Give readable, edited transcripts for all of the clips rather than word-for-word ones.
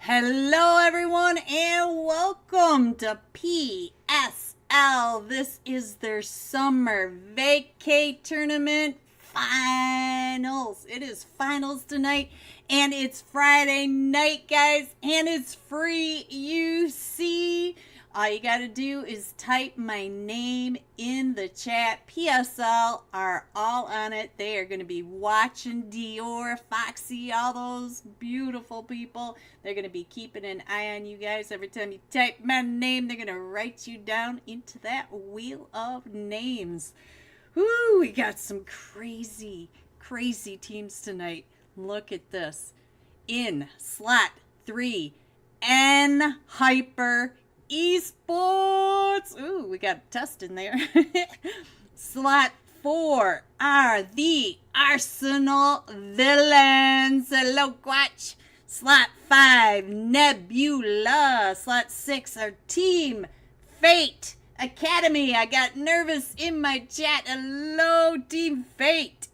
Hello, everyone, and welcome to PSL. This is their summer vacay tournament finals. It is finals tonight, and it's Friday night, guys, and it's free UC. All you got to do is type my name in the chat. PSL are all on it. They are going to be watching Dior, Foxy, all those beautiful people. They're going to be keeping an eye on you guys. Every time you type my name, they're going to write you down into that wheel of names. Woo, we got some crazy teams tonight. Look at this. In slot 3, N Hyper Esports. Ooh, we got a test in there. Slot 4 are the Arsenal Villains. Hello, Quatch. Slot 5, Nebula. Slot 6 are Team Fate Academy. I got nervous in my chat. Hello, Team Fate.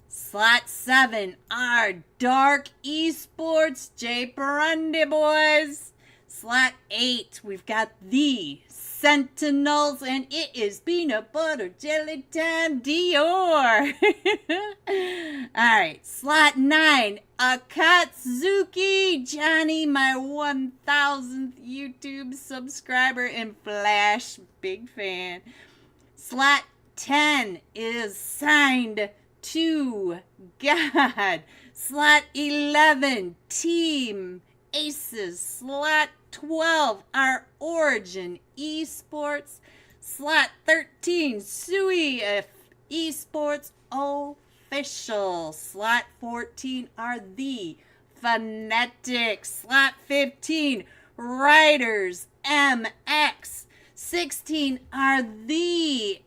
Slot 7 are Dark Esports. J. Parandi boys. Slot 8, we've got the Sentinels, and it is peanut butter jelly time, Dior. Alright, slot 9, Akatsuki, Johnny, my 1000th YouTube subscriber and Flash, big fan. Slot 10 is signed to God. Slot 11, Team Aces. Slot 12 are Origin Esports. Slot 13, Sui Esports Official. Slot 14 are the Fanatics. Slot 15, Riders MX. 16 are the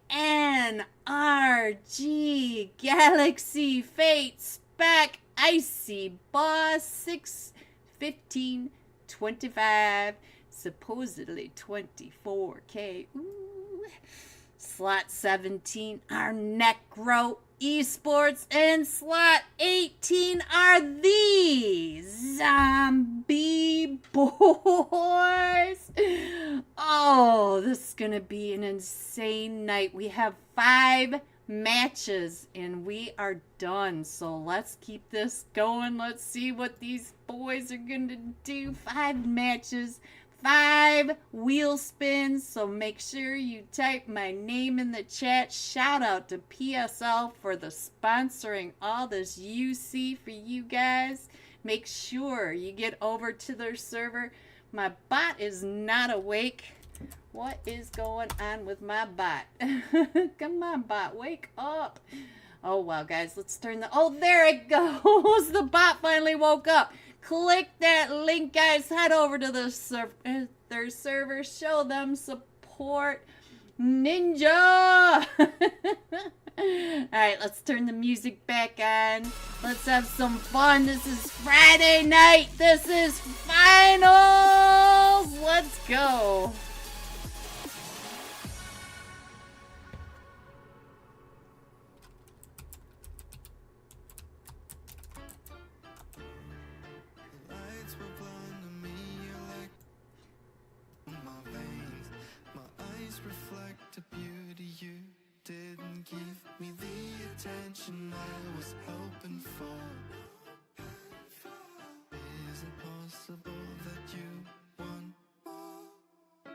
NRG Galaxy Fate Spec Icy Boss. 6, 15, 25, supposedly 24K. Ooh. Slot 17 are Necro Esports, and slot 18 are the Zombie Boys. Oh, this is going to be an insane night. We have 5 matches and we are done, so let's keep this going. Let's see what these boys are gonna do. 5 matches, 5 wheel spins, so make sure you type my name in the chat. Shout out to PSL for the sponsoring all this UC for you guys. Make sure you get over to their server. My bot is not awake. What is going on with my bot? Come on, bot, wake up. Oh, wow, guys, let's turn the... Oh, there it goes. The bot finally woke up. Click that link, guys. Head over to their server. Show them support. Ninja! Alright, let's turn the music back on. Let's have some fun. This is Friday night. This is finals. Let's go. Beauty you didn't give me the attention I was hoping for. Is it possible that you want more?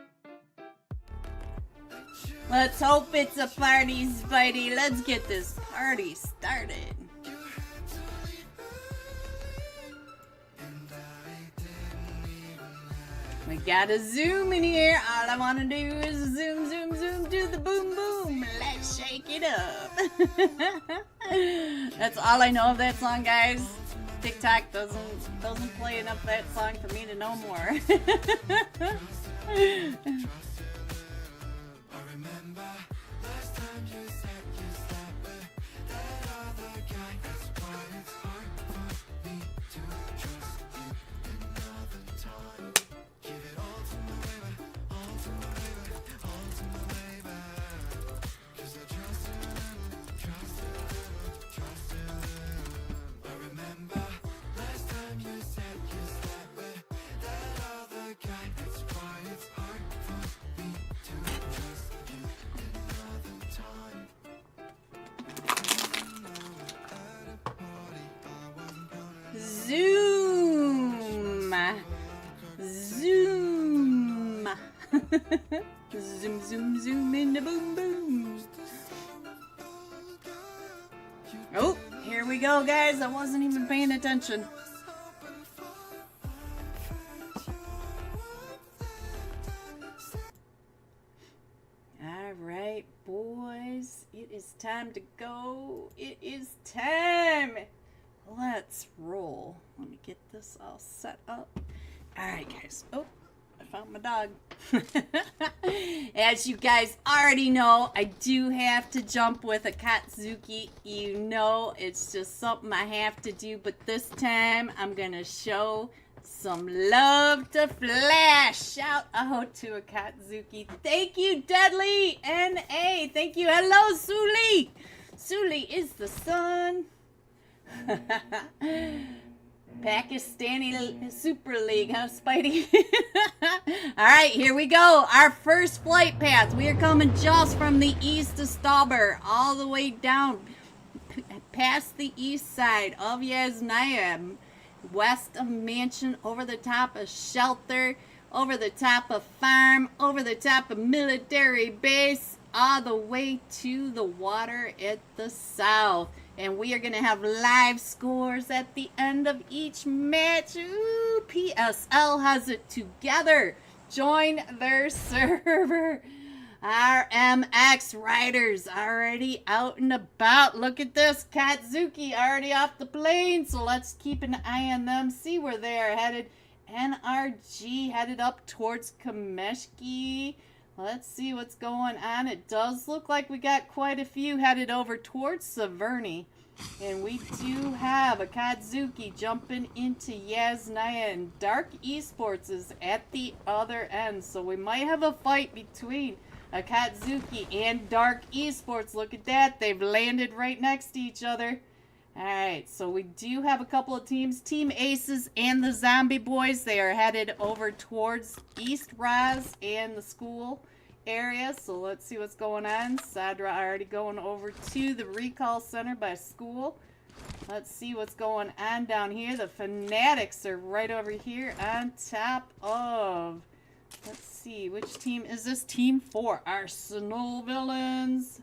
Let's hope it's a party, Spidey. Let's get this party started. We got a zoom in here. All I want to do is zoom, zoom, zoom, do the boom, boom. Let's shake it up. That's all I know of that song, guys. TikTok doesn't play enough of that song for me to know more. Zoom. Zoom, zoom, zoom in the boom, boom. Oh, here we go, guys. I wasn't even paying attention. All right, boys. It is time to go. It is time. Let's roll. Let me get this all set up. All right, guys. Oh, I found my dog. As you guys already know, I do have to jump with a Katsuki. You know, it's just something I have to do. But this time, I'm going to show some love to Flash. Shout out to a Katsuki. Thank you, Deadly N.A. Thank you. Hello, Suli. Suli is the son. Pakistani Super League, huh, Spidey? Alright, here we go. Our first flight path. We are coming just from the east of Stauber, all the way down past the east side of Yasnaya, west of Mansion, over the top of Shelter, over the top of Farm, over the top of Military Base, all the way to the water at the south. And we are going to have live scores at the end of each match. Ooh, PSL has it together. Join their server. RMX Riders already out and about. Look at this. Katsuki already off the plane. So let's keep an eye on them. See where they are headed. NRG headed up towards Kameshki. Let's see what's going on. It does look like we got quite a few headed over towards Severny. And we do have a Katsuki jumping into Yasnaya, and Dark Esports is at the other end. So we might have a fight between a Katsuki and Dark Esports. Look at that. They've landed right next to each other. Alright, so we do have a couple of teams. Team Aces and the Zombie Boys. They are headed over towards East Raz and the school area. So let's see what's going on. Sadra already going over to the recall center by school. Let's see what's going on down here. The Fanatics are right over here on top of... Let's see, which team is this? Team 4, Arsenal Villains.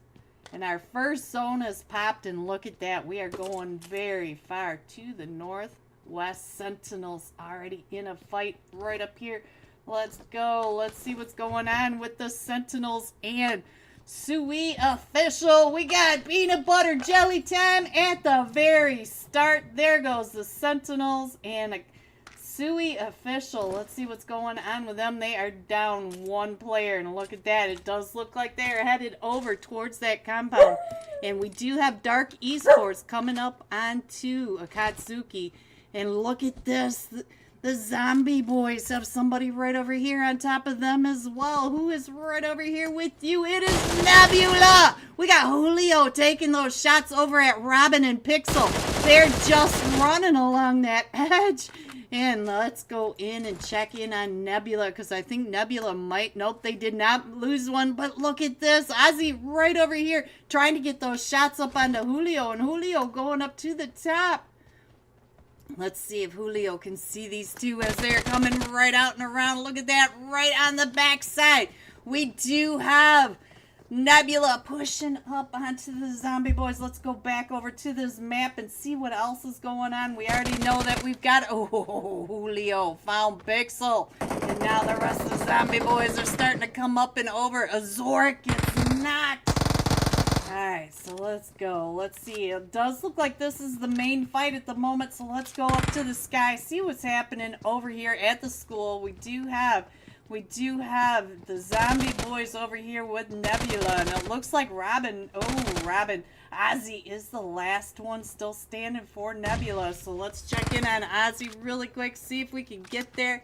And our first zone has popped, and look at that. We are going very far to the northwest. Sentinels already in a fight right up here. Let's go. Let's see what's going on with the Sentinels and Sui Official. We got peanut butter jelly time at the very start. There goes the Sentinels and a Sui Official. Let's see what's going on with them. They are down one player, and look at that. It does look like they are headed over towards that compound. And we do have Dark Esports coming up onto Akatsuki. And look at this. The Zombie Boys have somebody right over here on top of them as well. Who is right over here with you? It is Nebula! We got Julio taking those shots over at Robin and Pixel. They're just running along that edge. And let's go in and check in on Nebula, because I think Nebula might... Nope, they did not lose one. But look at this. Ozzy right over here trying to get those shots up onto Julio. And Julio going up to the top. Let's see if Julio can see these two as they're coming right out and around. Look at that, right on the backside. We do have Nebula pushing up onto the Zombie Boys. Let's go back over to this map and see what else is going on. We already know that we've got... Oh, Julio found Pixel. And now the rest of the Zombie Boys are starting to come up and over. Azoric gets knocked. Alright, so let's go. Let's see. It does look like this is the main fight at the moment, so let's go up to the sky, see what's happening over here at the school. We do have the Zombie Boys over here with Nebula, and it looks like Robin. Oh, Robin. Ozzy is the last one still standing for Nebula, so let's check in on Ozzy really quick, see if we can get there.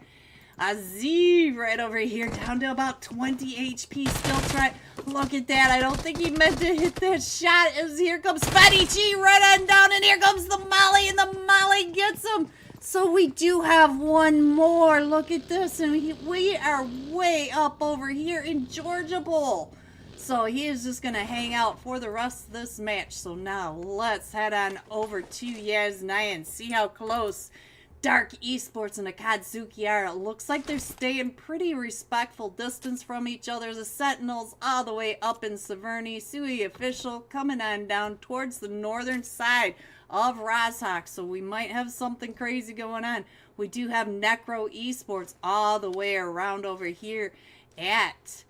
Ozzy right over here, down to about 20 HP. Still try. Look at that. I don't think he meant to hit that shot. As here comes Fatty G right on down, and here comes the Molly, and the Molly gets him. So we do have one more. Look at this, and we are way up over here in Georgia Bowl. So he is just going to hang out for the rest of this match. So now let's head on over to Yasnaya and see how close Dark Esports and Akatsuki are. It looks like they're staying pretty respectful distance from each other. The Sentinels all the way up in Severny. Sui Official coming on down towards the northern side of Rozhok. So we might have something crazy going on. We do have Necro Esports all the way around over here at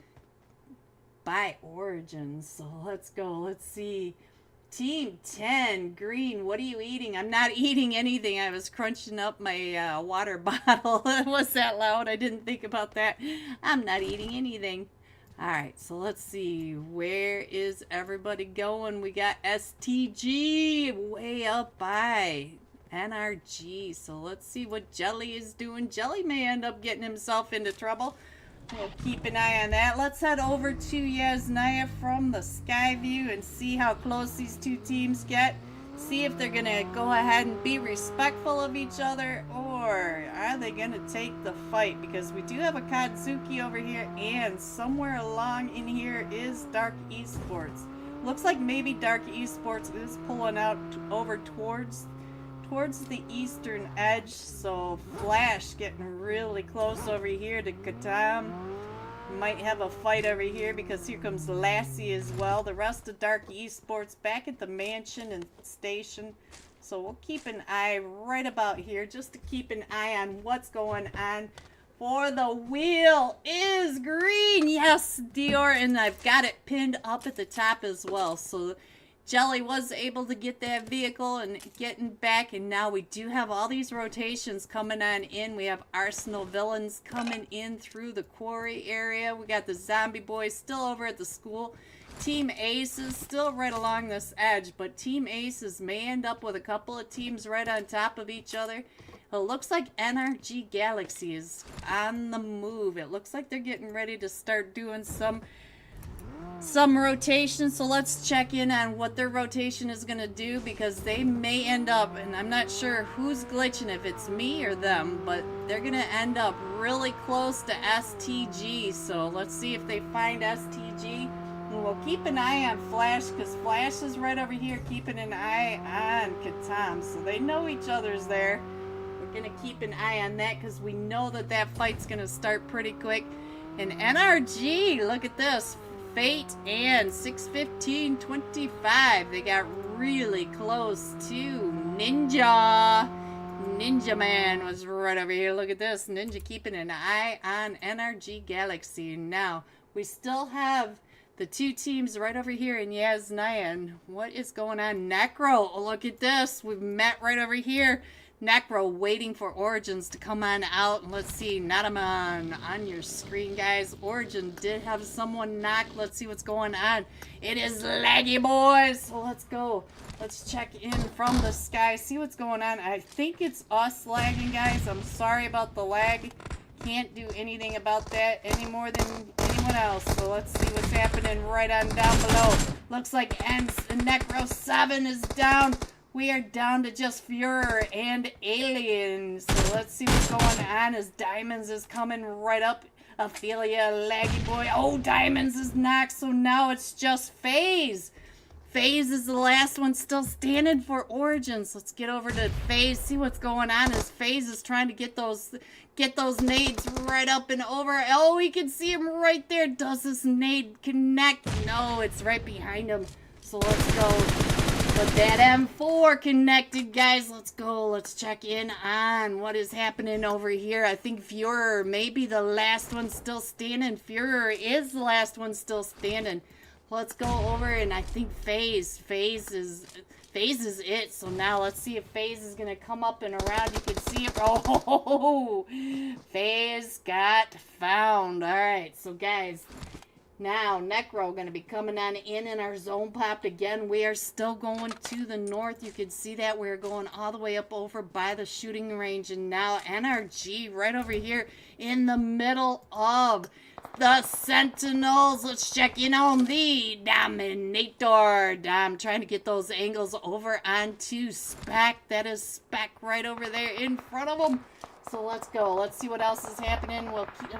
by Origins. So let's go. Let's see. Team 10, Green, what are you eating? I'm not eating anything. I was crunching up my water bottle. Was that loud? I didn't think about that. I'm not eating anything. All right, so let's see. Where is everybody going? We got STG way up by NRG. So let's see what Jelly is doing. Jelly may end up getting himself into trouble. We'll keep an eye on that. Let's head over to Yasnaya from the sky view and see how close these two teams get. See if they're going to go ahead and be respectful of each other, or are they going to take the fight? Because we do have a Katsuki over here, and somewhere along in here is Dark Esports. Looks like maybe Dark Esports is pulling out over towards the eastern edge. So Flash getting really close over here to Katam. Might have a fight over here because here comes Lassie as well. The rest of Dark Esports back at the mansion and station. So we'll keep an eye right about here just to keep an eye on what's going on. For the wheel is green. Yes, Dior, and I've got it pinned up at the top as well. So Jelly was able to get that vehicle and getting back, and now we do have all these rotations coming on in. We have Arsenal Villains coming in through the quarry area. We got the Zombie Boys still over at the school. Team Aces still right along this edge, but Team Aces may end up with a couple of teams right on top of each other. It looks like NRG Galaxy is on the move. It looks like they're getting ready to start doing some rotation, so let's check in on what their rotation is going to do, because they may end up, and I'm not sure who's glitching, if it's me or them, but they're going to end up really close to STG. So let's see if they find STG, and we'll keep an eye on Flash, because Flash is right over here keeping an eye on Katam, so they know each other's there. We're going to keep an eye on that because we know that that fight's going to start pretty quick. And NRG, look at this. Fate and 6:15:25. They got really close to Ninja. Ninja Man was right over here. Look at this. Ninja keeping an eye on NRG Galaxy. Now, we still have the two teams right over here in Yasnaya. What is going on? Necro. Oh, look at this. We've met right over here. Necro waiting for Origins to come on out. Let's see, Nataman on your screen, guys. Origin did have someone knock. Let's see what's going on. It is Laggy Boys. So let's go. Let's check in from the sky, see what's going on. I think it's us lagging, guys. I'm sorry about the lag. Can't do anything about that any more than anyone else. So let's see what's happening right on down below. Looks like Necro 7 is down. We are down to just Fuhrer and Aliens. So let's see what's going on as Diamonds is coming right up. Ophelia, Laggy Boy. Oh, Diamonds is knocked. So now it's just FaZe. FaZe is the last one still standing for Origins. Let's get over to FaZe, see what's going on as FaZe is trying to get those nades right up and over. Oh, we can see him right there. Does this nade connect? No, it's right behind him. So let's go. But that M4 connected, guys. Let's go. Let's check in on what is happening over here. I think Fuhrer may be the last one still standing. Fuhrer is the last one still standing. Let's go over, and I think FaZe is it. So now let's see if FaZe is going to come up and around. You can see it. Oh, FaZe got found. All right, so guys, now Necro going to be coming on in our zone popped again. We are still going to the north. You can see that we're going all the way up over by the shooting range. And now NRG right over here in the middle of the Sentinels. Let's check in on the Dominator. I'm trying to get those angles over onto Spec. That is Spec right over there in front of them. So let's go. Let's see what else is happening.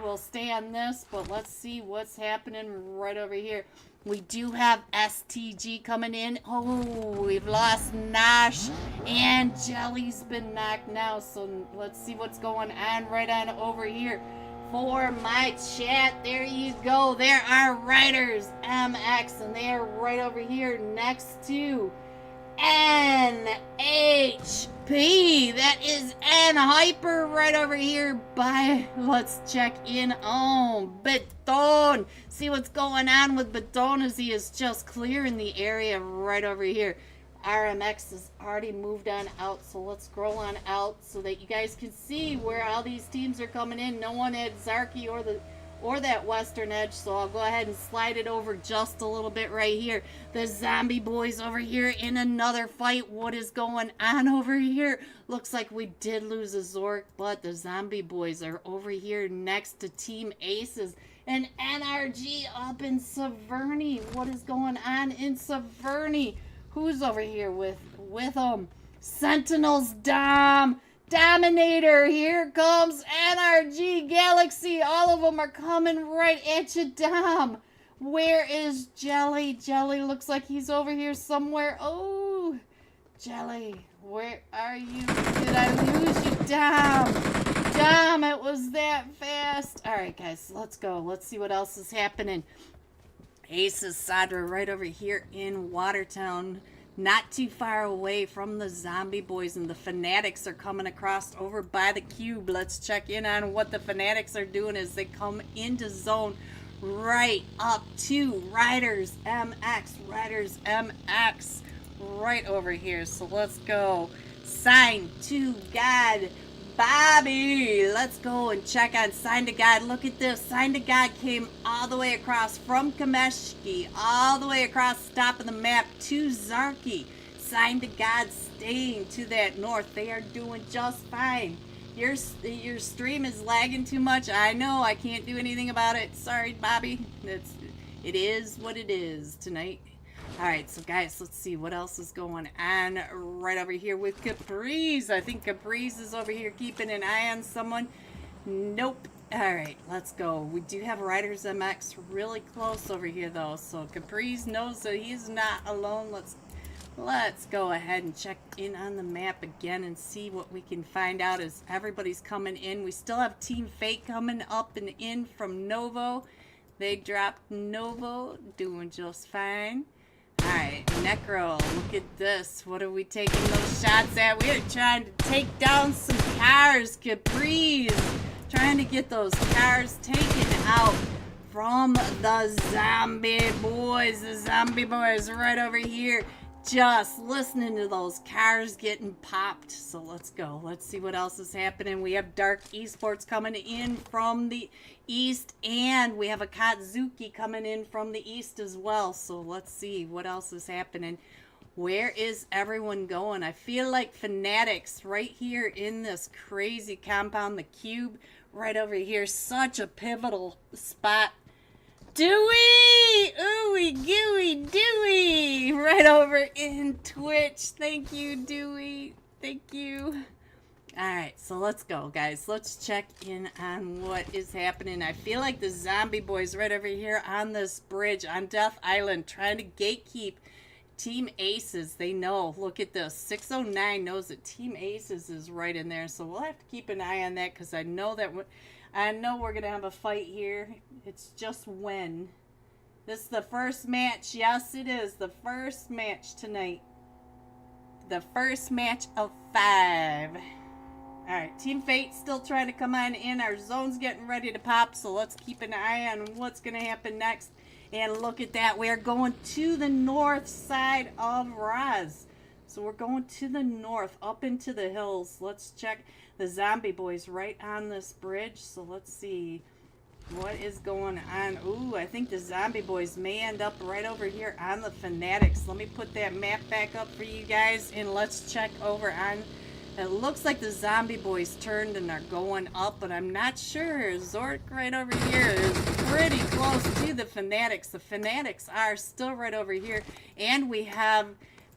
We'll stay on this, but let's see what's happening right over here. We do have STG coming in. Oh, we've lost Nosh, and Jelly's been knocked now. So let's see what's going on right on over here. For my chat, there you go. There are Riders MX, and they are right over here next to NHP. That is N Hyper right over here by, let's check in on Beton. See what's going on with Beton as he is just clearing the area right over here. RMX has already moved on out, so let's scroll on out so that you guys can see where all these teams are coming in. No one had Zarky or that Western Edge, so I'll go ahead and slide it over just a little bit right here. The Zombie Boys over here in another fight. What is going on over here? Looks like we did lose a Zork, but the Zombie Boys are over here next to Team Aces. And NRG up in Severny. What is going on in Severny? Who's over here with them? Sentinels Dominator. Here comes NRG Galaxy. All of them are coming right at you, Dom. Where is Jelly? Jelly looks like he's over here somewhere. Oh, Jelly, where are you? Did I lose you, Dom? Dom, it was that fast. All right, guys, let's go. Let's see what else is happening. Aces Sadra right over here in Watertown, not too far away from the Zombie Boys, and the Fanatics are coming across over by the cube. Let's check in on what the Fanatics are doing as they come into zone right up to Riders MX right over here. So let's go. Sign to God Bobby. Let's go and check on Sign to God. Look at this. Sign to God came all the way across from Kameshki, all the way across the top of the map to Zarky. Sign to God staying to that north. They are doing just fine. Your stream is lagging too much. I know. I can't do anything about it. Sorry, Bobby. It is what it is tonight. Alright, so guys, let's see what else is going on right over here with Caprice. I think Caprice is over here keeping an eye on someone. Nope. Alright, let's go. We do have Riders MX really close over here, though. So Caprice knows that he's not alone. Let's go ahead and check in on the map again and see what we can find out as everybody's coming in. We still have Team Fate coming up and in from Novo. They dropped Novo, doing just fine. Alright, Necro, look at this. What are we taking those shots at? We are trying to take down some cars, Caprice. Trying to get those cars taken out from the Zombie Boys. The Zombie Boys right over here. Just listening to those cars getting popped. So let's go. Let's see what else is happening. We have Dark Esports coming in from the east, and we have a Katsuki coming in from the east as well. So let's see what else is happening. Where is everyone going? I feel like Fanatics right here in this crazy compound, the cube right over here. Such a pivotal spot. Dewey! Ooey gooey Dewey! Right over in Twitch. Thank you, Dewey. Thank you. Alright, so let's go, guys. Let's check in on what is happening. I feel like the Zombie Boys right over here on this bridge on Death Island trying to gatekeep Team Aces. They know. Look at this. 609 knows that Team Aces is right in there, so we'll have to keep an eye on that because I know we're going to have a fight here. It's just when. This is the first match. Yes, it is. The first match tonight. The first match of 5. Alright, Team Fate still trying to come on in. Our zone's getting ready to pop, so let's keep an eye on what's going to happen next. And look at that. We're going to the north side of Raz. So we're going to the north, up into the hills. Let's check the Zombie Boys right on this bridge. So let's see what is going on. Ooh, I think the Zombie Boys may end up right over here on the Fanatics. Let me put that map back up for you guys, and let's check over on. It looks like the Zombie Boys turned and are going up, but I'm not sure. Zork right over here is pretty close to the Fanatics. The Fanatics are still right over here, and we have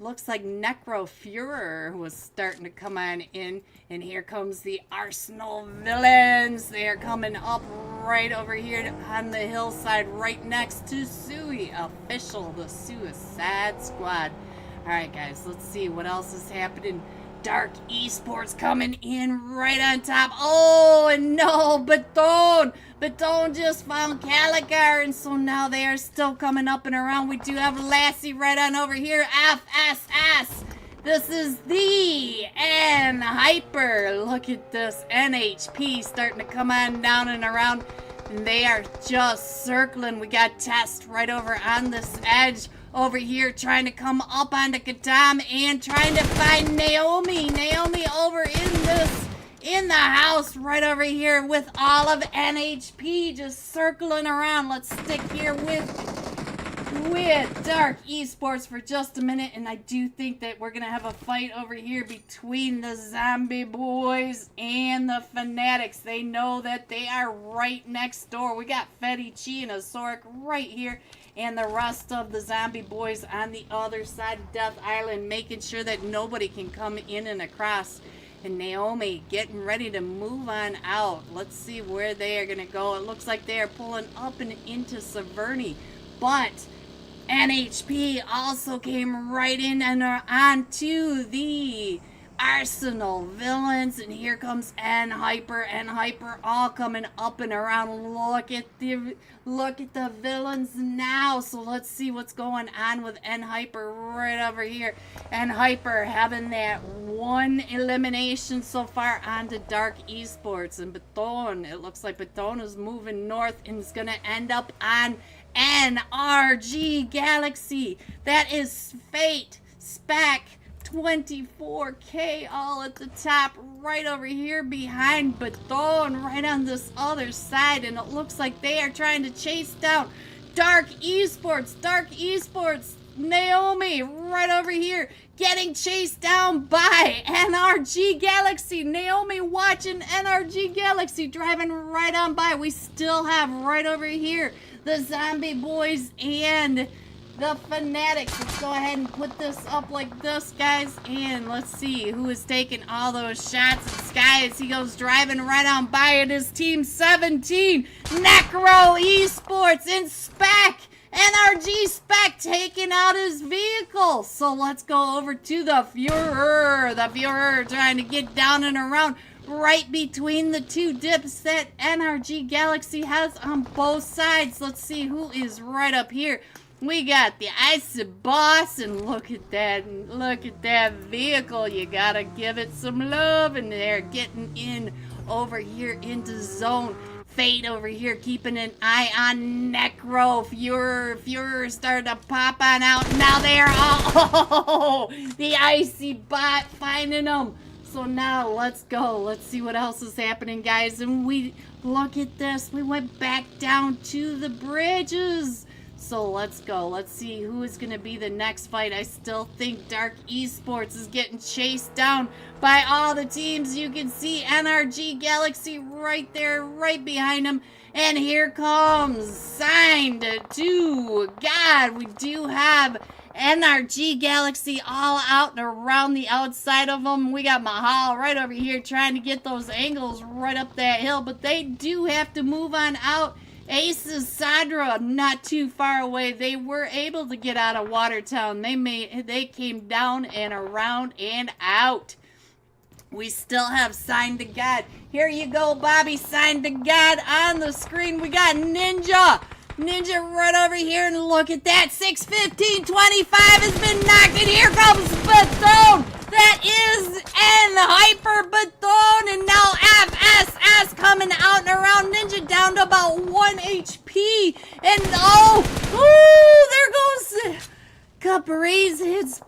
looks like Necro Fuhrer was starting to come on in. And here comes the Arsenal Villains. They are coming up right over here on the hillside right next to Sui. Official, the Suicide Squad. Alright guys, let's see what else is happening. Dark Esports coming in right on top. Oh, and no, Baton just found Calicar, and so now they are still coming up and around. We do have Lassie right on over here. FSS. This is the N Hyper. Look at this NHP starting to come on down and around, and they are just circling. We got Test right over on this edge over here trying to come up onto Katam and trying to find Naomi. Naomi over in the house right over here with all of NHP just circling around. Let's stick here with Dark Esports for just a minute, and I do think that we're gonna have a fight over here between the Zombie Boys and the Fanatics. They know that they are right next door. We got Fetty Chi and Azoric right here, and the rest of the Zombie Boys on the other side of Death Island, making sure that nobody can come in and across. And Naomi getting ready to move on out. Let's see where they are gonna go. It looks like they are pulling up and into Severny, but NHP also came right in and onto the Arsenal Villains, and here comes N Hyper all coming up and around. Look at the villains now. So let's see what's going on with N Hyper right over here. N Hyper having that one elimination so far onto Dark Esports, and Baton, it looks like Baton is moving north and is gonna end up on NRG Galaxy. That is Fate, Spec, 24K all at the top right over here behind Baton right on this other side, and it looks like they are trying to chase down Dark Esports. Naomi right over here getting chased down by NRG Galaxy. Naomi watching NRG Galaxy driving right on by. We still have right over here the Zombie Boys and the Fanatics. Let's go ahead and put this up like this, guys, and let's see who is taking all those shots at Sky as he goes driving right on by. It is Team 17, Necro Esports and Spec. NRG Spec taking out his vehicle. So let's go over to the Fuhrer. The Fuhrer trying to get down and around right between the two dips that NRG Galaxy has on both sides. Let's see who is right up here. We got the Icy Boss, and look at that vehicle. You gotta give it some love, and they're getting in over here into zone. Fate over here keeping an eye on Necro. Fuhrer started to pop on out. Now they are all, the Icy Bot finding them. So now let's go. Let's see what else is happening, guys. And we look at this. We went back down to the bridges. So let's go. Let's see who is going to be the next fight. I still think Dark Esports is getting chased down by all the teams. You can see NRG Galaxy right there, right behind him. And here comes Signed to God. We do have NRG Galaxy all out and around the outside of them. We got Mahal right over here trying to get those angles right up that hill. But they do have to move on out. Aces Sandra not too far away. They were able to get out of Watertown. They came down and around and out. We still have Signed to God. Here you go, Bobby. Signed to God on the screen. We got Ninja right over here, and look at that. 6:15:25 has been knocked, and here comes Baton. That is N Hyper Baton, and now FSS coming out and around. Ninja down to about 1 HP, and there goes Capri's hits.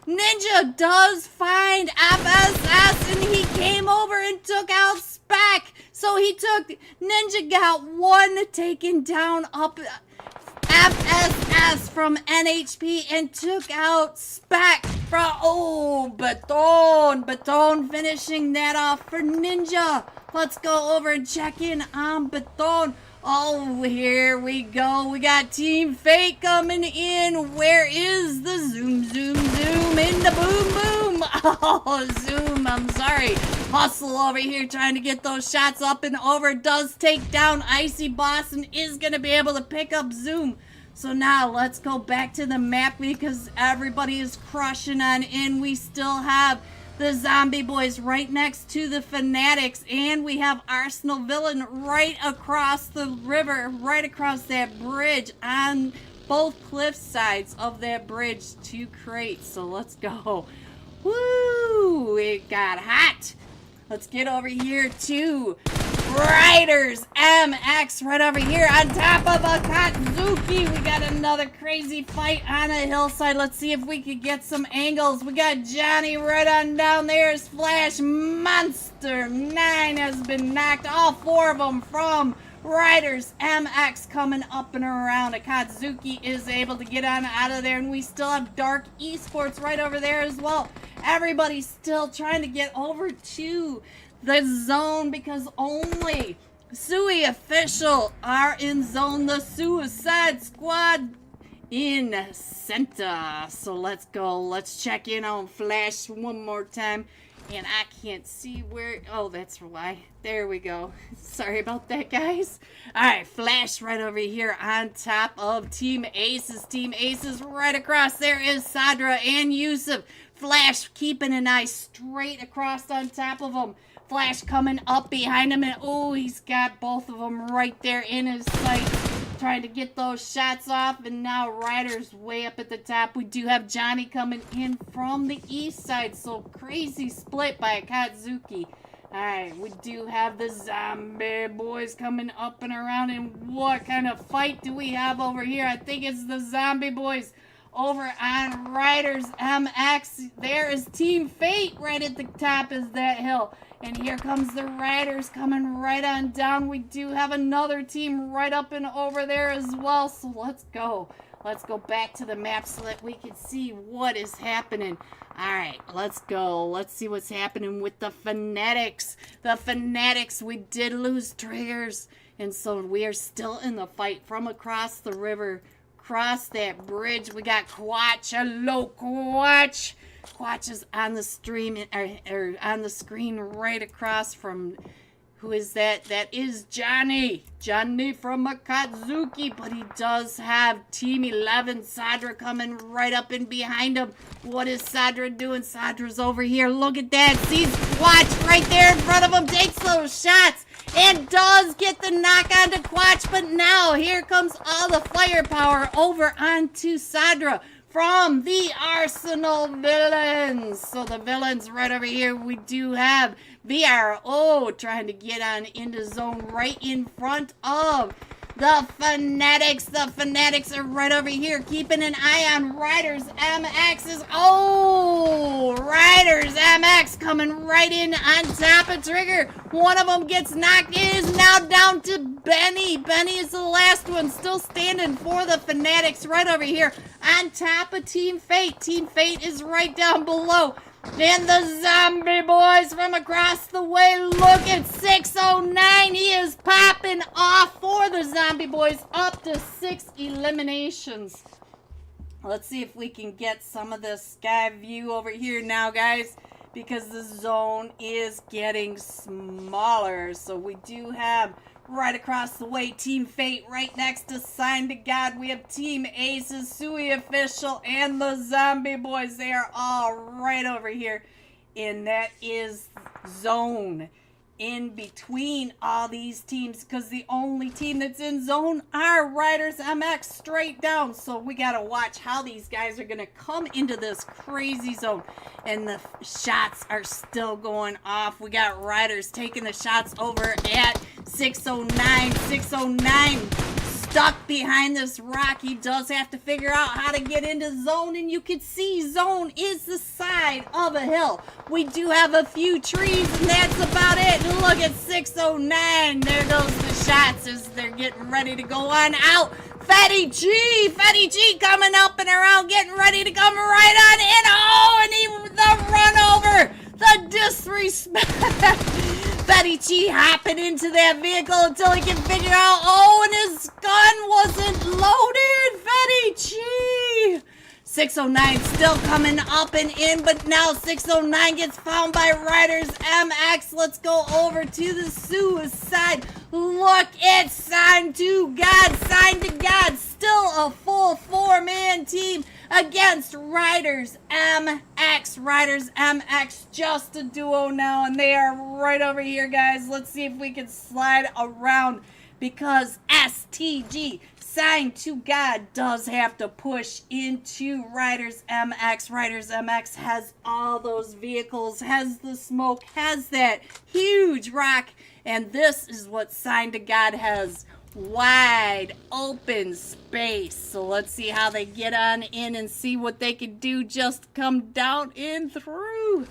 Ninja does find FSS, and he came over and took out Spec. So Ninja got one taken down up FSS from NHP and took out Spec Baton finishing that off for Ninja. Let's go over and check in on Baton. Oh, here we go. We got Team Fate coming in. Where is the zoom in the boom boom? Oh, zoom, I'm sorry. Hustle over here trying to get those shots up and over. Does take down Icy Boss and is going to be able to pick up zoom. So now let's go back to the map because everybody is crushing on in. We still have the Zombie Boys right next to the Fanatics, and we have Arsenal Villain right across the river, right across that bridge on both cliff sides of that bridge to crate. So let's go. Woo! It got hot. Let's get over here to Riders MX right over here on top of a Katsuki. We got another crazy fight on a hillside. Let's see if we could get some angles. We got Johnny right on down there. Flash Monster 9 has been knocked. All 4 of them from Riders MX coming up and around. Akatsuki is able to get on out of there, and we still have Dark Esports right over there as well. Everybody's still trying to get over to the zone because only Sui official are in zone. The Suicide Squad in center. So let's go. Let's check in on Flash one more time. And I can't see where. Oh, that's why. There we go. Sorry about that, guys. All right, Flash right over here on top of Team Aces. Team Aces right across there is Sadra and Yusuf. Flash keeping an eye straight across on top of him. Flash coming up behind him, and oh, he's got both of them right there in his sight, trying to get those shots off. And now Ryder's way up at the top. We do have Johnny coming in from the east side, so crazy split by Akatsuki. Alright, we do have the Zombie Boys coming up and around, and what kind of fight do we have over here? I think it's the Zombie Boys over on Riders MX. There is Team Fate right at the top is that hill. And here comes the Riders coming right on down. We do have another team right up and over there as well. So let's go. Let's go back to the map so that we can see what is happening. Alright, let's go. Let's see what's happening with the Fanatics. The Fanatics, we did lose triggers. And so we are still in the fight from across the river. Across that bridge. We got Quatch. Hello, Quatch. Quatch is on the stream or on the screen right across from, who is that? That is Johnny. Johnny from Akatsuki, but he does have Team 11 Sadra coming right up in behind him. What is Sadra doing? Sadra's over here. Look at that. Sees Quatch right there in front of him. Takes those shots and does get the knock onto Quatch, but now here comes all the firepower over onto Sadra from the Arsenal Villains. So the villains right over here, we do have VRO trying to get on into zone right in front of the Fanatics. The Fanatics are right over here keeping an eye on Riders MX's. Oh, Riders MX coming right in on top of Trigger. One of them gets knocked. It is now down to Benny. Benny is the last one still standing for the Fanatics right over here on top of Team Fate. Team Fate is right down below. And the Zombie Boys from across the way. Look at 609. He is popping off for the Zombie Boys, up to 6 eliminations. Let's see if we can get some of the sky view over here now, guys, because the zone is getting smaller. So we do have right across the way Team Fate right next to Sign to God. We have Team Aces, Sui Official, and the Zombie Boys. They are all right over here. And that is zone in between all these teams, because the only team that's in zone are Riders MX straight down. So we got to watch how these guys are going to come into this crazy zone. And the shots are still going off. We got Riders taking the shots over at 609. 609 stuck behind this rock. He does have to figure out how to get into zone, and you can see zone is the side of a hill. We do have a few trees, and that's about it. Look at 609. There goes the shots as they're getting ready to go on out. Fetty G coming up and around, getting ready to come right on in. Oh, and the run over, the disrespect. Fetty G hopping into that vehicle until he can figure out, oh, and his gun wasn't loaded. Fetty G. 609 still coming up and in, but now 609 gets found by Riders MX. Let's go over to the suicide. Look, it's Sign to God, Sign to God. Still a full 4-man team against Riders MX. Riders MX, just a duo now, and they are right over here, guys. Let's see if we can slide around, because STG, Sign to God, does have to push into Riders MX. Riders MX has all those vehicles, has the smoke, has that huge rock, and this is what Sign to God has. Wide open space. So let's see how they get on in and see what they can do. Just come down in through.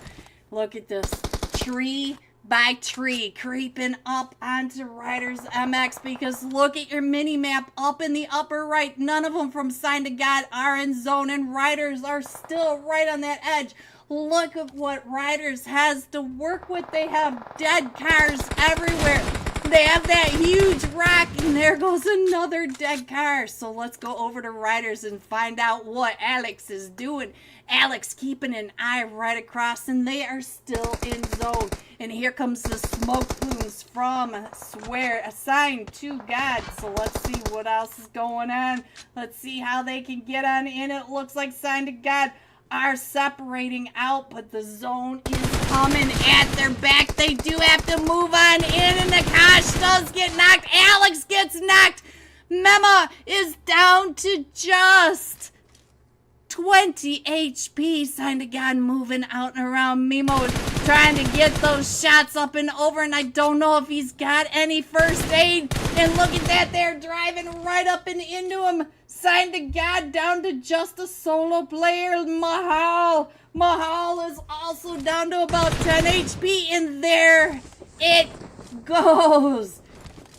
Look at this. Tree by tree creeping up onto Riders MX, because look at your mini map up in the upper right. None of them from Sign to God are in zone, and Riders are still right on that edge. Look at what Riders has to work with. They have dead cars everywhere. They have that huge rock, and there goes another dead car. So let's go over to Riders and find out what Alex is doing. Alex keeping an eye right across, and they are still in zone. And here comes the smoke plumes from Sign to God. So let's see what else is going on. Let's see how they can get on in. It looks like Sign to God are separating out, but the zone is coming at their back. They do have to move on in, and Nakash does get knocked. Alex gets knocked. Mema is down to just 20 HP. Sign to God moving out and around. Mimo is trying to get those shots up and over, and I don't know if he's got any first aid. And look at that, they're driving right up and into him. Sign to God down to just a solo player. Mahal is also down to about 10 HP, and there it goes.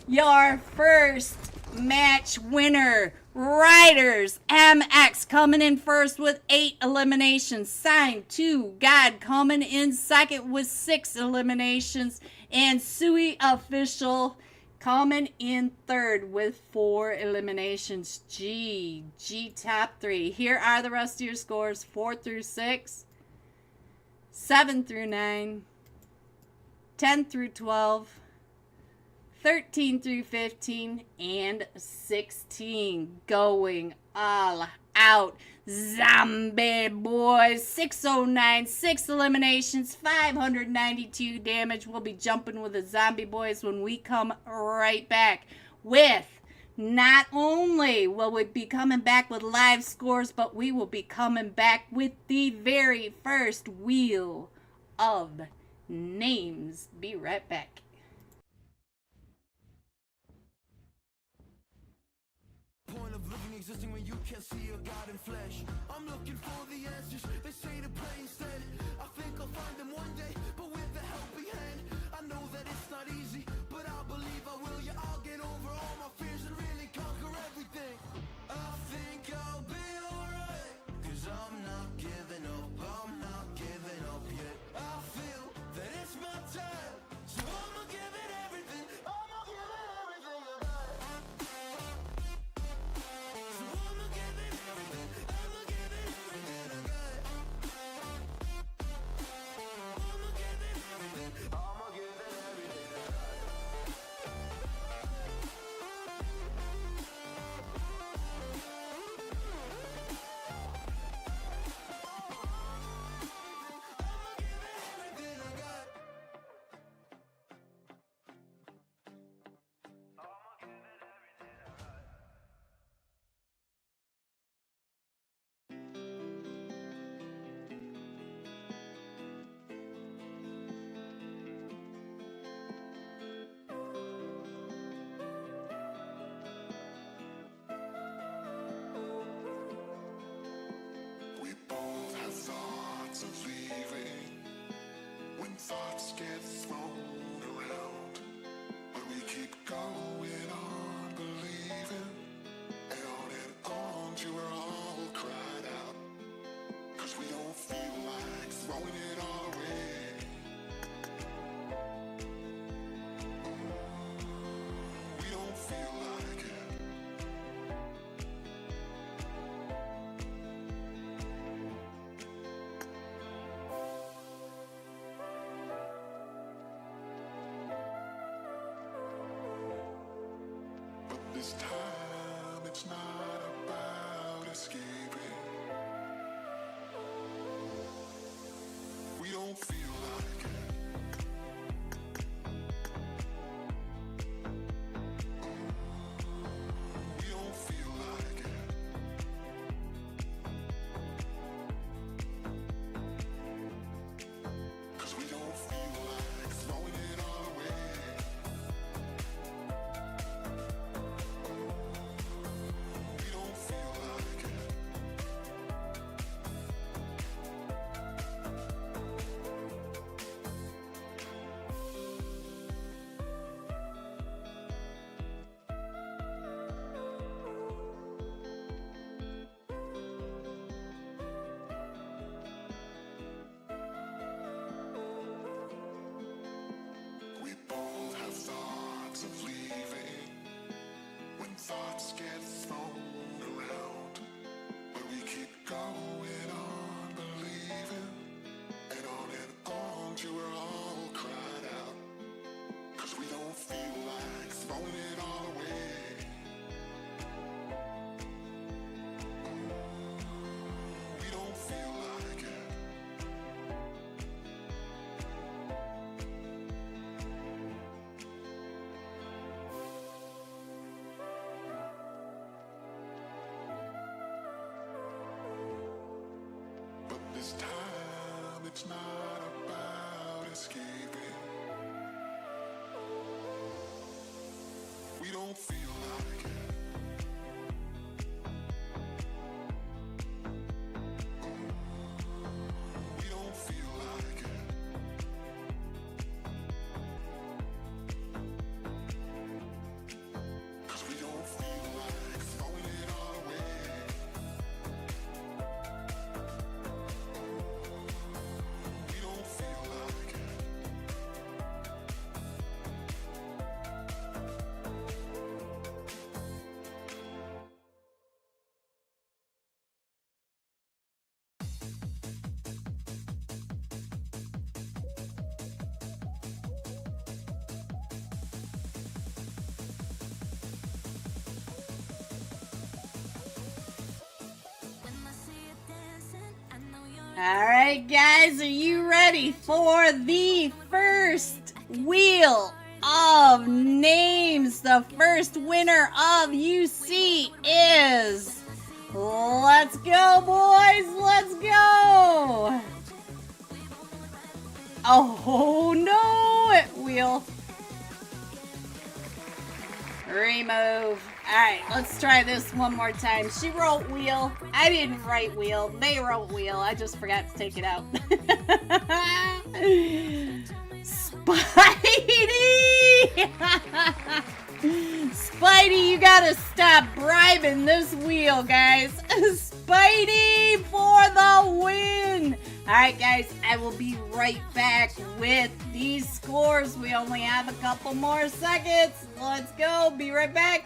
Your first match winner, Riders MX, coming in first with 8 eliminations. Sign to God coming in second with 6 eliminations. And Sui Official coming in third with 4 eliminations. G top 3. Here are the rest of your scores: 4 through 6, 7 through 9, 10 through 12, 13 through 15, and 16. Going all out. Zombie boys. 609, 6 eliminations, 592 damage. We'll be jumping with the zombie boys when we come right back with, not only will we be coming back with live scores, but we will be coming back with the very first wheel of names. Be right back. Point of looking existing when you can't see a God in flesh. I'm looking for the answers, they say to pray instead. I think I'll find them one day, but with a helping hand. I know that it's not easy, but I believe I will. Yeah, I'll get over all my fears and really conquer everything. I think I'll be alright, 'cause I'm not giving up, I'm not giving up yet. I feel that it's my time, so I'ma give it everything, I'ma give it everything I got. Thoughts get thrown around, but we keep going on believing, and this time it's not about escaping. We don't feel like it. We don't feel like it. 'Cause we don't feel like throwing it all away. We don't feel like it. We both have thoughts of leaving when thoughts get thrown around. But we keep going on believing and on till we're all cried out. 'Cause we don't feel like throwing it all away. We don't feel like it. But this time it's not about escaping. We don't feel like it. We don't feel like it. 'Cause we don't feel like throwing it all away. We don't feel like it. All right, guys, are you ready for the first wheel of names? The first winner of UC is... Let's go, boys, let's go! Oh, no, wheel. Remove. Alright, let's try this one more time. She wrote wheel. I didn't write wheel. They wrote wheel. I just forgot to take it out. Spidey! Spidey, you gotta stop bribing this wheel, guys. Spidey for the win! Alright, guys, I will be right back with these scores. We only have a couple more seconds. Let's go. Be right back.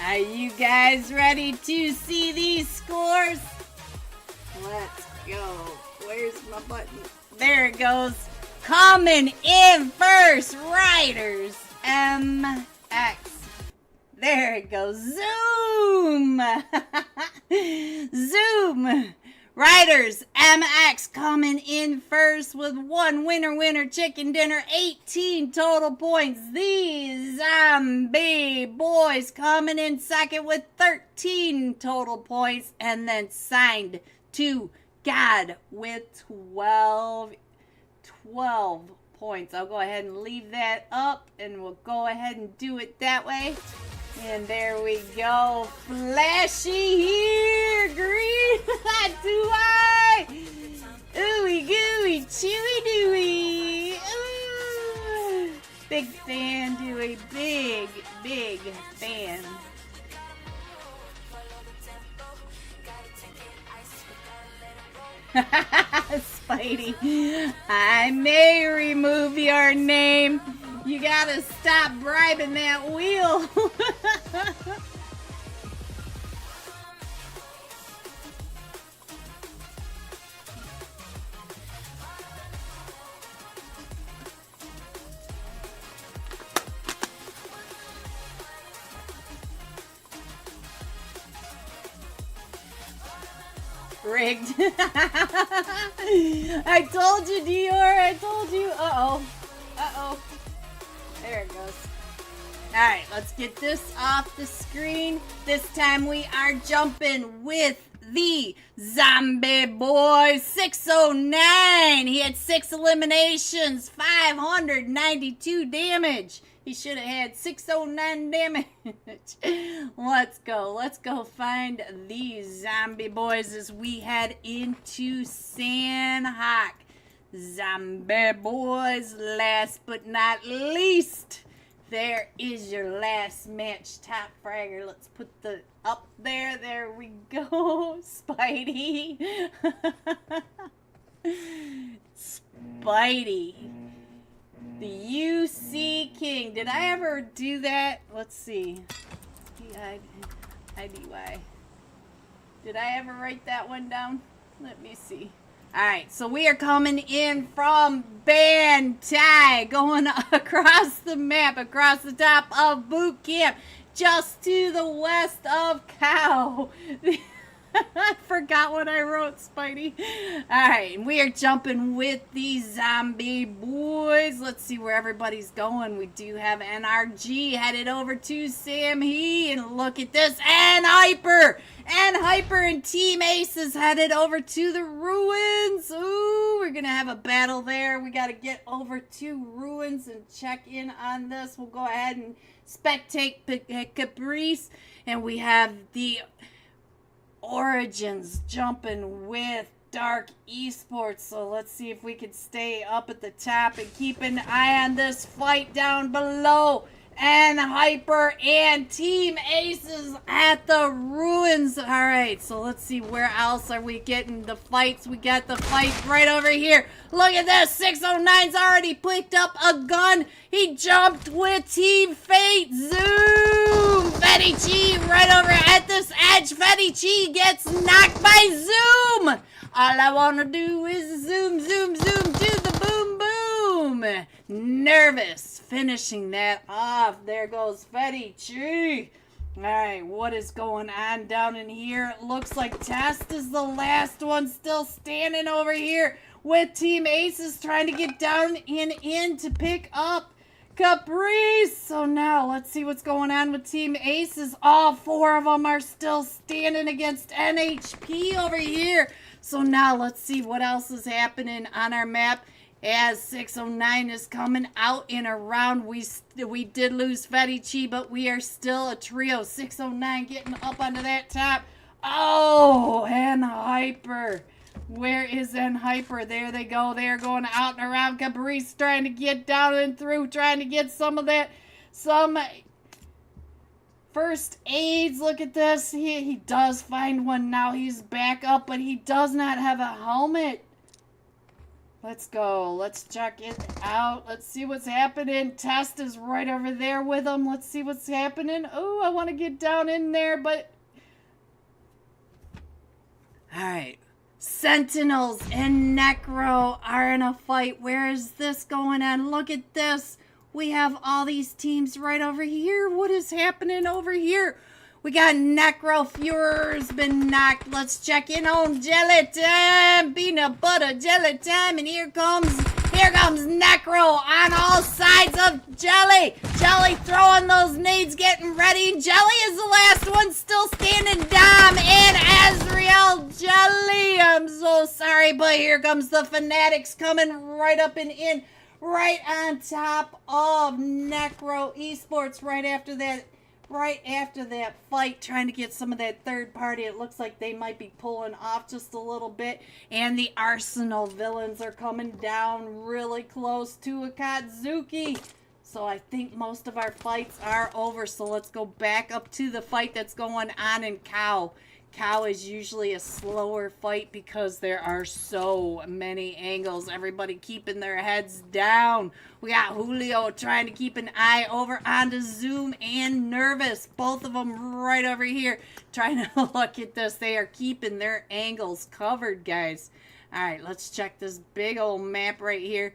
Are you guys ready to see these scores? Let's go. Where's my button? There it goes. Coming in first, Riders MX. There it goes. Zoom. Zoom. Riders MX coming in first with one winner chicken dinner, 18 total points. The Zombie Boys coming in second with 13 total points, and then Signed to God with 12 points. I'll go ahead and leave that up, and we'll go ahead and do it that way. And there we go. Flashy here. Green. Too high. Ooey gooey. Chewy dooey. Ooh. Big fan, Dewey. Big fan. Spidey, I may remove your name. You gotta stop bribing that wheel. Rigged. I told you, Dior. I told you. Uh-oh. There it goes. Alright, let's get this off the screen. This time we are jumping with the Zombie Boy 609. He had 6 eliminations, 592 damage. He should have had 609 damage. Let's go find these Zombie Boys as we head into San Hoc. Zombie Boys, last but not least, there is your last match top fragger. Let's put the up there. There we go. Spidey. Spidey. The UC King. Did I ever do that? Let's see. IDY. Did I ever write that one down? Let me see. Alright, so we are coming in from Vacay, going across the map, across the top of boot camp, just to the west of Cow. I forgot what I wrote, Spidey. Alright, we are jumping with these Zombie Boys. Let's see where everybody's going. We do have NRG headed over to Sam He, and look at this, and Hyper and Team Aces headed over to the Ruins. Ooh, we're gonna have a battle there. We gotta get over to Ruins and check in on this. We'll go ahead and spectate Caprice, and we have the Origins jumping with Dark Esports. So let's see if we can stay up at the top and keep an eye on this fight down below. And Hyper and Team Aces at the Ruins. Alright, so let's see, where else are we getting the fights? We got the fight right over here. Look at this. 609's already picked up a gun. He jumped with Team Fate. Zoom. Fetty Chi right over at this edge. Fetty Chi gets knocked by Zoom. All I want to do is zoom to the boom boom. Nervous. Finishing that off. There goes Fetty Chi. Alright, what is going on down in here? It looks like Test is the last one still standing over here with Team Aces trying to get down and in to pick up Caprice. So now let's see what's going on with Team Aces. All 4 of them are still standing against NHP over here. So now let's see what else is happening on our map. As 609 is coming out and around, we did lose Fetty Chi, but we are still a trio. 609 getting up onto that top. Oh, and Hyper. Where is N Hyper? There they go. They're going out and around. Caprice trying to get down and through, trying to get some of that, some first aids. Look at this. He does find one now. He's back up, but he does not have a helmet. Let's go. Let's check it out. Let's see what's happening. Test is right over there with them. Let's see what's happening. Oh, I want to get down in there, but... Alright. Sentinels and Necro are in a fight. Where is this going on? Look at this. We have all these teams right over here. What is happening over here? We got Necro Fuhrer's been knocked. Let's check in on Jelly Time. Peanut butter jelly time. And here comes Necro on all sides of Jelly. Jelly throwing those nades, getting ready. Jelly is the last one still standing. Dom and Azrael. Jelly. I'm so sorry, but here comes the Fanatics coming right up and in. Right on top of Necro Esports right after that fight, trying to get some of that third party. It looks like they might be pulling off just a little bit. And the Arsenal villains are coming down really close to Akatsuki. So I think most of our fights are over. So let's go back up to the fight that's going on in Cow. Cow is usually a slower fight because there are so many angles. Everybody keeping their heads down. We got Julio trying to keep an eye over onto Zoom and Nervous. Both of them right over here trying to look at this. They are keeping their angles covered, guys. All right, let's check this big old map right here.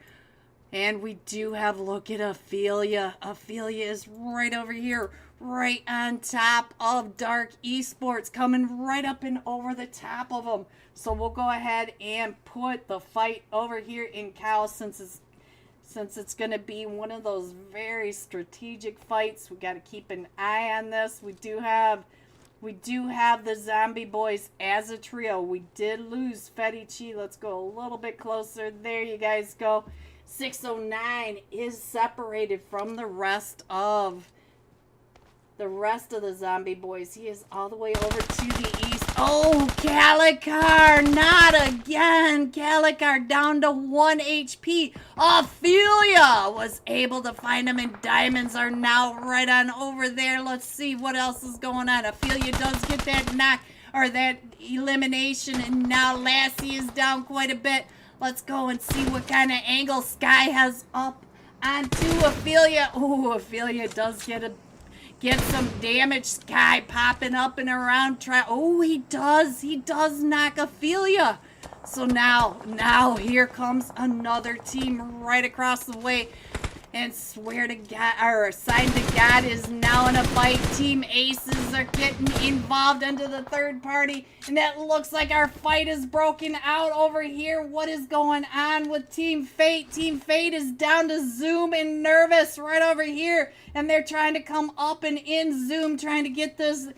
And we do have a look at Ophelia. Ophelia is right over here, right on top of Dark Esports, coming right up and over the top of them. So we'll go ahead and put the fight over here in Cow since it's going to be one of those very strategic fights. We got to keep an eye on this. We do have the Zombie Boys as a trio. We did lose Fedici. Let's go a little bit closer. There you guys go. 609 is separated from the rest of the Zombie Boys. He is all the way over to the east. Oh, Calicar, not again. Calicar down to 1 HP. Ophelia was able to find him, and diamonds are now right on over there. Let's see what else is going on. Ophelia does get that knock, or that elimination, and now Lassie is down quite a bit. Let's go and see what kind of angle Sky has up onto Ophelia. Oh, Ophelia does get some damage. Sky popping up and around. Oh, he does knock Ophelia. So now here comes another team right across the way. And swear to God, or sign to God is now in a fight. Team Aces are getting involved into the third party. And that looks like our fight is broken out over here. What is going on with Team Fate? Team Fate is down to Zoom and Nervous right over here. And they're trying to come up and in. Zoom trying to get this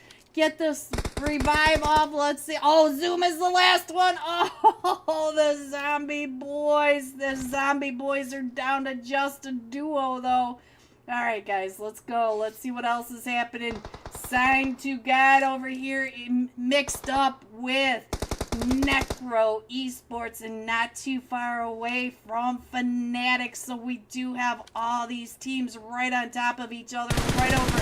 revive off. Let's see. Oh, Zoom is the last one. Oh, the Zombie Boys. The Zombie Boys are down to just a duo, though. All right, guys, let's go. Let's see what else is happening. Sign to God over here mixed up with Necro Esports, and not too far away from Fanatics. So we do have all these teams right on top of each other, right over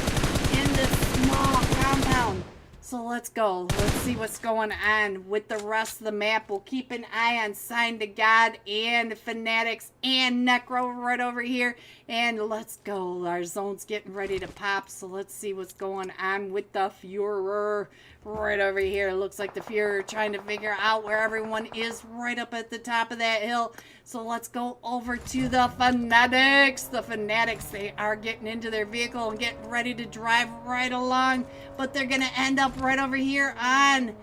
in this small compound. So let's go. Let's see what's going on with the rest of the map. We'll keep an eye on Sign to God and Fanatics and Necro right over here. And let's go. Our zone's getting ready to pop. So let's see what's going on with the Führer right over here. It looks like the Führer trying to figure out where everyone is right up at the top of that hill. So let's go over to the Fanatics. The Fanatics, they are getting into their vehicle and getting ready to drive right along. But they're going to end up right over here on...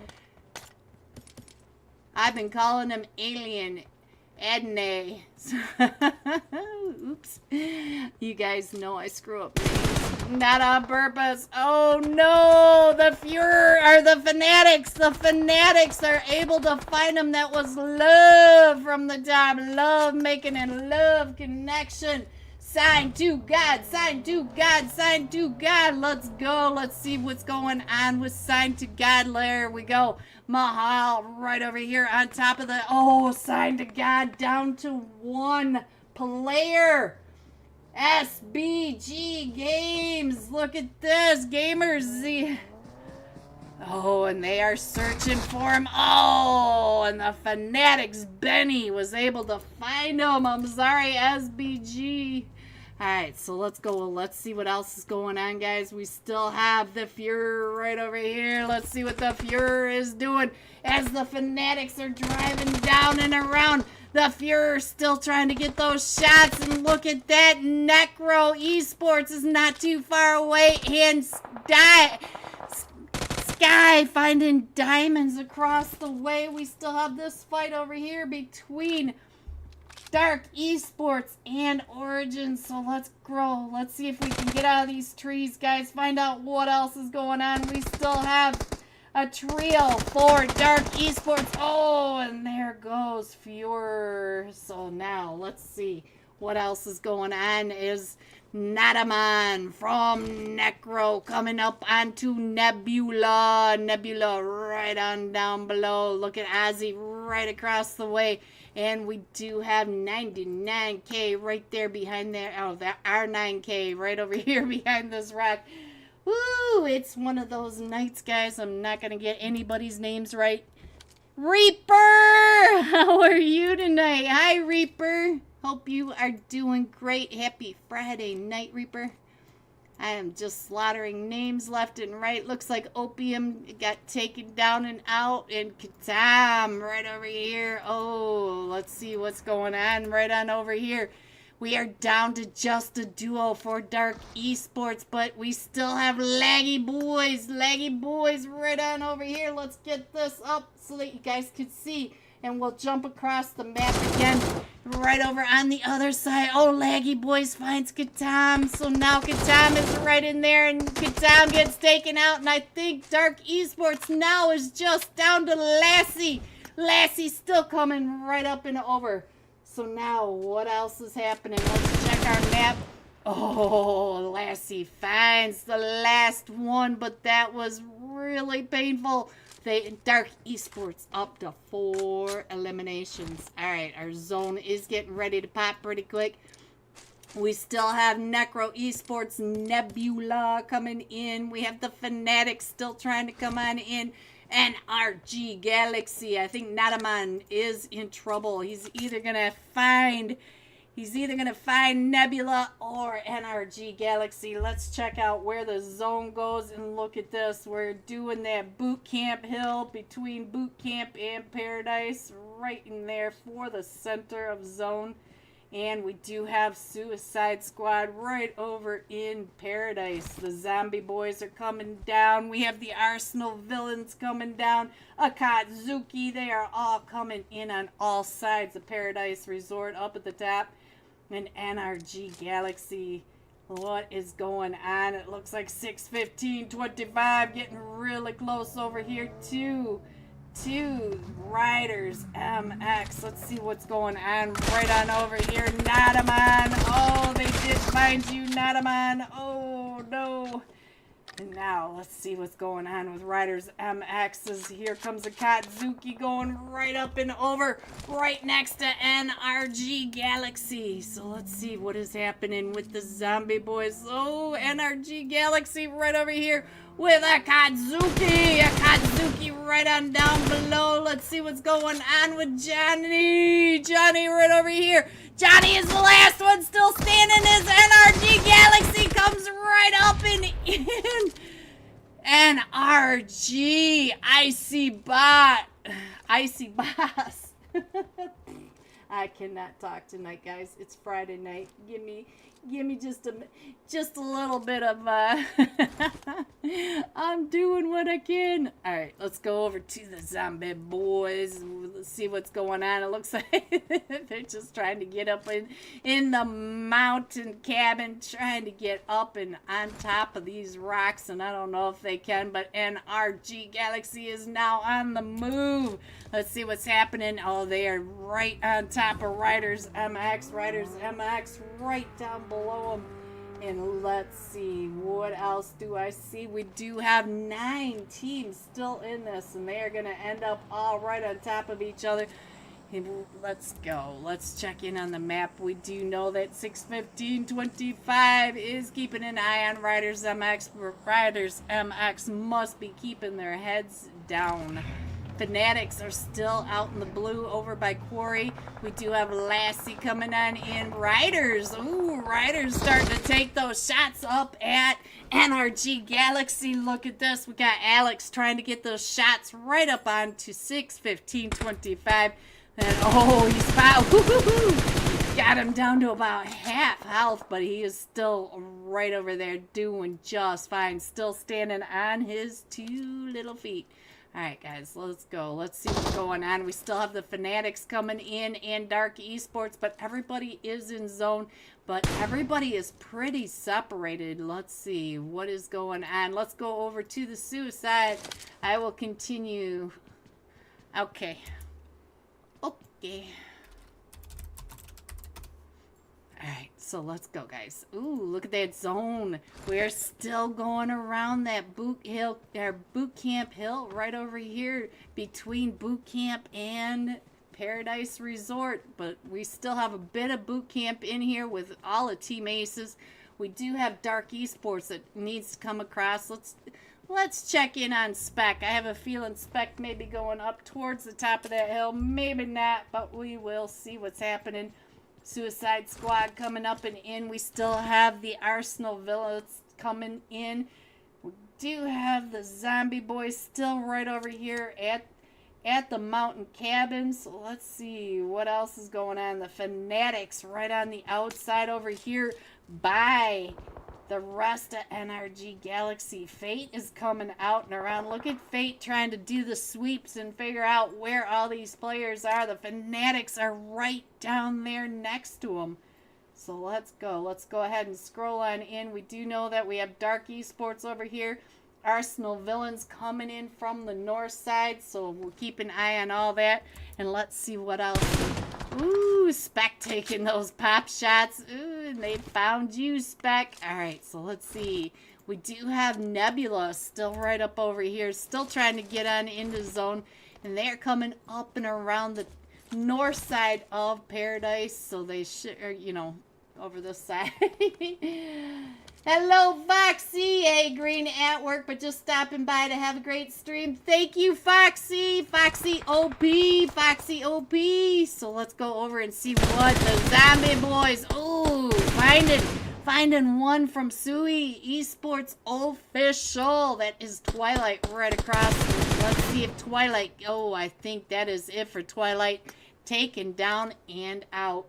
I've been calling them Alien Adne. Oops. You guys know I screw up names. Not on purpose. Oh no! The Führer, or the Fanatics! The Fanatics are able to find them. That was love from the top. Love making and love connection. Sign to God, sign to God, sign to God. Let's go. Let's see what's going on with Sign to God. There we go. Mahal right over here on top of the... Oh, Sign to God down to one player. SBG Games. Look at this. Gamers. Oh, and they are searching for him. Oh, and the Fanatics Benny was able to find him. I'm sorry, SBG. Alright, so let's go. Let's see what else is going on, guys. We still have the Fuhrer right over here. Let's see what the Fuhrer is doing as the Fanatics are driving down and around. The Fuhrer still trying to get those shots, and look at that. Necro Esports is not too far away, and Sky finding diamonds across the way. We still have this fight over here between Dark Esports and Origin. So let's grow. Let's see if we can get out of these trees, guys. Find out what else is going on. We still have a trio for Dark Esports. Oh, and there goes Fuhrer. So now let's see what else is going on. Is Nataman from Necro coming up onto Nebula. Nebula right on down below. Look at Ozzy right across the way. And we do have 99K right there behind there. Oh, that R9K right over here behind this rock. Woo! It's one of those nights, guys. I'm not going to get anybody's names right. Reaper! How are you tonight? Hi, Reaper. Hope you are doing great. Happy Friday night, Reaper. I am just slaughtering names left and right. Looks like Opium got taken down and out. And Katam right over here. Oh, let's see what's going on right on over here. We are down to just a duo for Dark Esports, but we still have Laggy Boys. Laggy Boys right on over here. Let's get this up so that you guys can see. And we'll jump across the map again. Right over on the other side. Oh, Laggy Boys finds Katam. So now Katam is right in there, and Katam gets taken out. And I think Dark Esports now is just down to Lassie. Lassie's still coming right up and over. So now, what else is happening? Let's check our map. Oh, Lassie finds the last one, but that was really painful. Dark Esports up to 4 eliminations. Alright, our zone is getting ready to pop pretty quick. We still have Necro Esports Nebula coming in. We have the Fanatics still trying to come on in. And RG Galaxy. I think Nataman is in trouble. He's either gonna find Nebula or NRG Galaxy. Let's check out where the zone goes, and look at this. We're doing that boot camp hill between boot camp and Paradise, right in there for the center of zone. And we do have Suicide Squad right over in Paradise. The zombie boys are coming down. We have the Arsenal villains coming down. Akatsuki, they are all coming in on all sides of Paradise Resort up at the top. And NRG Galaxy, what is going on? It looks like 6:15:25, getting really close over here too. Riders MX. Let's see what's going on right on over here. Nataman. Oh, they did find you, Nataman. Oh, no. And now, let's see what's going on with Riders MX. Here comes a Katsuki going right up and over, right next to NRG Galaxy. So let's see what is happening with the zombie boys. Oh, NRG Galaxy right over here with a Katsuki. A Katsuki right on down below. Let's see what's going on with Johnny. Johnny right over here. Johnny is the last one still standing as NRG Galaxy comes right up and in. NRG. Icy Bot. Icy Boss. I cannot talk tonight, guys. It's Friday night. Give me just a little bit of I'm doing what I can. All right, let's go over to the zombie boys. Let's see what's going on. It looks like they're just trying to get up in the mountain cabin, trying to get up and on top of these rocks, and I don't know if they can, but NRG Galaxy is now on the move. Let's see what's happening. Oh, they are right on top of Riders MX. Riders MX right down below them. And let's see, what else do I see? We do have 9 teams still in this, and they are going to end up all right on top of each other. Let's go. Let's check in on the map. We do know that 6:15:25 is keeping an eye on Riders MX. Riders MX must be keeping their heads down. Fanatics are still out in the blue over by Quarry. We do have Lassie coming on in. Riders. Ooh, Riders starting to take those shots up at NRG Galaxy. Look at this. We got Alex trying to get those shots right up onto 6:15:25. And oh, he's about got him down to about half health, but he is still right over there doing just fine. Still standing on his 2 little feet. All right, guys, let's go. Let's see what's going on. We still have the Fanatics coming in and Dark Esports, but everybody is in zone. But everybody is pretty separated. Let's see what is going on. Let's go over to the Suicide. I will continue. Okay. Okay. Alright, so let's go, guys. Ooh, look at that zone. We're still going around that boot camp hill right over here between boot camp and Paradise Resort. But we still have a bit of boot camp in here with all the team aces. We do have Dark Esports that needs to come across. Let's check in on Spec. I have a feeling Spec may be going up towards the top of that hill. Maybe not, but we will see what's happening. Suicide Squad coming up and in. We still have the Arsenal Villains coming in. We do have the Zombie Boys still right over here at the mountain cabin. So let's see what else is going on. The Fanatics right on the outside over here by the rest of NRG Galaxy. Fate is coming out and around. Look at Fate trying to do the sweeps and figure out where all these players are. The Fanatics are right down there next to them. So let's go. Let's go ahead and scroll on in. We do know that we have Dark Esports over here. Arsenal Villains coming in from the north side. So we'll keep an eye on all that. And let's see what else. Ooh, Spec taking those pop shots. Ooh, and they found you, Spec. Alright, so let's see. We do have Nebula still right up over here. Still trying to get on into zone. And they're coming up and around the north side of Paradise. So they should, over this side. Hello, Foxy. Hey, Green at work, but just stopping by to have a great stream. Thank you, Foxy. Foxy OP. Foxy OP. So let's go over and see what the Zombie Boys. Ooh, finding one from Sui Esports Official. That is Twilight right across. Let's see if Twilight. Oh, I think that is it for Twilight. Taken down and out.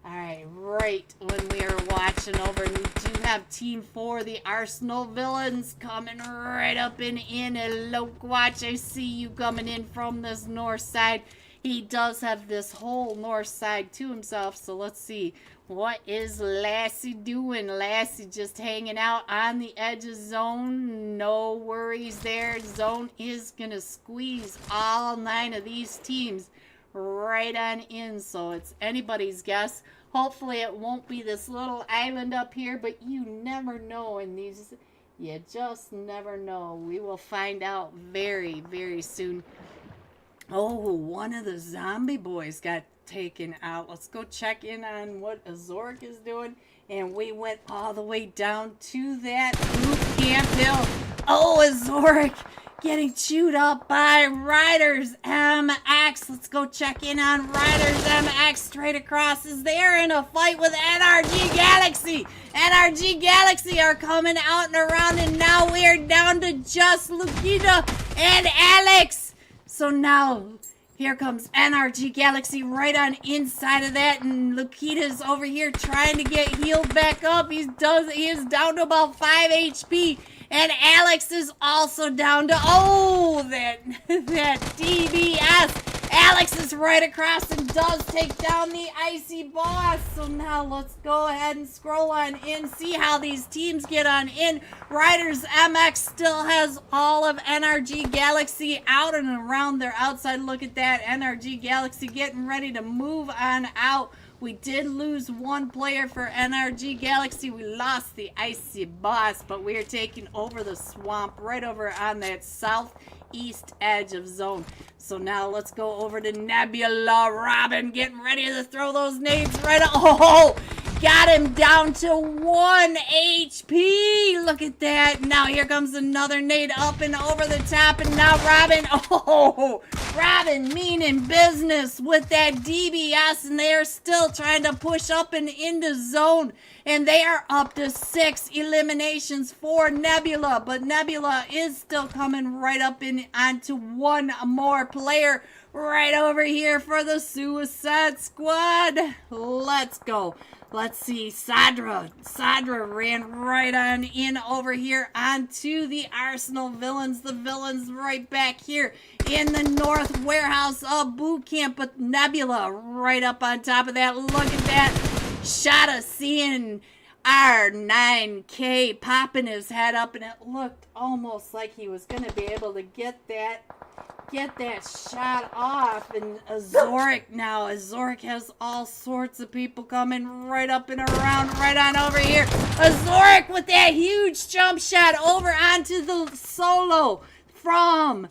Alright, right when we are watching over, and we do have Team 4, the Arsenal Villains, coming right up and in. Hello, Watch, I see you coming in from this north side. He does have this whole north side to himself, so let's see. What is Lassie doing? Lassie just hanging out on the edge of zone. No worries there. Zone is going to squeeze all 9 of these teams right on in, so it's anybody's guess. Hopefully it won't be this little island up here, but you never know in these. You just never know. We will find out very, very soon. Oh, one of the Zombie Boys got taken out. Let's go check in on what Azoric is doing. And we went all the way down to that boot camp hill. Oh, Azoric getting chewed up by Riders MX. Let's go check in on Riders MX straight across as they're in a fight with NRG Galaxy. NRG Galaxy are coming out and around, and now we are down to just Lukita and Alex. So now here comes NRG Galaxy right on inside of that, and Lukita's over here trying to get healed back up. He is down to about 5 HP. And Alex is also down to, that DBS. Alex is right across and does take down the Icy Boss. So now let's go ahead and scroll on in, see how these teams get on in. Riders MX still has all of NRG Galaxy out and around their outside. Look at that, NRG Galaxy getting ready to move on out. We did lose one player for NRG Galaxy. We lost the Icy Boss, but we are taking over the swamp right over on that southeast edge of zone. So now let's go over to Nebula. Robin getting ready to throw those nades right up. Oh, got him down to 1 HP. Look at that. Now here comes another nade up and over the top. And now Robin, oh, Robin meaning business with that DBS. And they are still trying to push up and into zone. And they are up to 6 eliminations for Nebula. But Nebula is still coming right up in onto one more player right over here for the Suicide Squad. Let's go. Let's see, Sadra ran right on in over here onto the Arsenal villains. The villains right back here in the North Warehouse of Boot Camp. But Nebula right up on top of that. Look at that shot of seeing our 9K popping his head up. And it looked almost like he was going to be able to get that shot off. And Azoric now. Azoric has all sorts of people coming right up and around, right on over here. Azoric with that huge jump shot over onto the solo from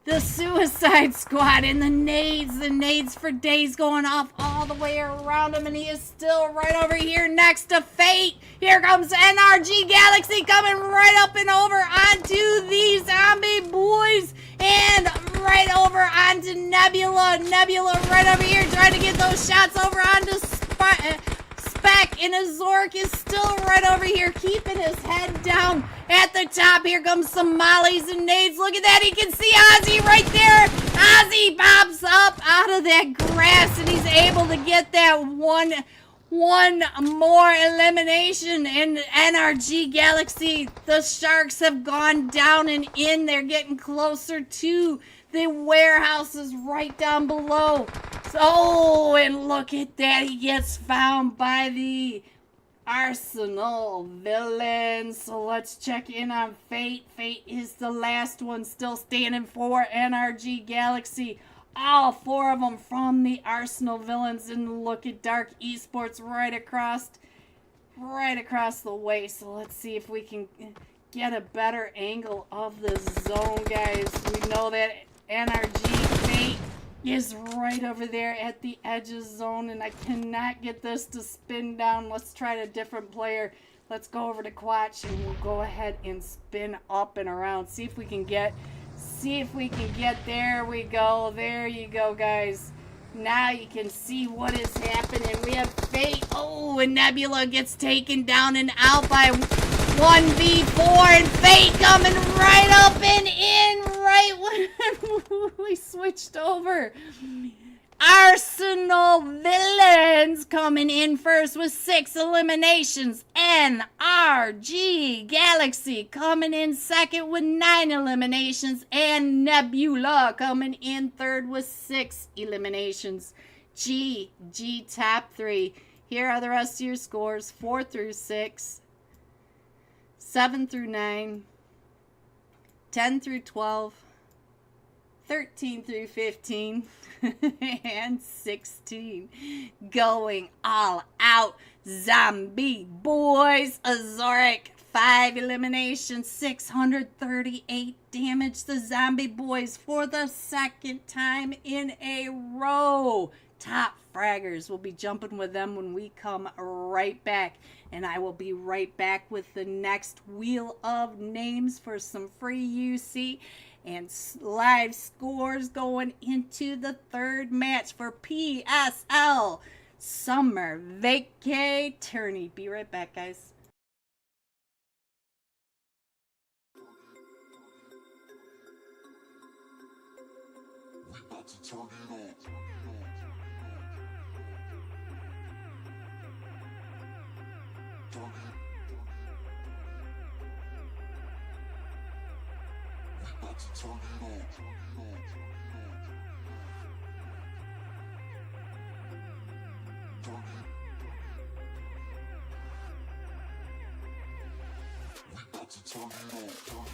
the Suicide Squad. And the nades for days going off all the way around him. And he is still right over here next to Fate. Here comes NRG Galaxy coming right up and over onto these zombie boys. And right over onto Nebula. Nebula right over here trying to get those shots over onto Spec. And Azoric is still right over here keeping his head down at the top. Here comes some mollies and nades. Look at that. He can see Ozzy right there. Ozzy pops up out of that grass and he's able to get that one more elimination. In NRG Galaxy, the Sharks have gone down and in. They're getting closer to the warehouses right down below. So, and look at that. He gets found by the Arsenal villains. So let's check in on Fate. Fate is the last one still standing for NRG Galaxy. All 4 of them from the Arsenal villains. And look at Dark Esports right across the way. So let's see if we can get a better angle of the zone, guys. We know that NRG Fate is right over there at the edge of zone, and I cannot get this to spin down. Let's try a different player. Let's go over to Quatch and we'll go ahead and spin up and around. See if we can get, there we go. There you go, guys. Now you can see what is happening. We have Fate. Oh, and Nebula gets taken down and out by 1v4, and Fate coming right up and in right when we switched over. Arsenal villains coming in first with 6 eliminations. NRG Galaxy coming in second with 9 eliminations. And Nebula coming in third with 6 eliminations. G top 3. Here are the rest of your scores. 4 through 6. 7 through 9. 10 through 12. 13 through 15. And 16. Going all out. Zombie boys. Azoric, 5 eliminations, 638 damage. The zombie boys for the second time in a row. Top fraggers. We'll be jumping with them when we come right back. And I will be right back with the next wheel of names for some free UC and live scores going into the third match for PSL Summer Vacay Tourney. Be right back, guys. We about to turn it on. About to turn it on. We about to turn it on.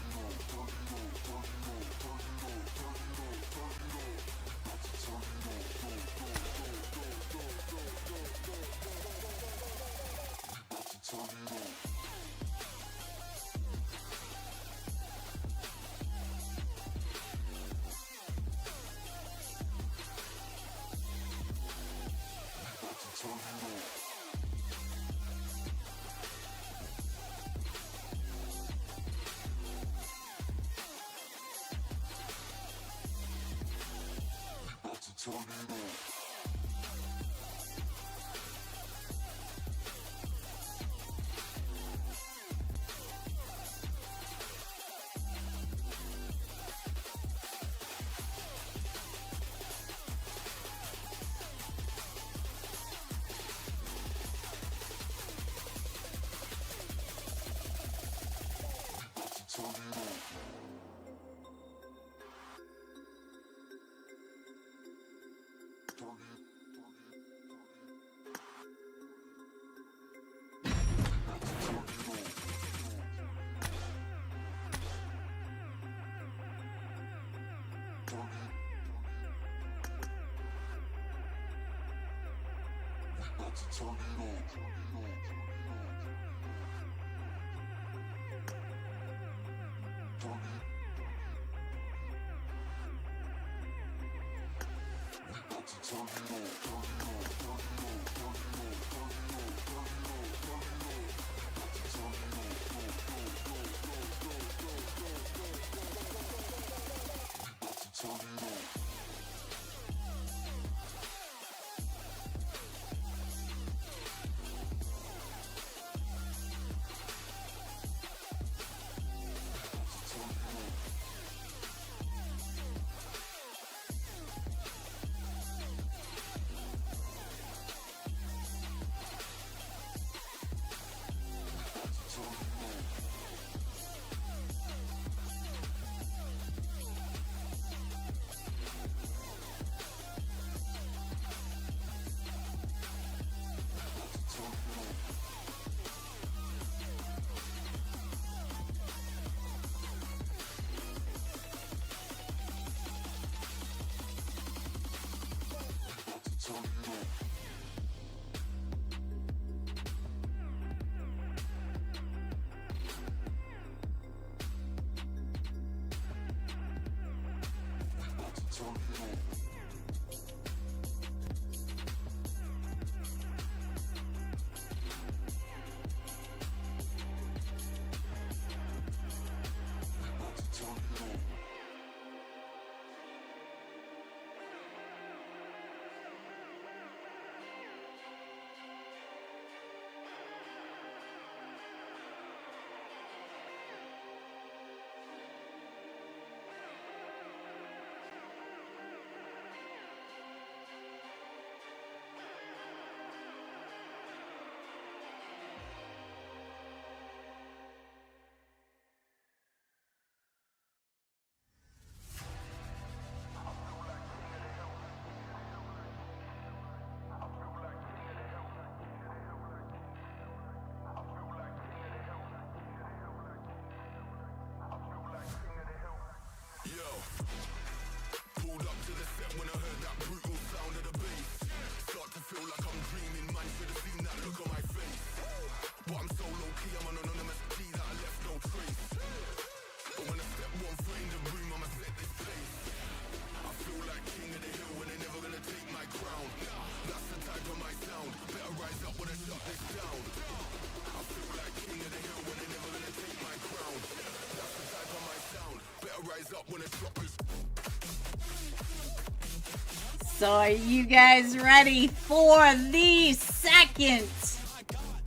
So are you guys ready for the second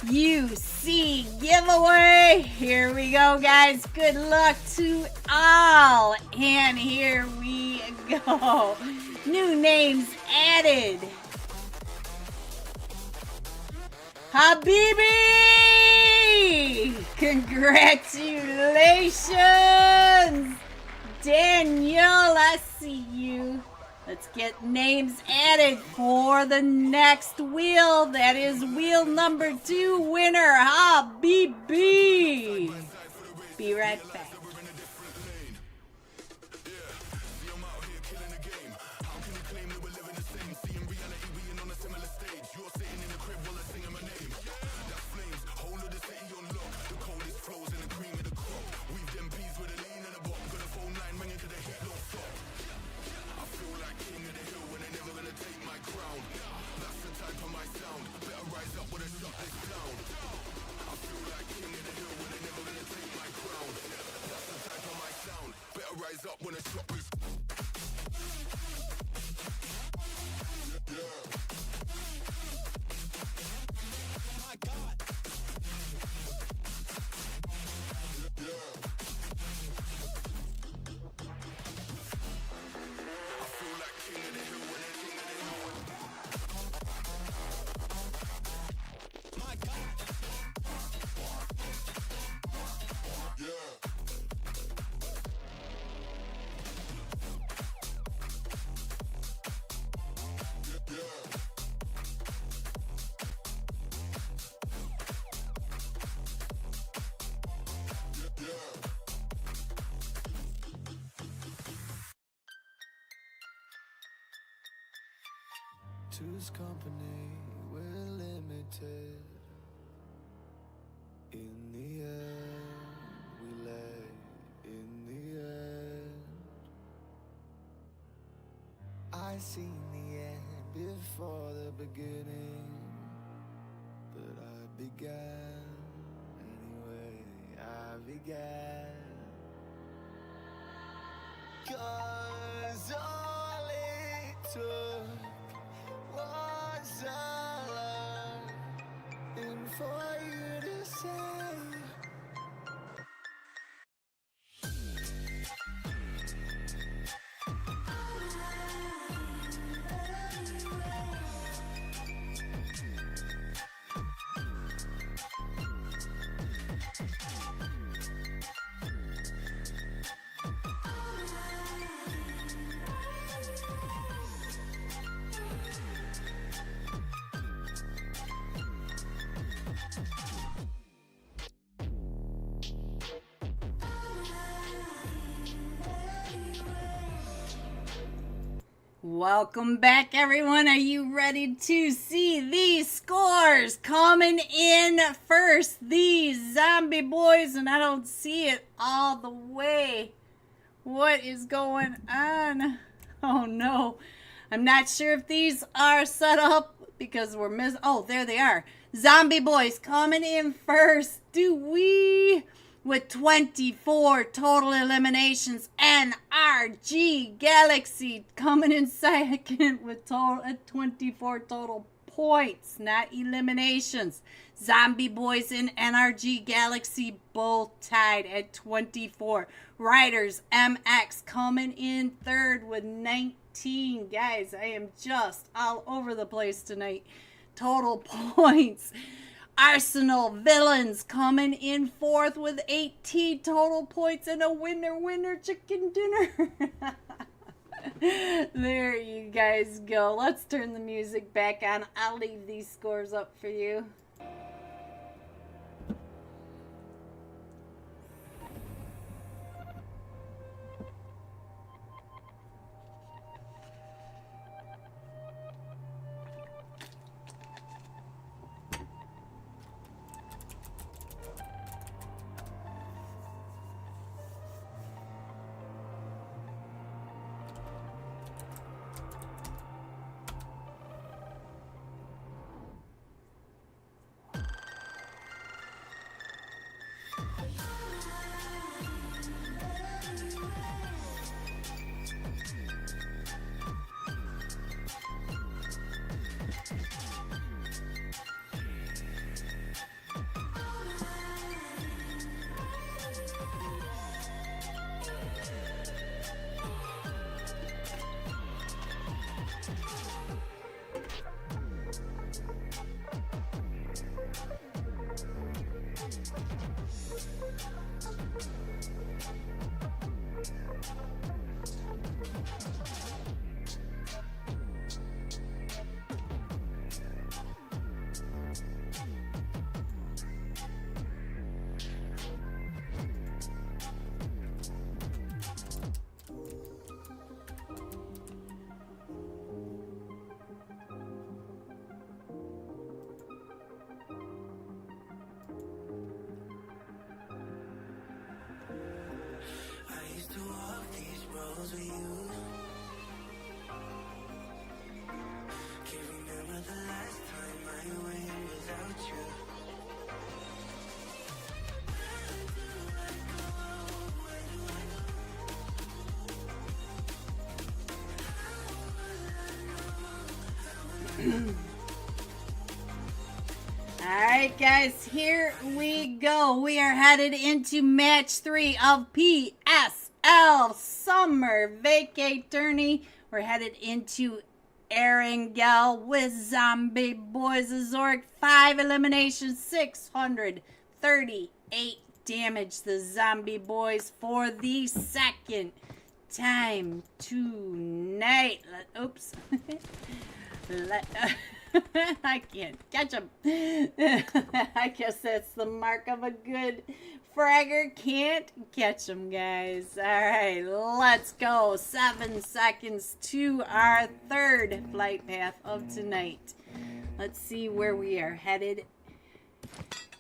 UC giveaway? Here we go, guys. Good luck to all. And here we go. New names added. Habibi! Congratulations! Danielle, I see you. Let's get names added for the next wheel. That is wheel number 2 winner, Habibi. Be right back. two's company, we're limited. In the end, we lay in the end. I seen the end before the beginning, but I began anyway. I began. 'Cause all it took was a love, and for you to say Welcome back, everyone. Are you ready to see these scores? Coming in first, the Zombie Boys, and I don't see it all the way. What is going on? Oh no. I'm not sure if these are set up because we're missing. Oh, there they are. Zombie Boys coming in first. With 24 total eliminations. NRG Galaxy coming in second with 24 total points, not eliminations. Zombie Boys and NRG Galaxy both tied at 24. Riders MX coming in third with 19. Guys, I am just all over the place tonight. Total points. Arsenal Villains coming in fourth with 18 total points and a winner chicken dinner. There you guys go. Let's turn the music back on. I'll leave these scores up for you. Alright guys, here we go. We are headed into match 3 of PSL Summer Vacay Tourney. We're headed into Erangel with Zombie Boys Azoric. 5 eliminations, 638 damage. The Zombie Boys for the second time tonight. Oops. I can't catch him. I guess that's the mark of a good Fragger can't catch him, guys. All right, let's go. 7 seconds to our third flight path of tonight. Let's see where we are headed.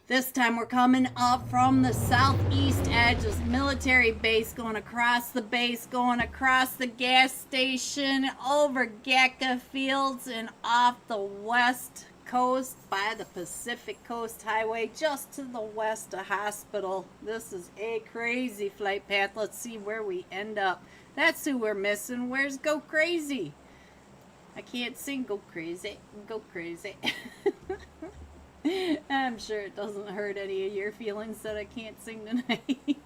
This time we're coming up from the southeast edge of military base, going across the base, going across the gas station, over Gacka Fields, and off the west coast by the Pacific Coast Highway, just to the west of Hospital. This is a crazy flight path. Let's see where we end up. That's who we're missing. Where's Go Crazy? I can't sing Go Crazy. Go Crazy. I'm sure it doesn't hurt any of your feelings that I can't sing tonight.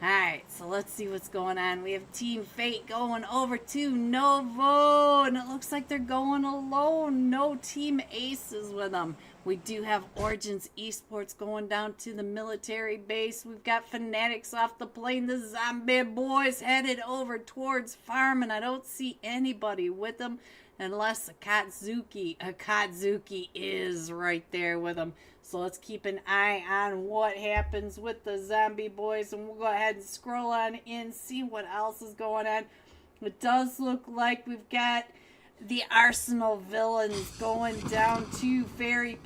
Alright, so let's see what's going on. We have Team Fate going over to Novo, and it looks like they're going alone. No Team Aces with them. We do have Origins Esports going down to the military base. We've got Fanatics off the plane. The Zombie Boys headed over towards Farm, and I don't see anybody with them. Unless Akatsuki is right there with them. So let's keep an eye on what happens with the Zombie Boys. And we'll go ahead and scroll on in, see what else is going on. It does look like we've got the Arsenal Villains going down to Ferry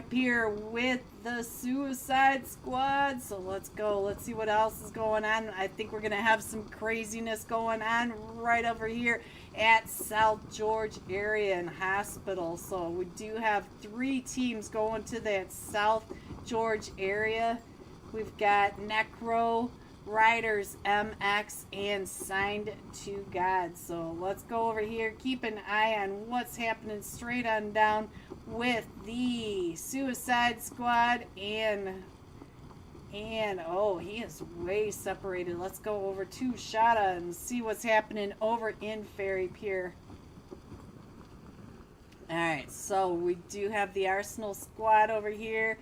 Pier with the Suicide Squad. So let's go. Let's see what else is going on. I think we're going to have some craziness going on right over here at South George area and Hospital. So we do have 3 teams going to that South George area. We've got Necro, Riders MX, and Signed to God. So let's go over here, keep an eye on what's happening straight on down with the Suicide Squad and oh, he is way separated. Let's go over to Shada and see what's happening over in Ferry Pier. Alright, so we do have the Arsenal squad over here.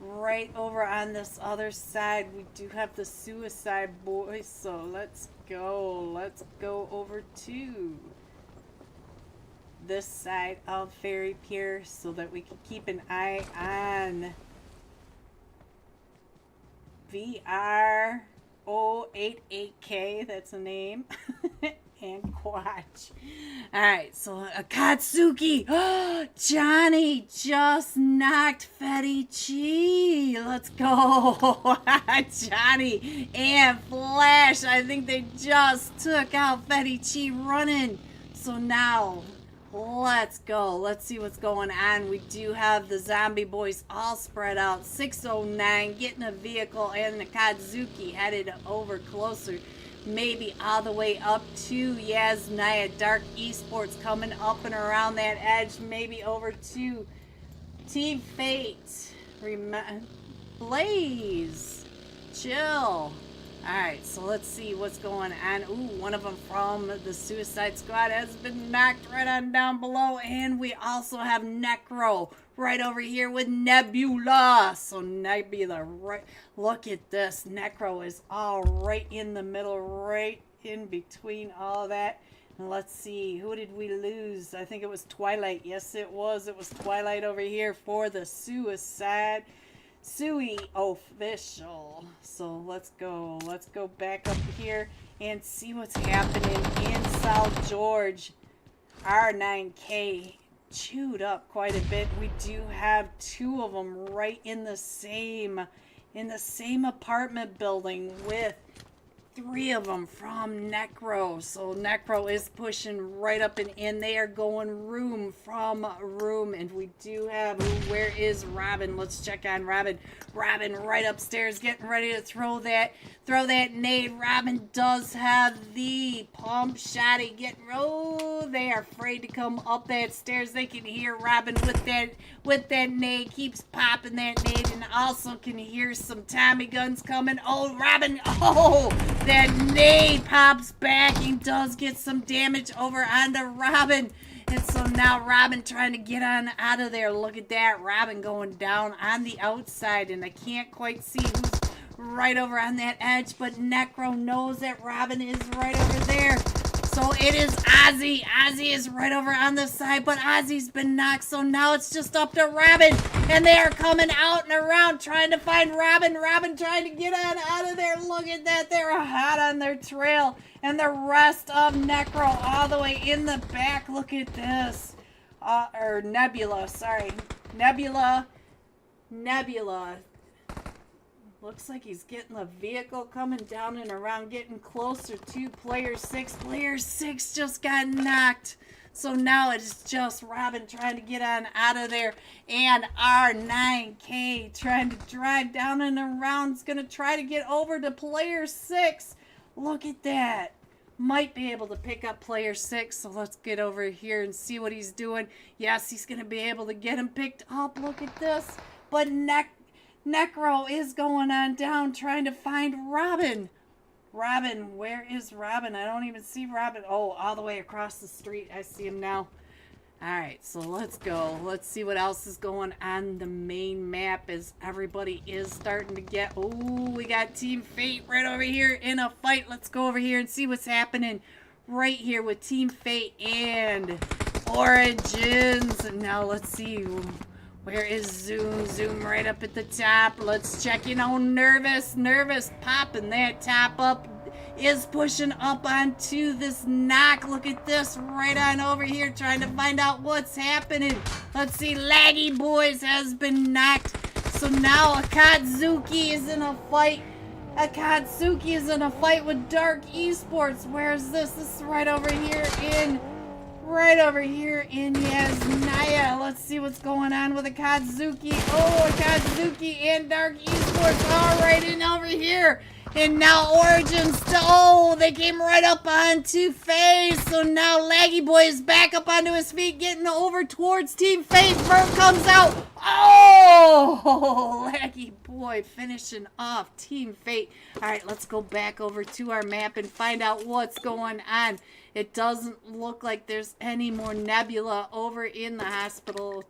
Right over on this other side, we do have the Suicide Boys. So let's go. Let's go over to this side of Ferry Pier so that we can keep an eye on VR088K, that's a name, and Quatch. Alright, so Akatsuki, Johnny just knocked Fetty Chi. Let's go. Johnny and Flash, I think they just took out Fetty Chi running. So now, let's go. Let's see what's going on. We do have the Zombie Boys all spread out. 609 getting a vehicle, and Akatsuki headed over closer. Maybe all the way up to Yasnaya. Dark Esports coming up and around that edge. Maybe over to Team Fate. Blaze. Chill. Alright, so let's see what's going on. Ooh, one of them from the Suicide Squad has been knocked right on down below. And we also have Necro right over here with Nebula. So Nebula, right, look at this. Necro is all right in the middle, right in between all that. And let's see, who did we lose? I think it was Twilight. Yes, it was. It was Twilight over here for the Suicide Sui official. So let's go back up here and see what's happening in South George. R9K chewed up quite a bit. We do have 2 of them right in the same apartment building with 3 of them from Necro. So Necro is pushing right up and in. They are going room from room. And we do have, where is Robin? Let's check on Robin. Robin right upstairs getting ready to throw that nade. Robin does have the pump shotty getting, oh, they are afraid to come up that stairs. They can hear Robin with that nade, keeps popping that nade, and also can hear some Tommy guns coming. Oh, Robin, oh, that nade pops back and does get some damage over onto Robin. And so now Robin trying to get on out of there. Look at that. Robin going down on the outside. And I can't quite see who's right over on that edge. But Necro knows that Robin is right over there. So it is Ozzy. Ozzy is right over on the side, but Ozzy's been knocked, so now it's just up to Robin. And they are coming out and around trying to find Robin. Robin trying to get on out of there. Look at that. They're hot on their trail. And the rest of Necro all the way in the back. Look at this. Or Nebula, sorry. Nebula. Looks like he's getting the vehicle coming down and around, getting closer to player 6. Player 6 just got knocked. So now it's just Robin trying to get on out of there. And R9K trying to drive down and around. Is going to try to get over to player 6. Look at that. Might be able to pick up player 6. So let's get over here and see what he's doing. Yes, he's going to be able to get him picked up. Look at this. But Necro is going on down trying to find Robin. Robin, where is Robin? I don't even see Robin. Oh, all the way across the street. I see him now. Alright, so let's go. Let's see what else is going on the main map as everybody is starting to get... Oh, we got Team Fate right over here in a fight. Let's go over here and see what's happening right here with Team Fate and Origins. And now let's see... Where is Zoom? Zoom right up at the top. Let's check in on Nervous. Nervous popping that top up. Is pushing up onto this knock. Look at this. Right on over here trying to find out what's happening. Let's see. Laggy Boys has been knocked. So now Akatsuki is in a fight. Akatsuki is in a fight with Dark Esports. Where is this? This is right over here in... Right over here in Yasnaya. Let's see what's going on with Akatsuki. Oh, Akatsuki and Dark Esports. All right, and over here. And now Origins. Oh, they came right up onto FaZe. So now Laggy Boy is back up onto his feet, getting over towards Team FaZe. Bird comes out. Oh, Laggy Boy finishing off Team Fate. All right, let's go back over to our map and find out what's going on. It doesn't look like there's any more Nebula over in the hospital,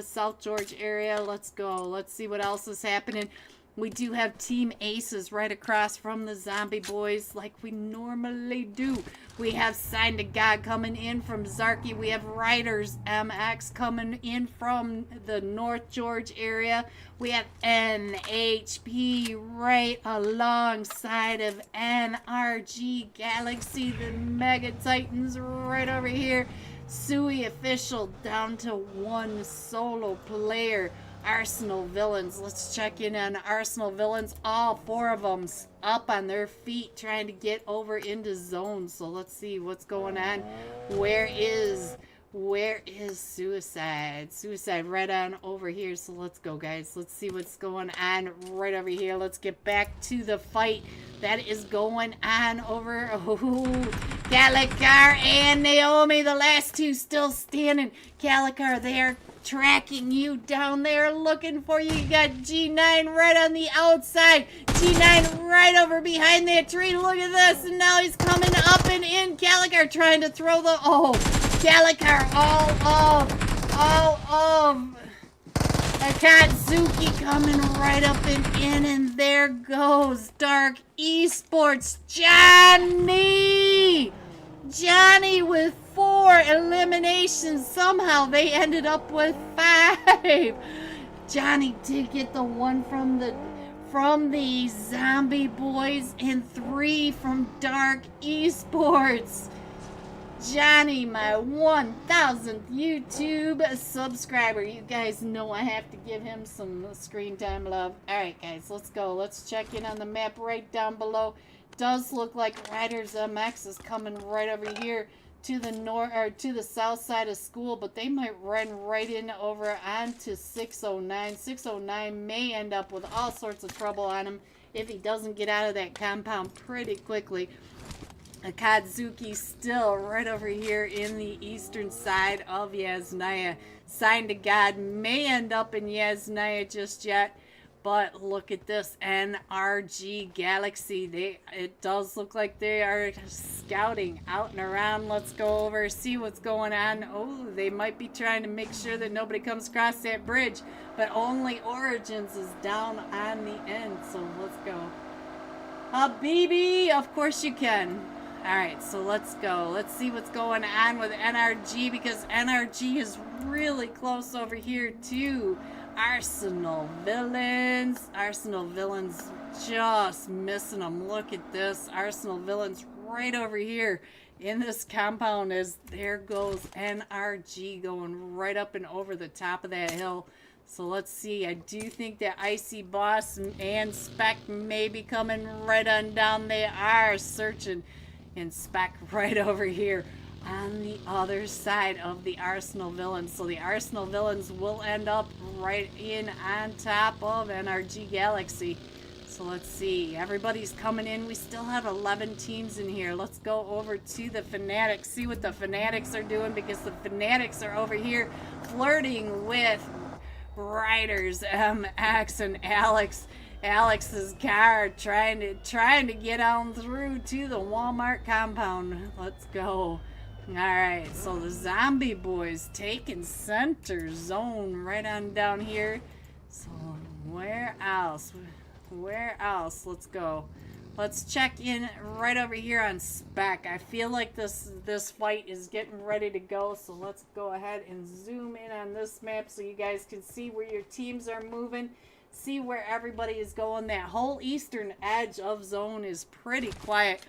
South George area. Let's go. Let's see what else is happening. We do have Team Aces right across from the Zombie Boys like we normally do. We have Sign to God coming in from Zarky. We have Riders MX coming in from the North George area. We have NHP right alongside of NRG Galaxy, the Mega Titans right over here. Sui Official down to one solo player. Arsenal Villains. Let's check in on Arsenal Villains. All 4 of them up on their feet trying to get over into zone. So let's see what's going on. Where is Suicide? Suicide right on over here. So let's go, guys. Let's see what's going on right over here. Let's get back to the fight that is going on over. Oh, Calicar and Naomi, the last 2 still standing. Calicar there tracking you down there, looking for you. You got G9 right on the outside. G9 right over behind that tree. Look at this. And now he's coming up and in. Calicar trying to throw the... Oh, Calicar all of Akatsuki coming right up and in. And there goes Dark Esports. Johnny with 4 eliminations. Somehow they ended up with 5. Johnny did get the 1 from the Zombie Boys and 3 from Dark Esports. Johnny, my 1000th YouTube subscriber. You guys know I have to give him some screen time love. Alright guys, let's go. Let's check in on the map right down below. Does look like Riders MX is coming right over here to the north or to the south side of school, but they might run right in over onto 609. 609 may end up with all sorts of trouble on him if he doesn't get out of that compound pretty quickly. Akatsuki still right over here in the eastern side of Yasnaya. Sign to God may end up in Yasnaya just yet. But look at this NRG Galaxy. It does look like they are scouting out and around. Let's go over, see what's going on. Oh, they might be trying to make sure that nobody comes across that bridge. But only Origins is down on the end. So let's go. Habibi, of course you can. Alright, so let's go. Let's see what's going on with NRG, because NRG is really close over here to Arsenal Villains. Arsenal Villains just missing them. Look at this. Arsenal Villains right over here in this compound, as there goes NRG going right up and over the top of that hill. So let's see. I do think that Icy Boss and Spec may be coming right on down. They are searching. And Spec right over here on the other side of the Arsenal Villains. So the Arsenal Villains will end up right in on top of NRG Galaxy. So let's see. Everybody's coming in. We still have 11 teams in here. Let's go over to the Fanatics. See what the Fanatics are doing, because the Fanatics are over here flirting with Riders, MX, and Alex's car, trying to get on through to the Walmart compound. Let's go. Alright, so the zombie boys taking center zone right on down here. So where else? Let's go. Let's check in right over here on Spec. I feel like this fight is getting ready to go, so let's go ahead and zoom in on this map so you guys can see where your teams are moving. See where everybody is going. That whole eastern edge of zone is pretty quiet.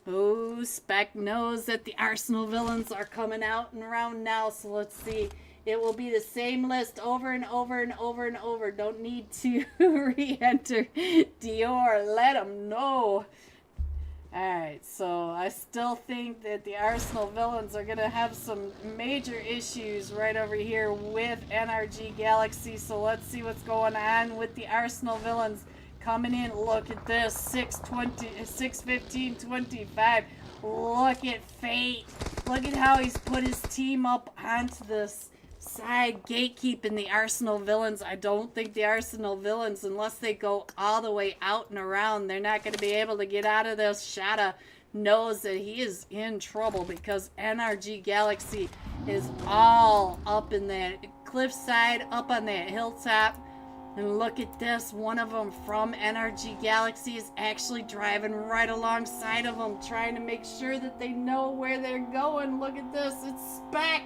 Oh, Spec knows that the Arsenal Villains are coming out and around now, so let's see. It will be the same list over and over and over and over. Don't need to re-enter Dior. Let them know. Alright, so I still think that the Arsenal Villains are going to have some major issues right over here with NRG Galaxy. So let's see what's going on with the Arsenal Villains coming in. Look at this, 6-15-25. Look at Fate. Look at how he's put his team up onto this side, gatekeeping the Arsenal Villains. I don't think the Arsenal Villains, unless they go all the way out and around, they're not going to be able to get out of this. Shada knows that he is in trouble, because NRG Galaxy is all up in that cliffside, up on that hilltop. And look at this, one of them from NRG Galaxy is actually driving right alongside of them, trying to make sure that they know where they're going. Look at this, it's Spec.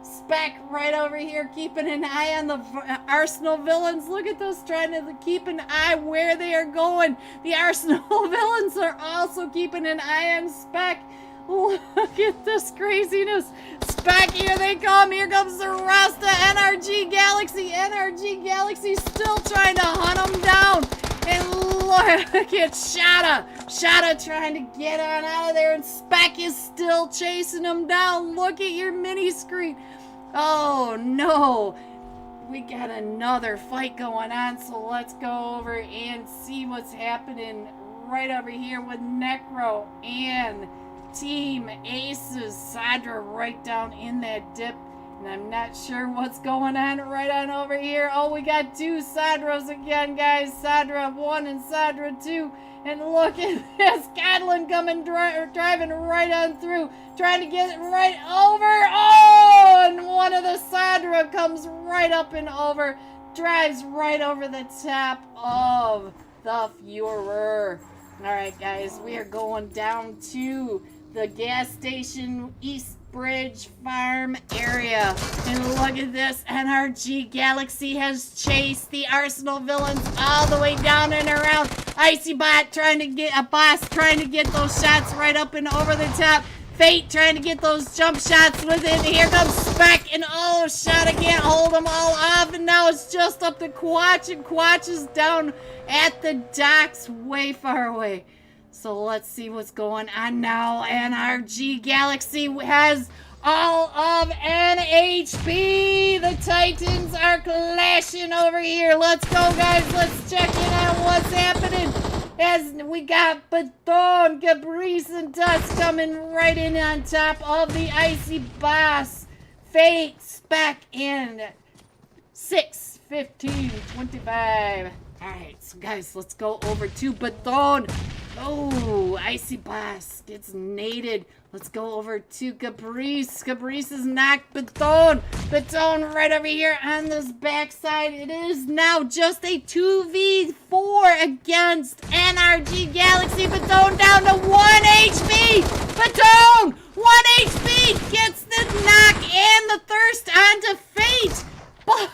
Spec right over here keeping an eye on the Arsenal Villains. Look at this, trying to keep an eye where they are going. The Arsenal Villains are also keeping an eye on Spec. Look at this craziness. Spec, here they come. Here comes the rest of NRG Galaxy. NRG Galaxy still trying to hunt them down. And look at Shada. Shada trying to get on out of there, and Spec is still chasing him down. Look at your mini screen. Oh no. We got another fight going on, so let's go over and see what's happening right over here with Necro and Team Aces. Sadra right down in that dip. And I'm not sure what's going on right on over here. Oh, we got two Sadras again, guys. Sadra 1 and Sadra 2. And look at this. Scotland coming, driving right on through. Trying to get right over. Oh, and one of the Sadra comes right up and over. Drives right over the top of the Führer. Alright, guys. We are going down to the gas station East Bridge Farm area. And look at this. NRG Galaxy has chased the Arsenal Villains all the way down and around. Icy Bot trying to get those shots right up and over the top. Fate trying to get those jump shots with it. Here comes Spec, and oh, Shada can't hold them all off. And now it's just up to Quatch, and Quatch is down at the docks way far away. So let's see what's going on now. NRG Galaxy has all of NHP. The Titans are clashing over here. Let's go, guys. Let's check in on what's happening. As we got Baton, Caprice, and Dust coming right in on top of the Icy Boss. Fate, Spec, and 6-15-25. Alright, so guys, let's go over to Baton. Oh, Icy Boss gets naded. Let's go over to Caprice. Caprice has knocked Baton. Baton right over here on this backside. It is now just a 2v4 against NRG Galaxy. Baton down to 1 HP. Baton the Thirst onto Fate. But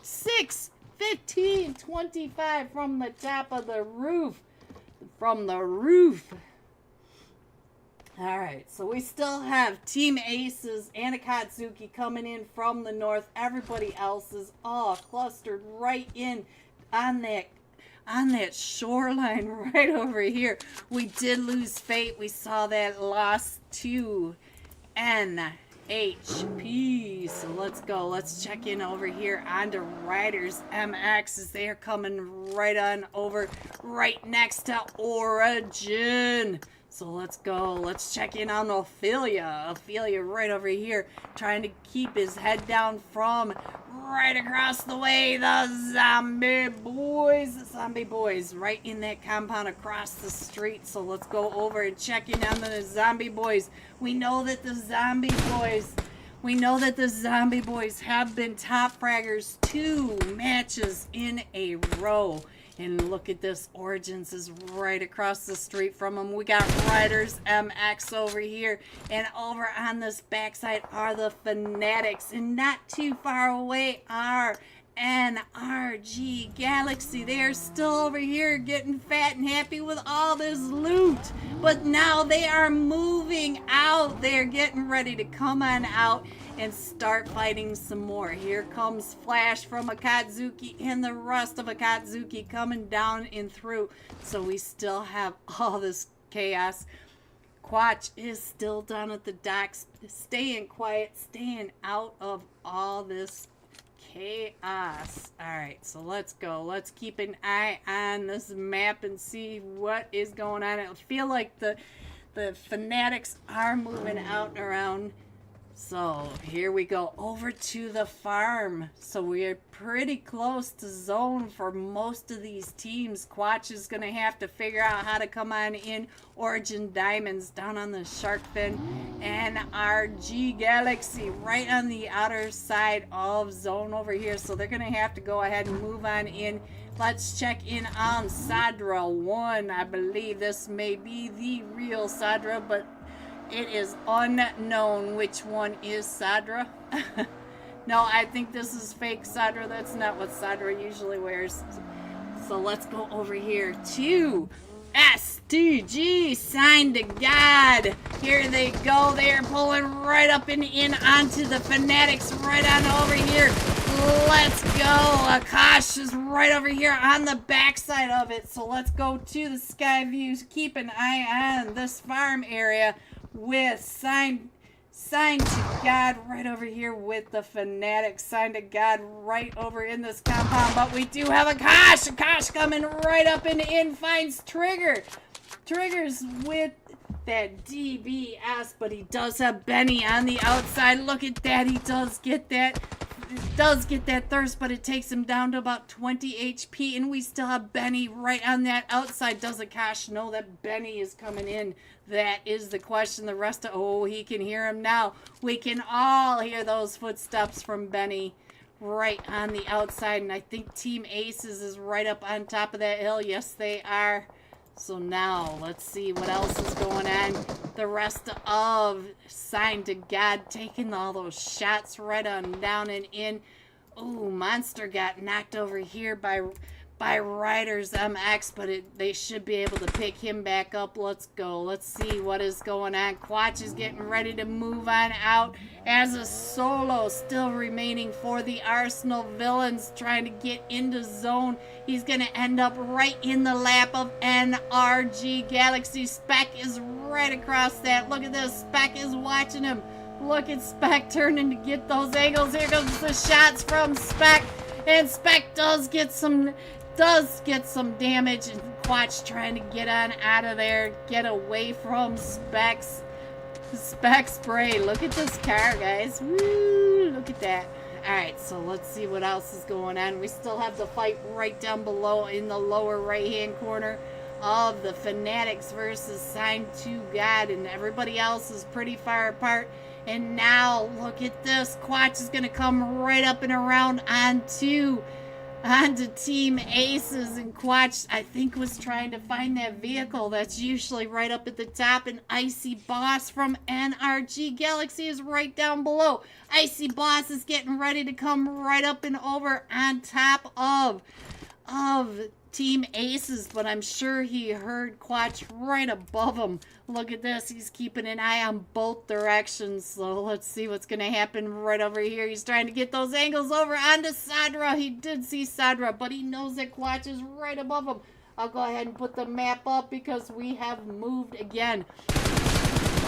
6, 15, 25 from the top of the roof. From the roof. Alright, so we still have Team Aces and Akatsuki coming in from the north. Everybody else is all clustered right in on that shoreline right over here. We did lose Fate. We saw that loss to NHP. So let's go. Let's check in over here onto Riders MX as they are coming right on over right next to Origin. So let's go. Let's check in on Ophelia. Ophelia right over here trying to keep his head down from right across the way. The zombie boys. The zombie boys right in that compound across the street. So let's go over and check in on the zombie boys. We know that the zombie boys have been top fraggers 2 matches in a row. And look at this, Origins is right across the street from them. We got Riders MX over here. And over on this backside are the Fanatics. And not too far away are NRG Galaxy. They are still over here getting fat and happy with all this loot. But now they are moving out. They are getting ready to come on out and start fighting some more. Here comes Flash from Akatsuki and the rest of Akatsuki coming down and through. So we still have all this chaos. Quatch is still down at the docks, staying quiet, staying out of all this chaos. Alright, so let's go. Let's keep an eye on this map and see what is going on. I feel like the Fanatics are moving out and around. So here we go over to the farm. So we're pretty close to zone for most of these teams. Quatch is going to have to figure out how to come on in. Origin Diamonds down on the shark fin. And RG Galaxy right on the outer side of zone over here. So they're going to have to go ahead and move on in. Let's check in on Sadra 1. I believe this may be the real Sadra, but it is unknown which one is Sadra. No, I think this is fake Sadra. That's not what Sadra usually wears. So let's go over here to STG, Signed to God. Here they go. They are pulling right up and in onto the Fanatics right on over here. Let's go. Akash is right over here on the backside of it. So let's go to the sky views. Keep an eye on this farm area with Signed to God right over here with the Fanatics. Signed to God right over in this compound. But we do have Akash. Akash coming right up and in. Finds Trigger. Trigger's with that DBS, but he does have Benny on the outside. Look at that. He does get that. Does get that thirst, but it takes him down to about 20 HP, and we still have Benny right on that outside. Does Akash know that Benny is coming in? That is the question. The rest of, oh, he can hear him now. We can all hear those footsteps from Benny right on the outside, and I think Team Aces is right up on top of that hill. Yes, they are. So now, let's see what else is going on. The rest of Signed to God taking all those shots right on down and in. Ooh, Monster got knocked over here by Riders MX, but they should be able to pick him back up. Let's go. Let's see what is going on. Quatch is getting ready to move on out as a solo still remaining for the Arsenal Villains, trying to get into zone. He's going to end up right in the lap of NRG Galaxy. Spec is right across that. Look at this. Spec is watching him. Look at Spec turning to get those angles. Here comes the shots from Spec. And Spec does get some damage, and Quatch trying to get on out of there, get away from Spec spray. Look at this car, guys. Woo, look at that. Alright, so let's see what else is going on. We still have the fight right down below in the lower right hand corner of the Fanatics versus Signed to God, and everybody else is pretty far apart. And now look at this. Quatch is going to come right up and around onto onto Team Aces, and Quatch, I think, was trying to find that vehicle that's usually right up at the top, and Icy Boss from NRG Galaxy is right down below. Icy Boss is getting ready to come right up and over on top of Team Aces, but I'm sure he heard Quatch right above him. Look at this. He's keeping an eye on both directions. So let's see what's going to happen right over here. He's trying to get those angles over onto Sadra. He did see Sadra, but he knows that Quatch is right above him. I'll go ahead and put the map up because we have moved again.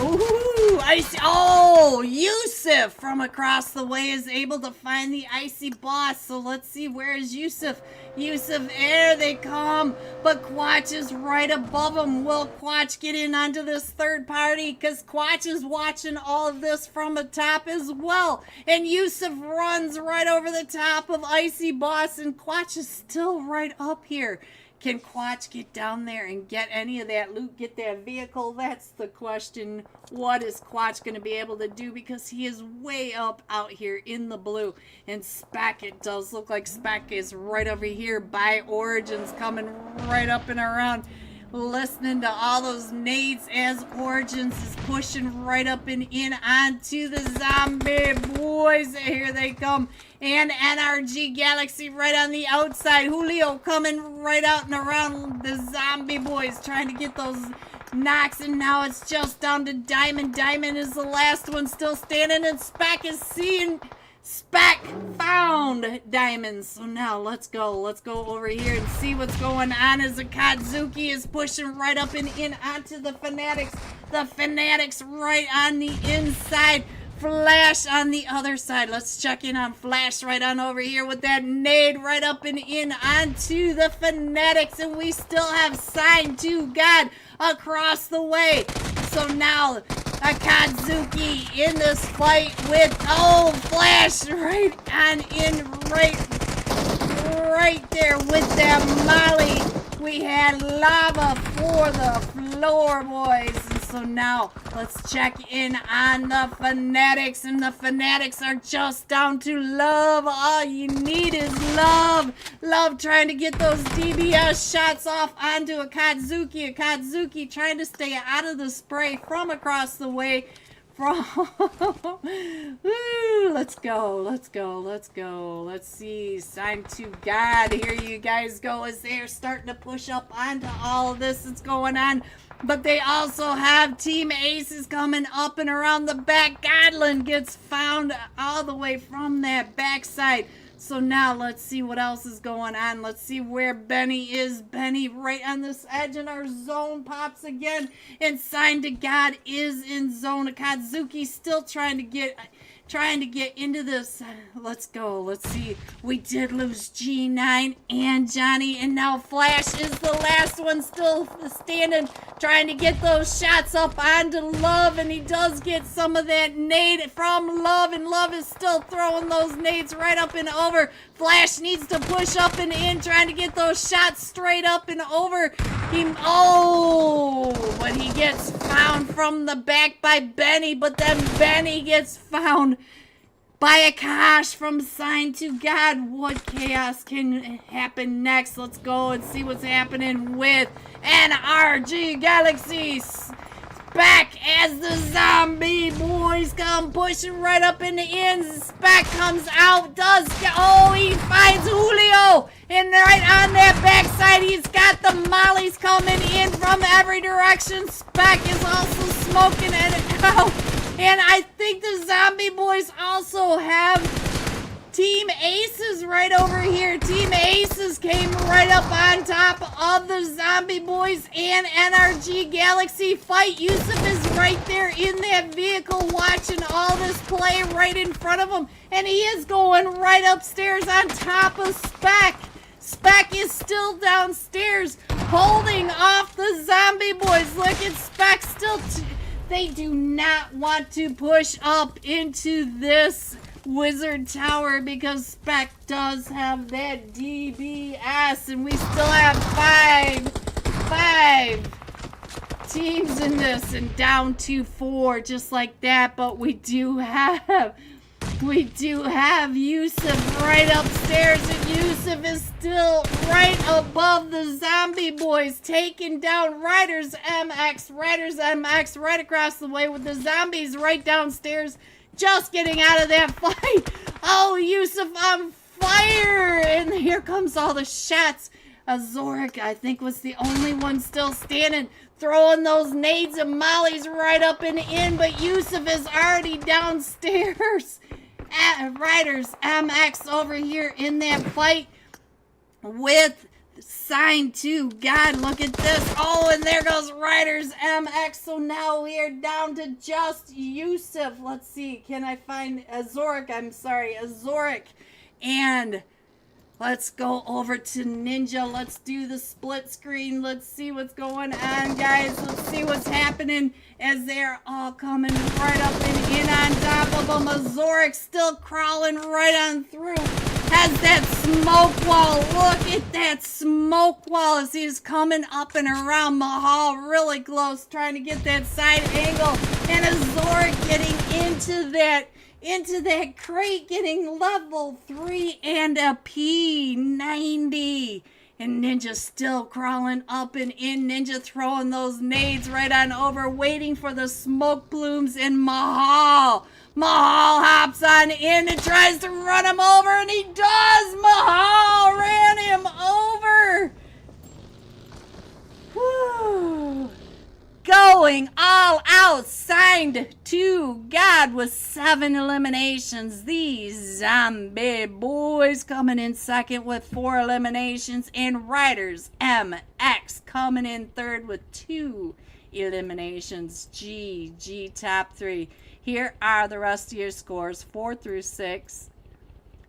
Ooh, Icy. Oh, Yusuf from across the way is able to find the Icy Boss. So let's see, where is Yusuf? Yusuf, there they come. But Quatch is right above him. Will Quatch get in onto this third party? Because Quatch is watching all of this from the top as well. And Yusuf runs right over the top of Icy Boss. And Quatch is still right up here. Can Quatch get down there and get any of that loot, get that vehicle? That's the question. What is Quatch going to be able to do? Because he is way up out here in the blue. And Speck, it does look like Speck is right over here by Origins, coming right up and around. Listening to all those nades as Origins is pushing right up and in onto the zombie boys. Here they come. And NRG Galaxy right on the outside. Julio coming right out and around the zombie boys, trying to get those knocks. And now it's just down to Diamond. Diamond is the last one still standing. And Speck is seeing... Speck found Diamonds. So now let's go over here and see what's going on as Akatsuki is pushing right up and in onto the Fanatics. The Fanatics right on the inside. Flash on the other side. Let's check in on Flash right on over here with that nade right up and in onto the Fanatics. And we still have Sign to God across the way. So now Akatsuki in this fight with, oh, Flash right on in, right there with that Molly. We had lava for the floor, boys. And so now let's check in on the Fanatics. And the Fanatics are just down to love. All you need is love. Love trying to get those DBS shots off onto Akatsuki. Akatsuki trying to stay out of the spray from across the way. Let's go. Let's see. Sign to God. Here you guys go as they're starting to push up onto all of this that's going on. But they also have Team Aces coming up and around the back. Godlin gets found all the way from that backside. So now let's see what else is going on. Let's see where Benny is. Benny right on this edge, and our zone pops again. And Sign to God is in zone. Akatsuki still trying to get into this. Let's go. Let's see. We did lose G9 and Johnny, and now Flash is the last one still standing, trying to get those shots up onto Love, and he does get some of that nade from Love, and Love is still throwing those nades right up and over. Flash needs to push up and in, trying to get those shots straight up and over. But he gets found from the back by Benny, but then Benny gets found by Akash from Sign to God. What chaos can happen next? Let's go and see what's happening with NRG Galaxy. Back as the zombie boys come pushing right up in the ends. Speck comes out, he finds Julio, and right on that backside he's got the mollies coming in from every direction. Speck is also smoking it out, and I think the zombie boys also have Team Aces right over here. Team Aces came right up on top of the zombie boys and NRG Galaxy fight. Yusuf is right there in that vehicle watching all this play right in front of him. And he is going right upstairs on top of Speck. Speck is still downstairs holding off the zombie boys. Look at Speck still. They do not want to push up into this Wizard Tower because Speck does have that DBS, and we still have five teams in this, and down to 4 just like that. But we do have we do have Yusuf right upstairs, and Yusuf is still right above the zombie boys, taking down Riders MX right across the way, with the zombies right downstairs, just getting out of that fight. Oh, Yusuf on fire, and here comes all the shots. Zorik, I think, was the only one still standing, throwing those nades and mollies right up and in, but Yusuf is already downstairs. Riders MX over here in that fight with Sign 2. God, look at this. Oh, and there goes Riders MX. So now we are down to just Yusuf. Let's see. Can I find Zorik? Zorik. And let's go over to Ninja. Let's do the split screen. Let's see what's going on, guys. Let's see what's happening as they're all coming right up and in on top of them. Zorik still crawling right on through. Has that smoke wall. Look at that smoke wall as he's coming up and around Mahal really close, trying to get that side angle. And Zorik getting into that crate, getting level 3 and a P90. And Ninja still crawling up and in. Ninja throwing those nades right on over, waiting for the smoke plumes, and Mahal hops on in and tries to run him over, and he does! Mahal ran him over! Whew. Going all out, signed to God with 7 eliminations. These zombie boys coming in second with 4 eliminations, and Riders MX coming in third with 2 eliminations. GG top 3. Here are the rest of your scores: 4 through 6,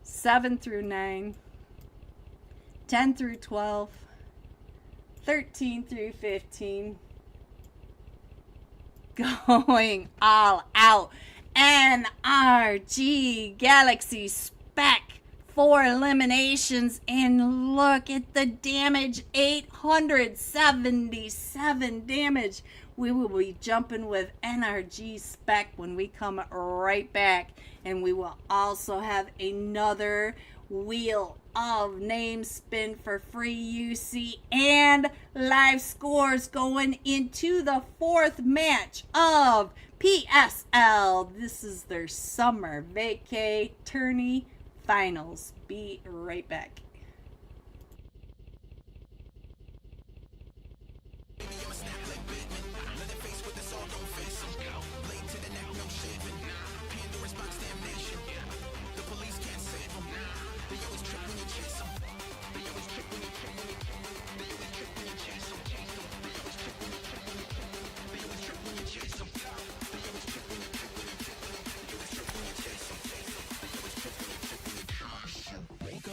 7 through 9, 10 through 12, 13 through 15. Going all out. NRG Galaxy Spec, 4 eliminations, and look at the damage, 877 damage. We will be jumping with NRG Spec when we come right back, and we will also have another wheel of name spin for free UC and live scores going into the 4th match of PSL. This is their summer vacay tourney finals. Be right back. Go.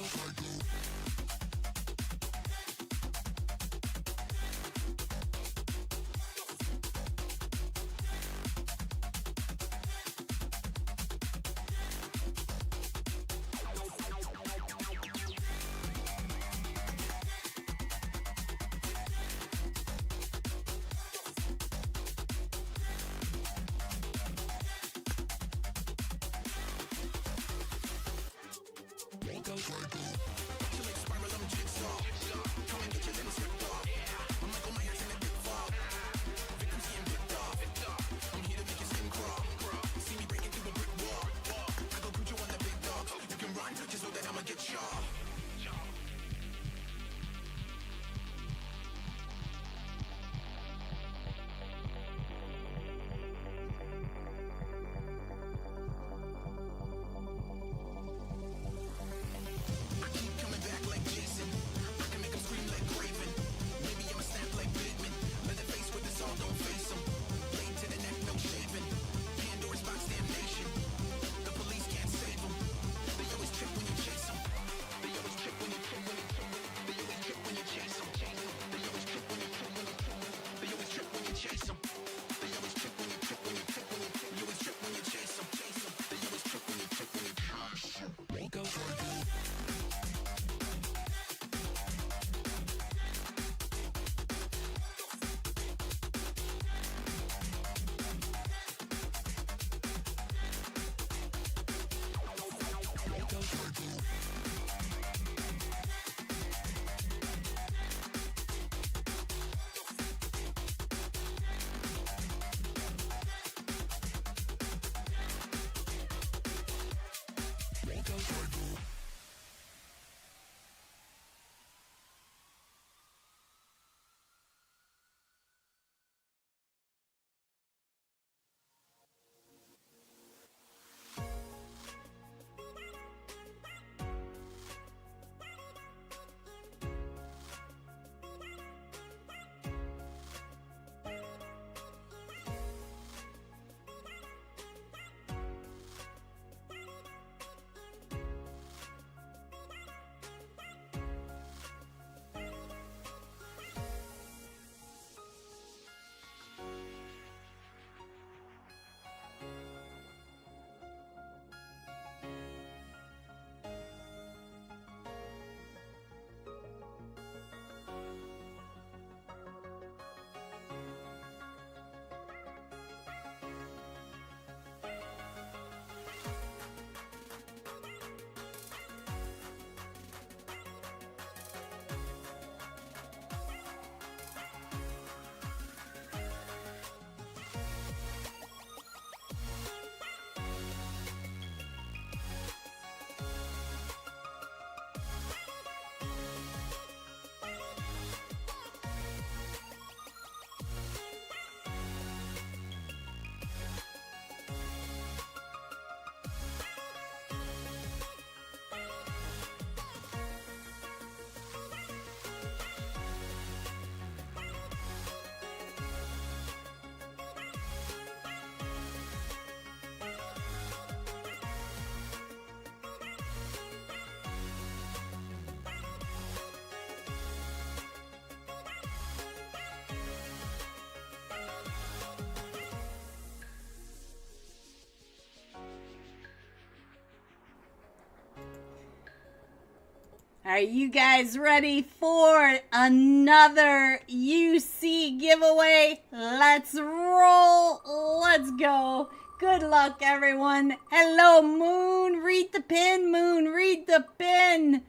Are you guys ready for another UC giveaway? Let's roll. Let's go. Good luck, everyone. Hello, Moon. Read the pin, Moon. Read the pin.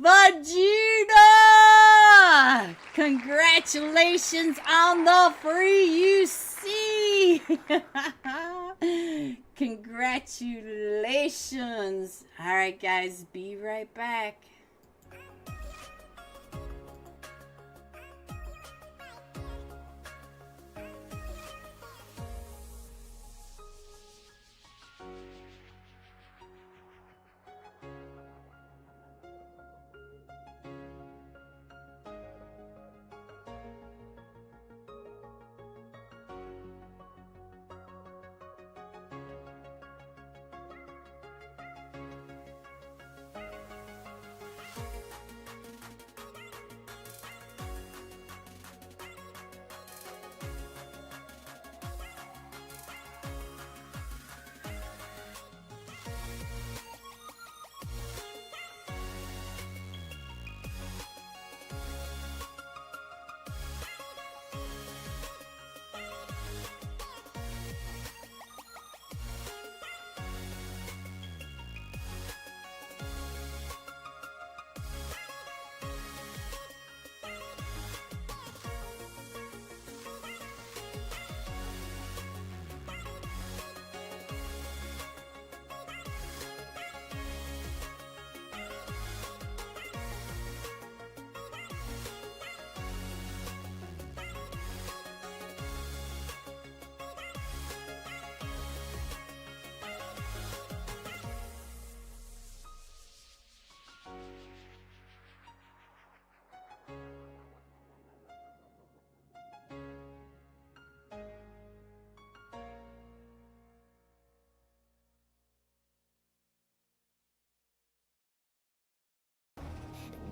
Vegeta! Congratulations on the free UC! Congratulations! Alright, guys, be right back.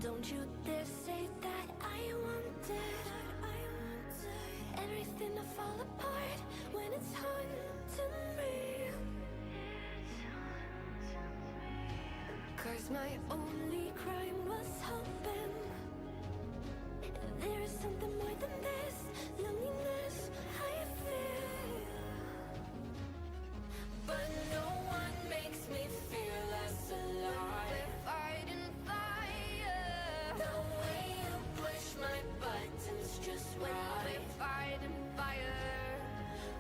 Don't you dare say that I wanted everything to fall apart when it's haunting me. 'Cause my only crime was hoping there is something more than this loneliness I feel. But no one makes me feel less alive. Fighting fire, the way you push my buttons just right. Fighting fire,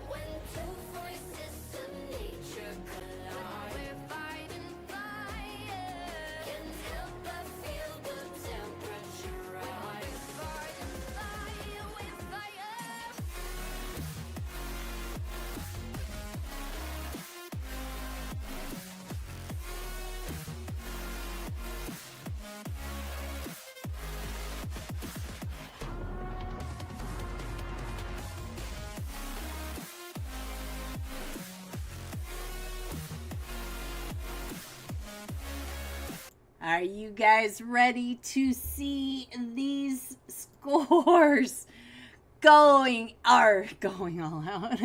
when two voices of nature collide. We're fighting fire, can't help but feel the temperature rise. Fighting fire, we're fire. Are you guys ready to see these scores? Going all out.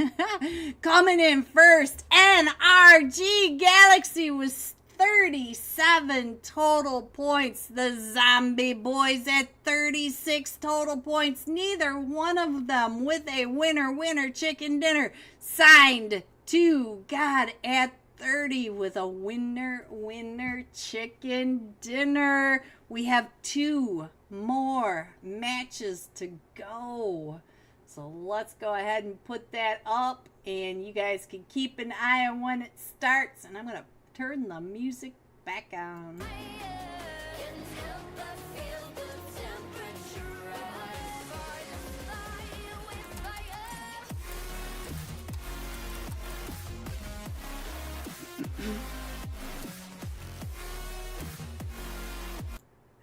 Coming in first, NRG Galaxy was 37 total points. The Zombie Boys at 36 total points. Neither one of them with a winner chicken dinner. Signed to God at 30 with a winner chicken dinner. We have 2 more matches to go. So let's go ahead and put that up, and you guys can keep an eye on when it starts, and I'm going to turn the music back on. Can't help but feel the temperature rise. Fighting fire, we're fire.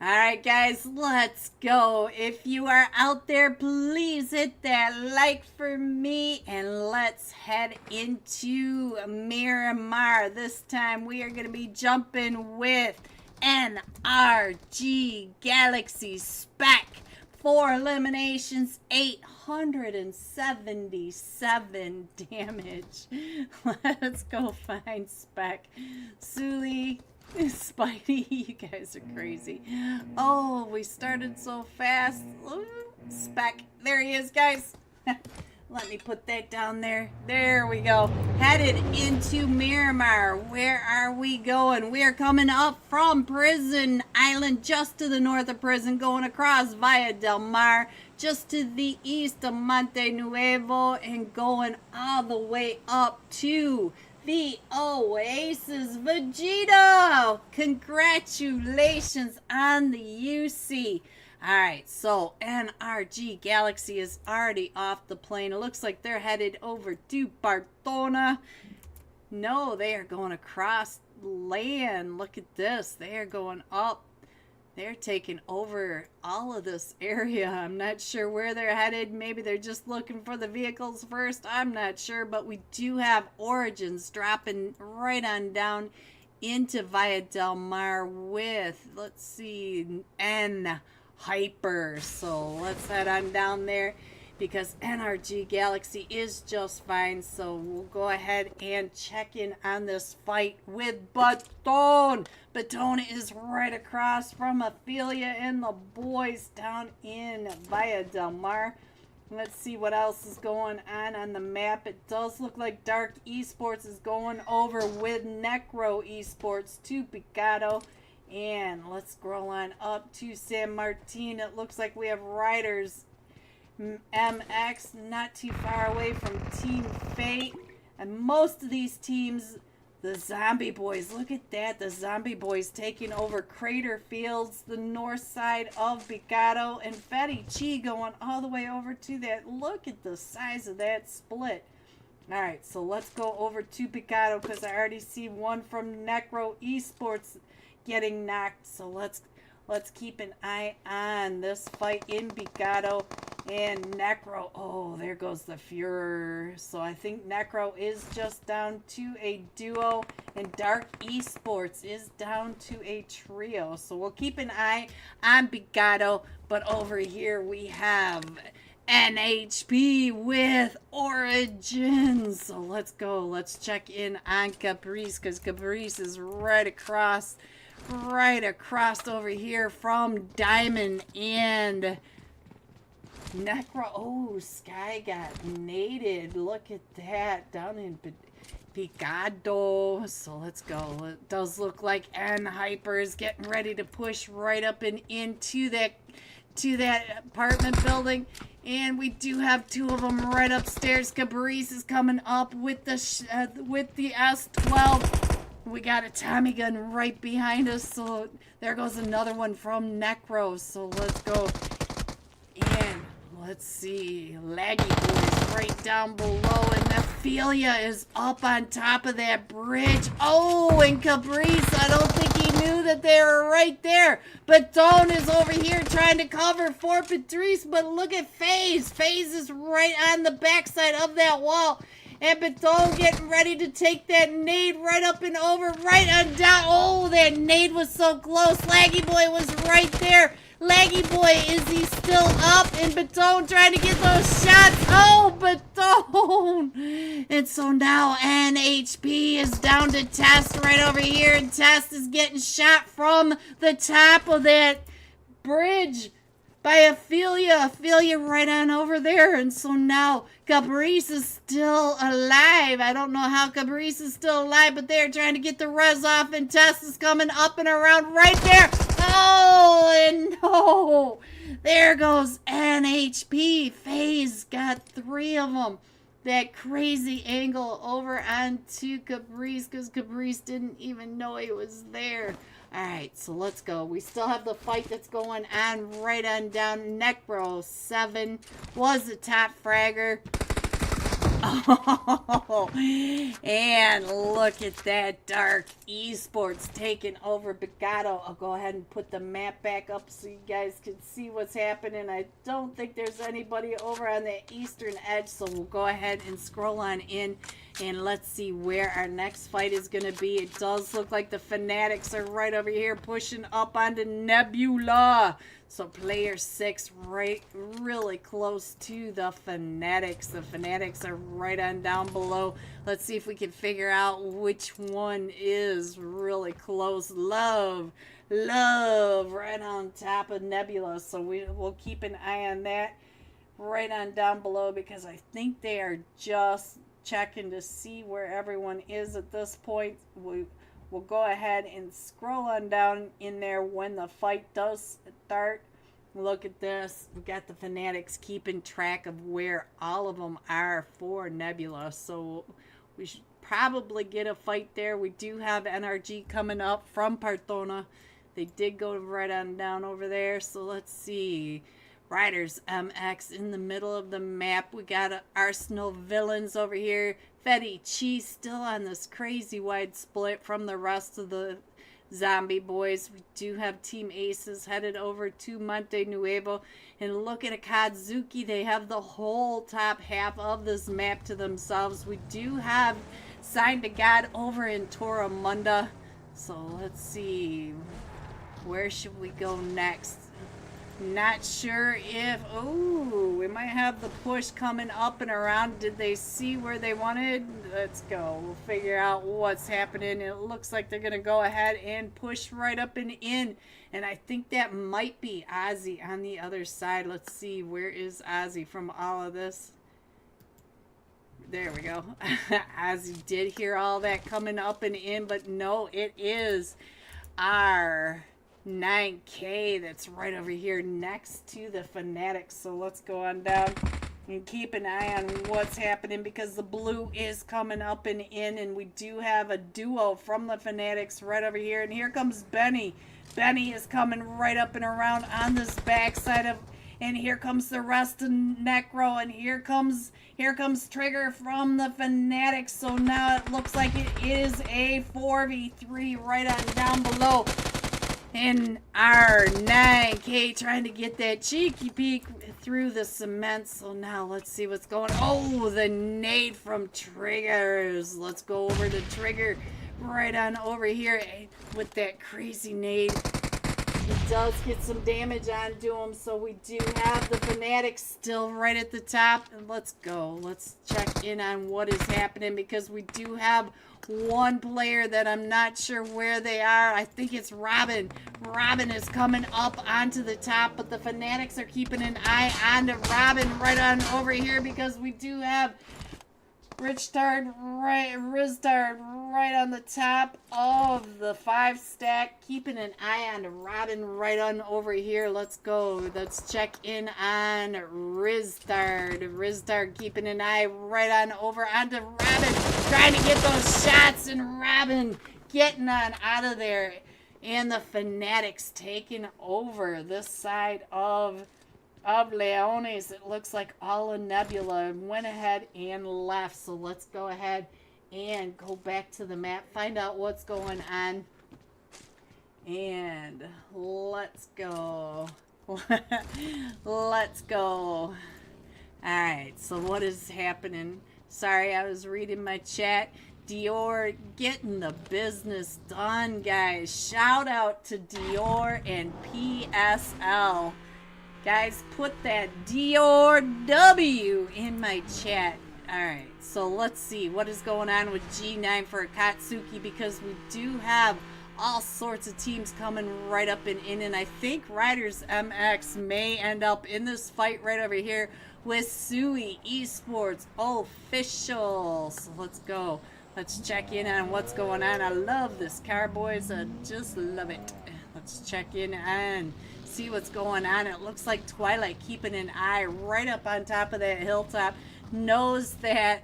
Alright guys, let's go. If you are out there, please hit that like for me, and let's head into Miramar. This time we are going to be jumping with NRG Galaxy Spec. 4 eliminations, 877 damage. Let's go find Spec. Suli, Spidey, you guys are crazy. Oh, we started so fast. Ooh, Spec. There he is, guys. Let me put that down there. There we go. Headed into Miramar. Where are we going? We are coming up from Prison Island, just to the north of prison, going across Via Del Mar, just to the east of Monte Nuevo, and going all the way up to the Oasis. Vegeta! Congratulations on the UC. Alright, so NRG Galaxy is already off the plane. It looks like they're headed over to Bartona. No, they are going across land. Look at this. They are going up. They're taking over all of this area. I'm not sure where they're headed. Maybe they're just looking for the vehicles first. I'm not sure, but we do have Origins dropping right on down into Via Del Mar with, let's see, Hyper. So let's head on down there because NRG Galaxy is just fine. So we'll go ahead and check in on this fight with Baton. Baton is right across from Ophelia and the boys down in Via Del Mar. Let's see what else is going on the map. It does look like Dark Esports is going over with Necro Esports to Picado. And let's scroll on up to San Martin. It looks like we have Riders MX not too far away from Team Fate. And most of these teams, the Zombie Boys, look at that. The Zombie Boys taking over Crater Fields, the north side of Picado, and Fetty Chi going all the way over to that. Look at the size of that split. Alright, so let's go over to Picado because I already see one from Necro Esports getting knocked. So let's keep an eye on this fight in Picado and Necro. Oh, there goes the Fuhrer. So I think Necro is just down to a duo and Dark Esports is down to a trio. So we'll keep an eye on Picado. But over here we have NHP with Origins. So let's go. Let's check in on Caprice because Caprice is right across over here from Diamond and Necro. Oh, Sky got naded. Look at that down in Picado. So let's go. It does look like N Hyper is getting ready to push right up and into that apartment building. And we do have two of them right upstairs. Caprice is coming up with the S12. We got a Tommy gun right behind us, so there goes another one from Necro. So let's go. And let's see. Laggy Boy is right down below, and Ophelia is up on top of that bridge. Oh, and Caprice, I don't think he knew that they were right there. Baton is over here trying to cover for Patrice, but look at FaZe. FaZe is right on the backside of that wall. And Baton getting ready to take that nade right up and over, right on down. Oh, that nade was so close. Laggy Boy was right there. Laggy Boy, is he still up? And Baton trying to get those shots. Oh, Baton. And so now NHP is down to Test right over here. And Test is getting shot from the top of that bridge by Ophelia. Ophelia right on over there. And so now Caprice is still alive. I don't know how Caprice is still alive, but they're trying to get the res off, and Tess is coming up and around right there. Oh, and no. There goes NHP. FaZe got three of them. That crazy angle over onto Caprice because Caprice didn't even know he was there. Alright, so let's go. We still have the fight that's going on right on down. Necro 7 was the top fragger. Oh, and look at that. Dark Esports taking over Picado. I'll go ahead and put the map back up so you guys can see what's happening. I don't think there's anybody over on the eastern edge, so we'll go ahead and scroll on in And let's see where our next fight is going to be. It does look like the Fanatics are right over here pushing up onto Nebula. So player 6 right really close to the Fanatics. The Fanatics are right on down below. Let's see if we can figure out which one is really close. Love right on top of Nebula. So we'll keep an eye on that right on down below, because I think they are just checking to see where everyone is at this point. We'll go ahead and scroll on down in there when the fight does start. Look at this. We got the Fanatics keeping track of where all of them are for Nebula. So we should probably get a fight there. We do have NRG coming up from Partona. They did go right on down over there. So let's see. Riders MX in the middle of the map. We got Arsenal Villains over here. Fetty Cheese still on this crazy wide split from the rest of the zombie boys. We do have Team Aces headed over to Monte Nuevo. And look at Akatsuki. They have the whole top half of this map to themselves. We do have Sign to God over in Toramunda. So let's see. Where should we go next? Not sure if... Oh, we might have the push coming up and around. Did they see where they wanted? Let's go. We'll figure out what's happening. It looks like they're going to go ahead and push right up and in. And I think that might be Ozzy on the other side. Let's see. Where is Ozzy from all of this? There we go. Ozzy did hear all that coming up and in. But no, it is our 9K that's right over here next to the Fanatics. So let's go on down and keep an eye on what's happening, because the blue is coming up and in, and we do have a duo from the Fanatics right over here. And here comes Benny. Benny is coming right up and around on this backside of, and here comes the rest of Necro, and here comes Trigger from the Fanatics. So now it looks like it is a 4v3 right on down below. And our 9K trying to get that cheeky peek through the cement. So now let's see what's going on. Oh, the nade from Triggers. Let's go over to Trigger right on over here with that crazy nade. He does get some damage onto him. So we do have the Fanatics still right at the top. And let's go. Let's check in on what is happening, because we do have one player that I'm not sure where they are. I think it's Robin. Robin is coming up onto the top, but the Fanatics are keeping an eye on to Robin right on over here, because we do have Rizdard right on the top of the 5 stack, keeping an eye on Robin right on over here. Let's go. Let's check in on Rizdard. Rizdard keeping an eye right on over onto Robin, trying to get those shots, and Robin getting on out of there. And the Fanatics taking over this side of Leones. It looks like all of Nebula went ahead and left. So let's go ahead and go back to the map, find out what's going on. And let's go. Let's go. Alright, so what is happening? Sorry, I was reading my chat. Dior getting the business done, guys. Shout out to Dior and PSL. Guys, put that Dior W in my chat. Alright, so let's see what is going on with G9 for Akatsuki, because we do have all sorts of teams coming right up and in, and I think Riders MX may end up in this fight right over here with Sui Esports Official. So let's go. Let's check in on what's going on. I love this car, boys. I just love it. Let's check in and see what's going on. It looks like Twilight keeping an eye right up on top of that hilltop. Knows that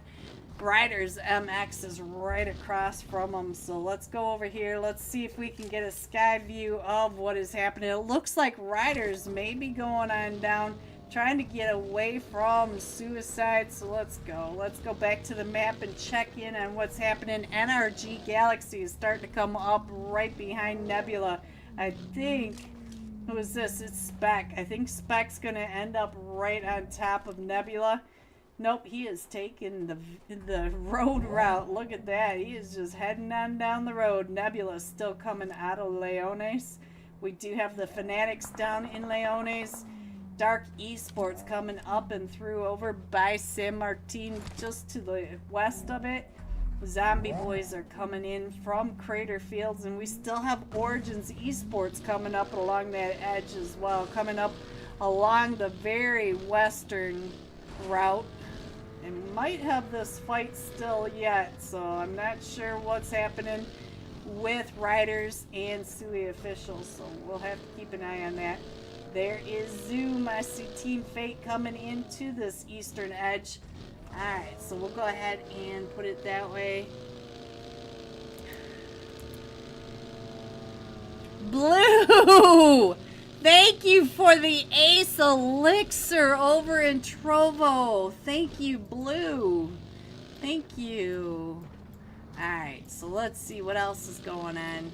Riders MX is right across from them. So let's go over here. Let's see if we can get a sky view of what is happening. It looks like Riders may be going on down, trying to get away from Suicide. So let's go. Let's go back to the map and check in on what's happening. NRG Galaxy is starting to come up right behind Nebula. I think... Who is this? It's Spec. I think Spec's going to end up right on top of Nebula. Nope, he is taking the road route. Look at that. He is just heading on down the road. Nebula's still coming out of Leones. We do have the Fanatics down in Leones. Dark Esports coming up and through over by San Martin, just to the west of it. Zombie Boys are coming in from Crater Fields, and we still have Origins Esports coming up along that edge as well, coming up along the very western route. And might have this fight still yet, so I'm not sure what's happening with riders and SUI officials, so we'll have to keep an eye on that. There is Zoom. I see Team Fate coming into this eastern edge. Alright, so we'll go ahead and put it that way. Blue! Thank you for the Ace Elixir over in Trovo. Thank you, Blue. Thank you. Alright, so let's see what else is going on.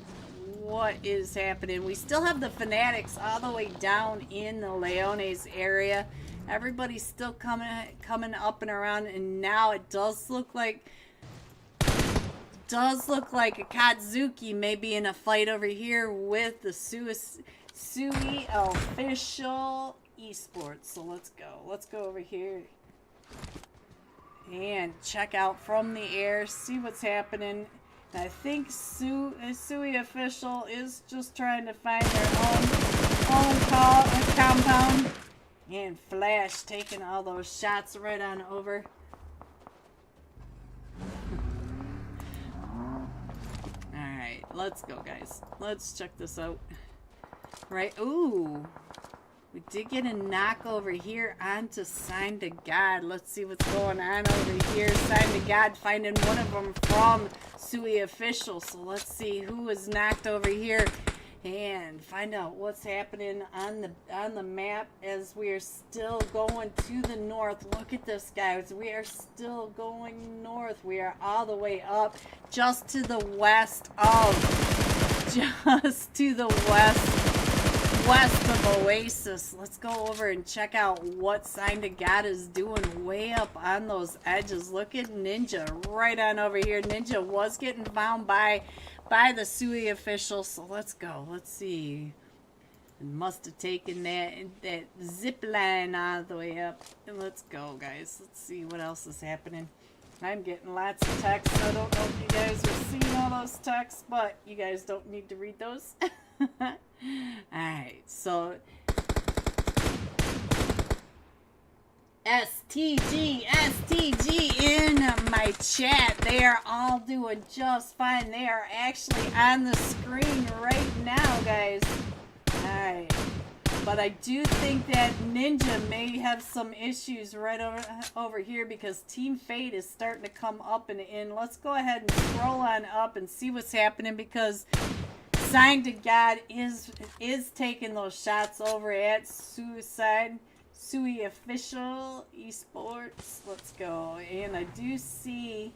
What is happening? We still have the Fanatics all the way down in the Leones area. Everybody's still coming up and around, and now it does look like a Katsuki may be in a fight over here with the SUI official esports. So let's go over here and check out from the air, see what's happening. I think SUI official is just trying to find their own compound. And Flash taking all those shots right on over. Alright, let's go, guys. Let's check this out. Right, ooh. We did get a knock over here onto Sign to God. Let's see what's going on over here. Sign to God finding one of them from SUI official. So let's see who was knocked over here and find out what's happening on the map as we are still going to the north. Look at this, guys. We are still going north. We are all the way up just to the west of of Oasis. Let's go over and check out what Sign to God is doing way up on those edges. Look at Ninja right on over here. Ninja was getting found by the SUI official, so let's go. Let's see. It must have taken that zip line all the way up. And let's go, guys. Let's see what else is happening. I'm getting lots of texts. I don't know if you guys are seeing all those texts, but you guys don't need to read those. Alright, so STG in my chat. They are all doing just fine. They are actually on the screen right now, guys. Alright. But I do think that Ninja may have some issues right over here because Team Fate is starting to come up and in. Let's go ahead and scroll on up and see what's happening because Sign to God is taking those shots over at SUI official esports. Let's go. And I do see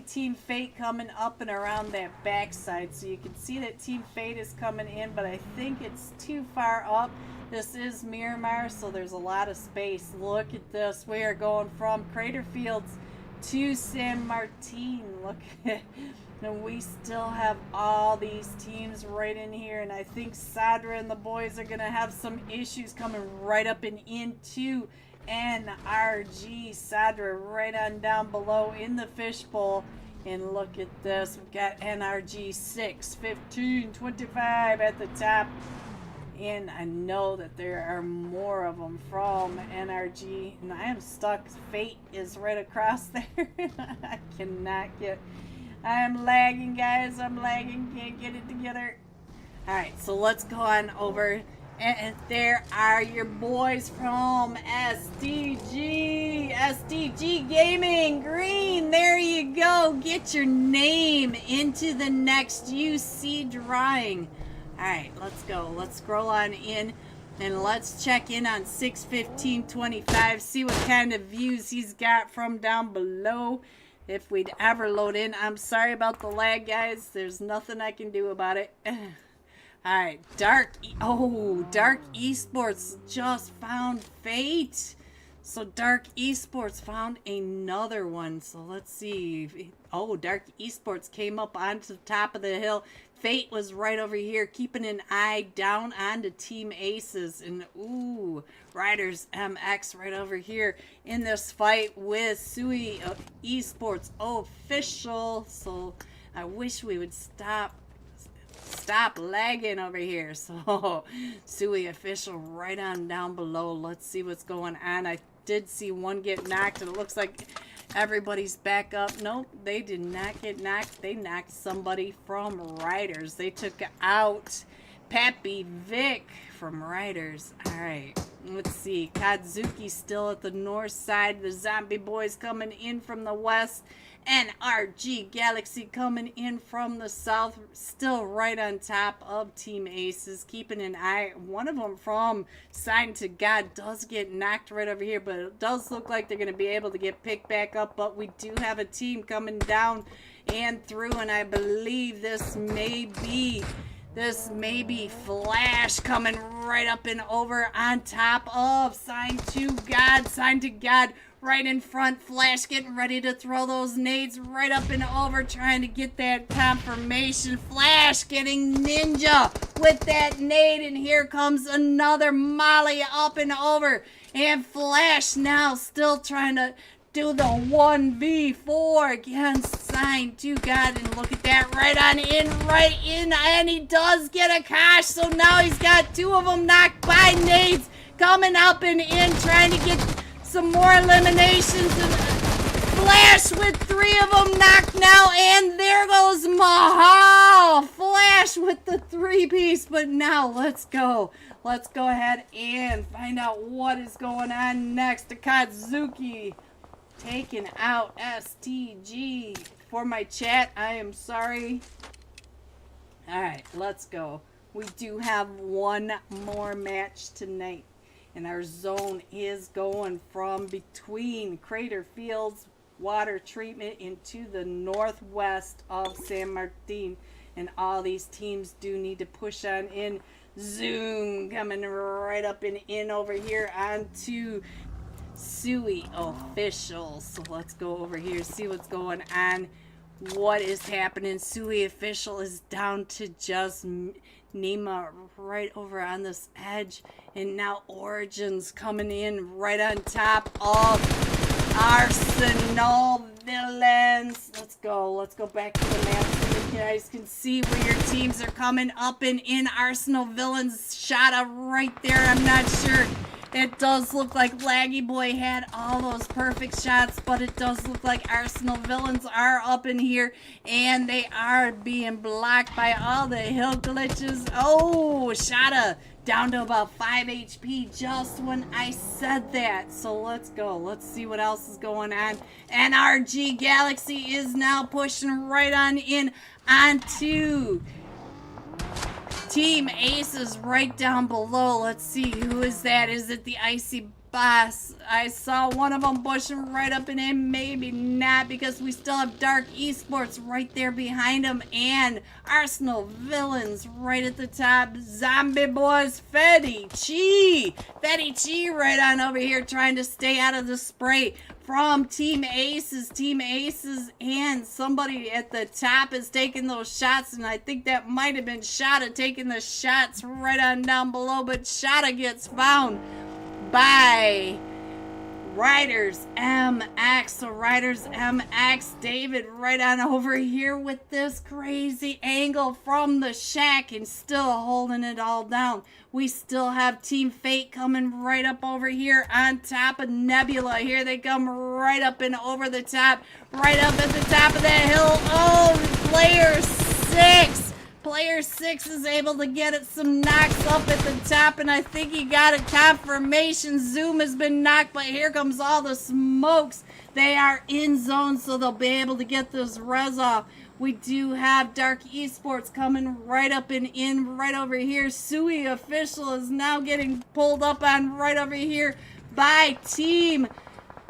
Team Fate coming up and around that backside. So you can see that Team Fate is coming in, but I think it's too far up. This is Miramar, so there's a lot of space. Look at this. We are going from Crater Fields to San Martin. Look at it. And we still have all these teams right in here. And I think Sadra and the boys are going to have some issues coming right up and into NRG. Sadra right on down below in the fishbowl. And look at this. We've got NRG 6, 15, 25 at the top. And I know that there are more of them from NRG. And I am stuck. Fate is right across there. I cannot get... I'm lagging, guys. I'm lagging. Can't get it together. Alright, so let's go on over. And there are your boys from SDG. SDG Gaming. Green. There you go. Get your name into the next UC drawing. Alright, let's go. Let's scroll on in. And let's check in on 6:15:25. See what kind of views he's got from down below. If we'd ever load in. I'm sorry about the lag, guys. There's nothing I can do about it. Alright, Dark Esports just found Fate. So Dark Esports found another one. So let's see. Oh, Dark Esports came up onto the top of the hill. Fate was right over here, keeping an eye down onto Team Aces. And ooh, Riders MX right over here in this fight with Sui Esports official. So I wish we would stop lagging over here. So Sui official right on down below. Let's see what's going on. I did see one get knocked, and it looks like everybody's back up. Nope, they did not get knocked. They knocked somebody from Riders. They took out Pappy Vic from Riders. All right, let's see. Kadzuki still at the north side. The Zombie Boys coming in from the west. And RG Galaxy coming in from the south, still right on top of Team Aces, keeping an eye. One of them from Sign to God does get knocked right over here, but it does look like they're going to be able to get picked back up. But we do have a team coming down and through, and I believe this may be Flash coming right up and over on top of Sign to God. Right in front, Flash getting ready to throw those nades right up and over, trying to get that confirmation. Flash getting ninja with that nade, and here comes another Molly up and over. And Flash now still trying to do the 1v4 against Sign to God. And look at that, right in, and he does get a cash. So now he's got two of them knocked by nades, coming up and in, trying to get some more eliminations, and Flash with three of them knocked now, and there goes Mahal. Flash with the three-piece, but now let's go ahead and find out what is going on next. Akatsuki taking out STG. For my chat, I am sorry. Alright, let's go. We do have one more match tonight. And our zone is going from between Crater Fields water treatment into the northwest of San Martin. And all these teams do need to push on in. Zoom coming right up and in over here onto Sui official. So let's go over here, see what's going on. What is happening? Sui official is down to just Nima right over on this edge, and now Origins coming in right on top of Arsenal Villains. Let's go back to the map so you guys can see where your teams are coming up and in. Arsenal Villains shot a right there. I'm not sure. It does look like Laggy Boy had all those perfect shots, but it does look like Arsenal Villains are up in here, and they are being blocked by all the hill glitches. Oh, Shada down to about 5 HP just when I said that. So let's go. Let's see what else is going on. And RG Galaxy is now pushing right on in onto Team Aces right down below. Let's see, who is that? Is it the Icy Boss? I saw one of them pushing right up and in. Maybe not, because we still have Dark Esports right there behind them, and Arsenal Villains right at the top. Zombie Boys, Fetty Chi right on over here, trying to stay out of the spray from Team Aces, and somebody at the top is taking those shots, and I think that might have been Shada taking the shots right on down below, but Shada gets found by Riders MX. So Riders MX, David right on over here with this crazy angle from the shack and still holding it all down. We still have Team Fate coming right up over here on top of Nebula. Here they come right up and over the top, right up at the top of that hill. Oh, Player 6 is able to get it some knocks up at the top, and I think he got a confirmation. Zoom has been knocked, but here comes all the smokes. They are in zone, so they'll be able to get this res off. We do have Dark Esports coming right up and in right over here. Sui official is now getting pulled up on right over here by Team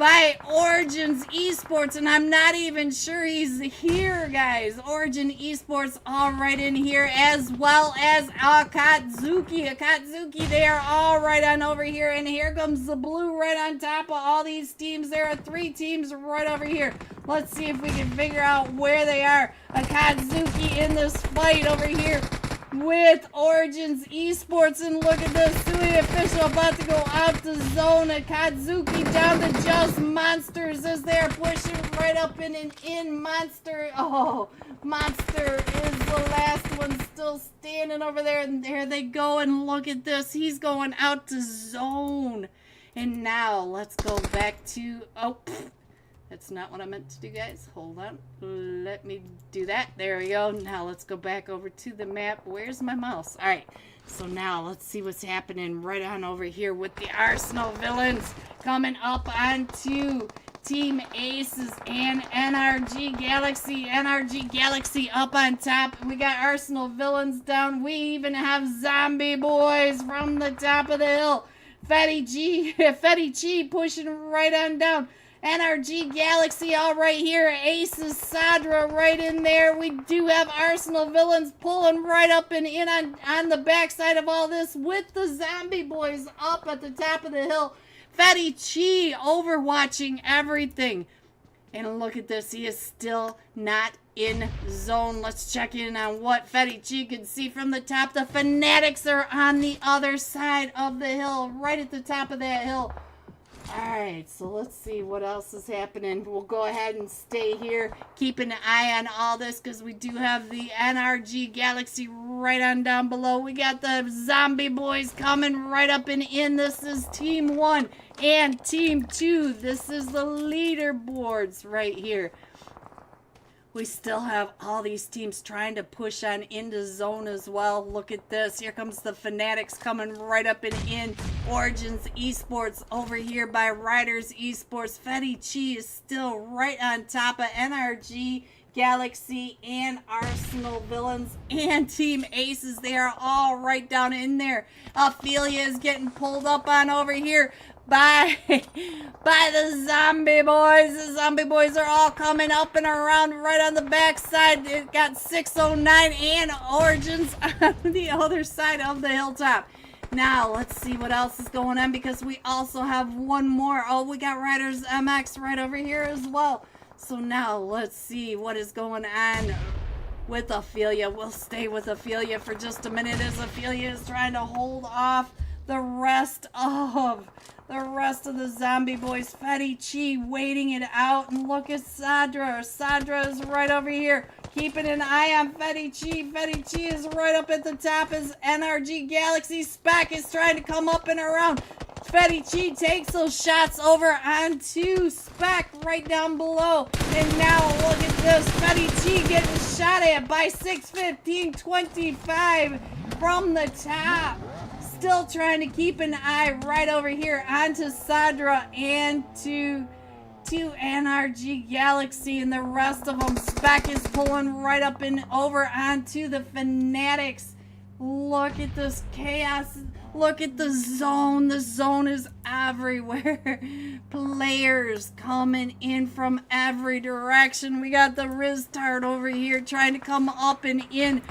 by Origins Esports, and I'm not even sure he's here, guys. Origin Esports all right in here, as well as Akatsuki. Akatsuki, they are all right on over here, and here comes the blue right on top of all these teams. There are 3 teams right over here. Let's see if we can figure out where they are. Akatsuki in this fight over here with Origins Esports, and look at this, Sui official about to go out to zone. Akatsuki down to just Monsters as they're pushing right up in and in. Monster, oh, Monster is the last one still standing over there, and there they go, and look at this, he's going out to zone. And now let's go back to, oh, that's not what I meant to do, guys. Hold on. Let me do that. There we go. Now let's go back over to the map. Where's my mouse? All right. So now let's see what's happening right on over here with the Arsenal Villains coming up onto Team Aces and NRG Galaxy. NRG Galaxy up on top. We got Arsenal Villains down. We even have Zombie Boys from the top of the hill. Fetty Chi pushing right on down. NRG Galaxy all right here. Aces Sadra right in there. We do have Arsenal Villains pulling right up and in on the backside of all this with the Zombie Boys up at the top of the hill. Fetty Chi overwatching everything. And look at this. He is still not in zone. Let's check in on what Fetty Chi can see from the top. The Fanatics are on the other side of the hill, right at the top of that hill. Alright, so let's see what else is happening. We'll go ahead and stay here, keep an eye on all this, because we do have the NRG Galaxy right on down below. We got the Zombie Boys coming right up and in. This is Team 1 and Team 2. This is the leaderboards right here. We still have all these teams trying to push on into zone as well. Look at this. Here comes the Fanatics coming right up and in. Origins Esports over here by Riders Esports. Fetty Chi is still right on top of NRG Galaxy and Arsenal Villains and Team Aces. They are all right down in there. Ophelia is getting pulled up on over here by the Zombie Boys. The Zombie Boys are all coming up and around right on the backside. It got 609 and Origins on the other side of the hilltop. Now, let's see what else is going on, because we also have one more. Oh, we got Riders MX right over here as well. So now, let's see what is going on with Ophelia. We'll stay with Ophelia for just a minute as Ophelia is trying to hold off the rest of the Zombie Boys. Fetty Chi waiting it out, and look at Sadra. Sadra is right over here, keeping an eye on Fetty Chi. Fetty Chi is right up at the top as NRG Galaxy. Spec is trying to come up and around. Fetty Chi takes those shots over onto Spec right down below. And now look at this. Fetty Chi getting shot at by 615-25 from the top. Still trying to keep an eye right over here onto Sadra and to NRG Galaxy, and the rest of them. Spec is pulling right up and over onto the Fanatics. Look at this chaos. Look at the zone. The zone is everywhere. Players coming in from every direction. We got the Riztard over here trying to come up and in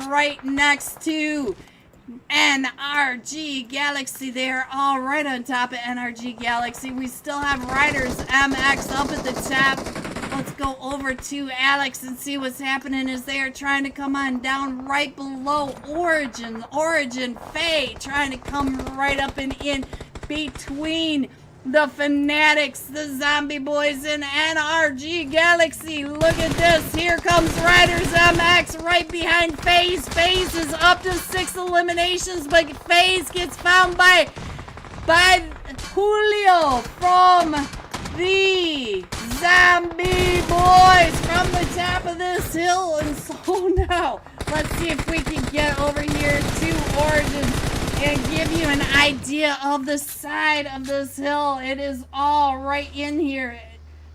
right next to NRG Galaxy. They are all right on top of NRG Galaxy. We still have Riders MX up at the top. Let's go over to Alex and see what's happening as they are trying to come on down right below Origin. Origin Faye trying to come right up and in between the Fanatics, the Zombie Boys, and NRG Galaxy. Look at this. Here comes Riders MX right behind FaZe. FaZe is up to 6 eliminations, but FaZe gets found by Julio from the Zombie Boys from the top of this hill. And so now, let's see if we can get over here to Origins and give you an idea of the side of this hill. It is all right in here.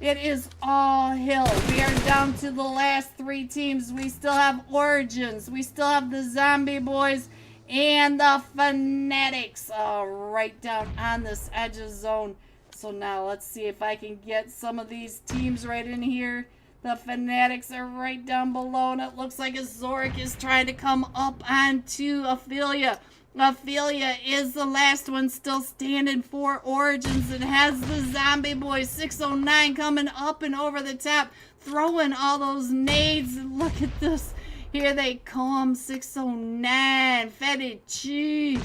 It is all hill. We are down to the last 3 teams. We still have Origins. We still have the Zombie Boys and the Fanatics right down on this edge of zone. So now let's see if I can get some of these teams right in here. The Fanatics are right down below, and it looks like Azoric is trying to come up onto Ophelia. Ophelia is the last one still standing for Origins. It has the Zombie Boys 609 coming up and over the top, throwing all those nades. Look at this. Here they come, 609, Fedici.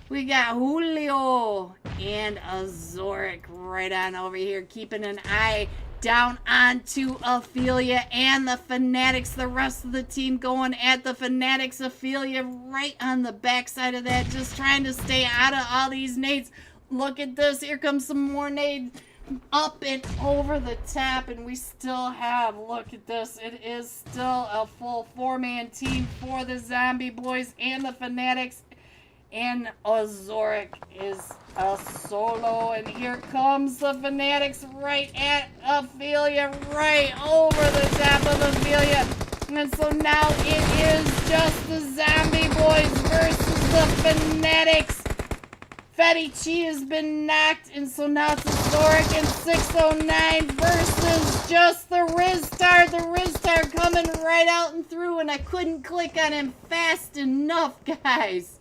We got Julio and Azoric right on over here, keeping an eye down onto Ophelia and the Fanatics. The rest of the team going at the Fanatics. Ophelia right on the backside of that, just trying to stay out of all these nades. Look at this. Here comes some more nades up and over the top, and we still have, look at this, it is still a full 4-man team for the Zombie Boys and the Fanatics, and Azoric is a solo, and here comes the Fanatics right at Ophelia, right over the top of Ophelia, and so now it is just the Zombie Boys versus the Fanatics. Fedici has been knocked, and so now it's Azoric and 609 versus just the Riztar. The Riztar coming right out and through, and I couldn't click on him fast enough, guys.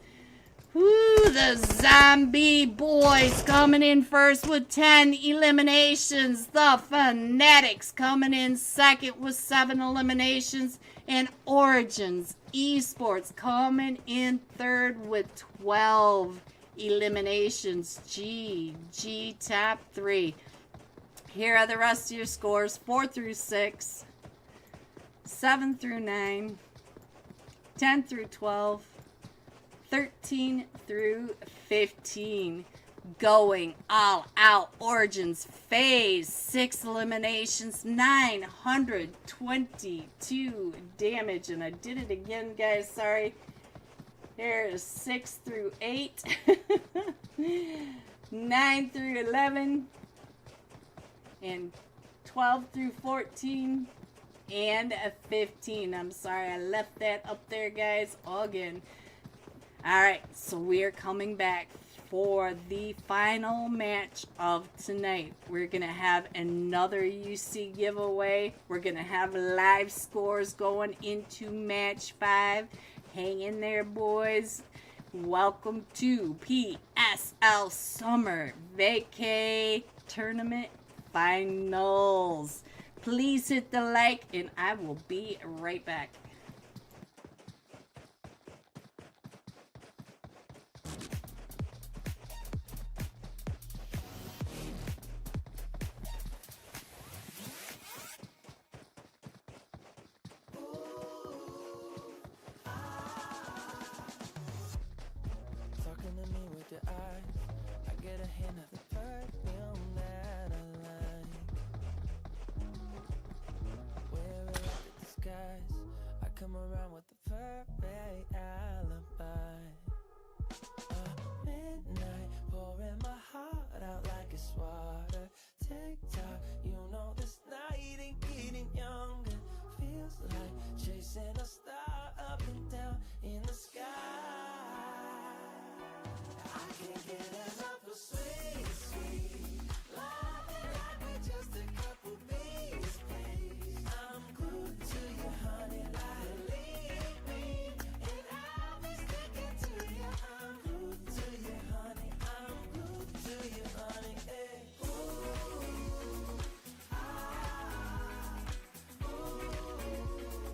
Whoo, the Zombie Boys coming in first with 10 eliminations. The Fanatics coming in second with 7 eliminations. And Origins Esports coming in third with 12 eliminations. G top 3. Here are the rest of your scores: 4 through 6, 7 through 9, 10 through 12, 13 through 15. Going all out. Origins phase, 6 eliminations, 922 damage, and I did it again, guys, sorry. Here's 6 through 8, 9 through 11, and 12 through 14, and 15. I'm sorry, I left that up there, guys, again. Alright, so we are coming back for the final match of tonight. We're going to have another UC giveaway. We're going to have live scores going into match 5. Hang in there, boys. Welcome to PSL Summer Vacay Tournament Finals. Please hit the like, and I will be right back. Talking to me with your eyes, I get a hint of the perfume that I like. Wear it like a disguise, I come around with the perfect alibi. Midnight, pouring my heart out like it's water. Tick-tock, you know this night ain't getting younger. Feels like chasing a star up and down in the sky. I can't get enough of sweet, sweet loving like we're just a couple bees, please. I'm glued to you, honey, like leave me, and I'll be sticking to you. I'm glued to you, honey, I'm glued to you, honey, hey.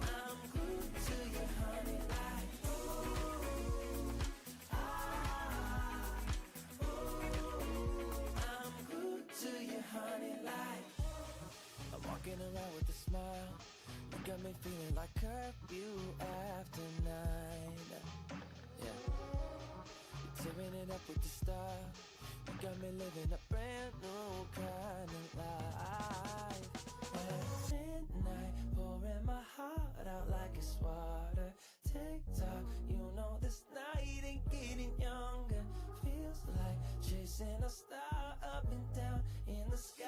I'm glued to you, honey, like I'm glued to you, honey, like I'm walking around with a smile. You got me feeling like curfew after 9. Yeah, you're tearing it up with your style. You got me living a brand new kind of life. At midnight, pouring my heart out like it's water. Tick-tock, you know this night ain't getting younger. Feels like chasing a star up and down in the sky.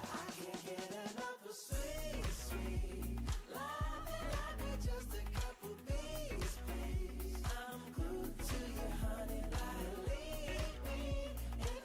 I can't get enough of sweet, sweet loving like we're just a couple bees, please. I'm glued to you, honey, like leave me, and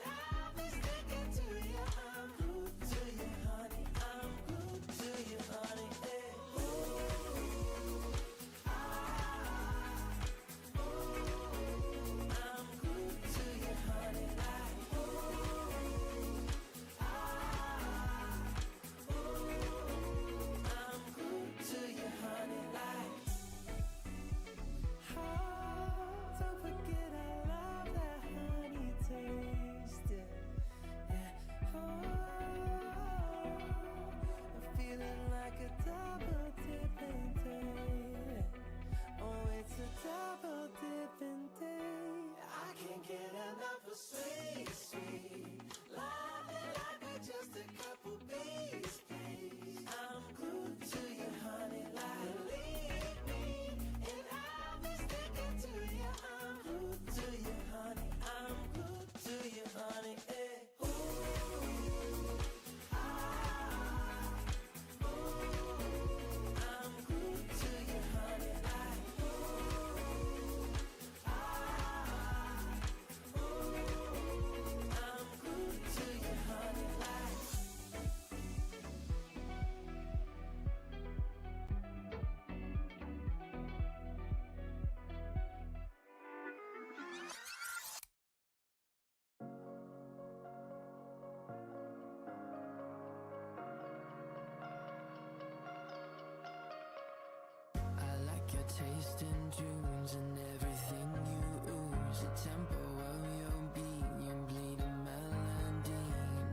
tasting tunes and everything you ooze. The tempo of your beat, you bleed a melody.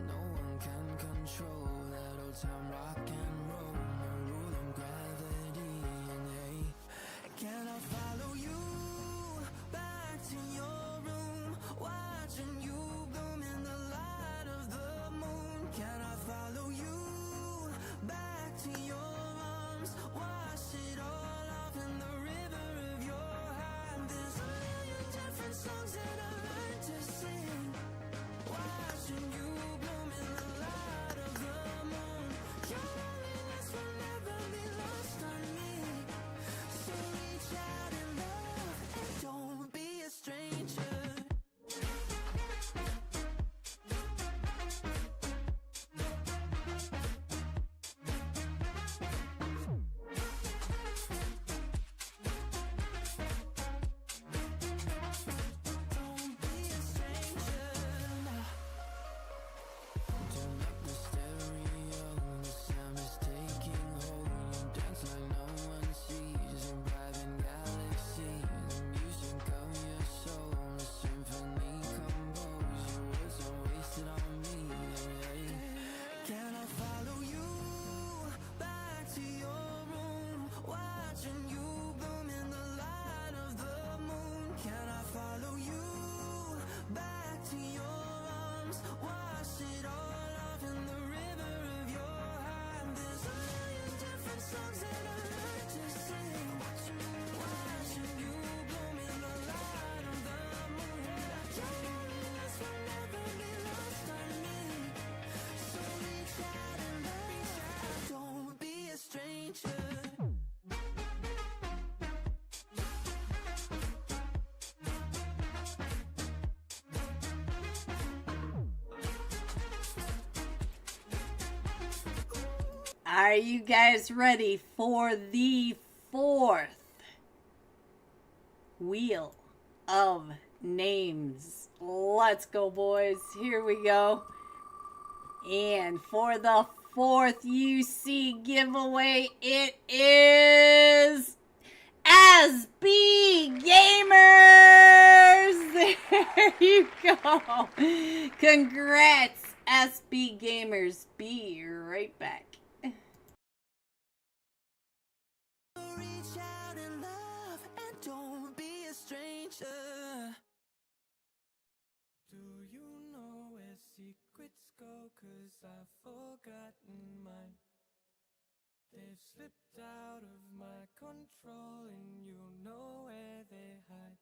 No one can control that old time rock and roll. No rule of gravity. And hey, can I follow you back to your room, watching you bloom in the light of the moon? Can I follow you back to your arms, wash it all off in the river of your heart? There's a million different songs that I learned to sing, watching you bloom in the light of the moon. Your loneliness will never be lost on me, so reach out and love and don't be a stranger. Don't be a stranger now. Turn up the stereo, the sound is taking hold. You dance like no one sees, a private galaxy. The music of your soul, a symphony composed. Your words are wasted on me. Can I follow you back to your room, watching you bloom in the light of the moon? Can I follow you back to your arms, wash it all off in the river of your heart? There's a million different songs that I learned to sing, watching you bloom in the light of the moon. Your loneliness will never be lost on me, so reach out and love, don't be a stranger. Are you guys ready for the fourth wheel of names? Let's go, boys. Here we go. And for the fourth UC giveaway, it is SB Gamers. There you go. Congrats, SB Gamers. Be right back. Reach out and love and don't be a stranger. Do you know where secrets go? 'Cause I've forgotten mine. They've slipped out of my control and you know where they hide.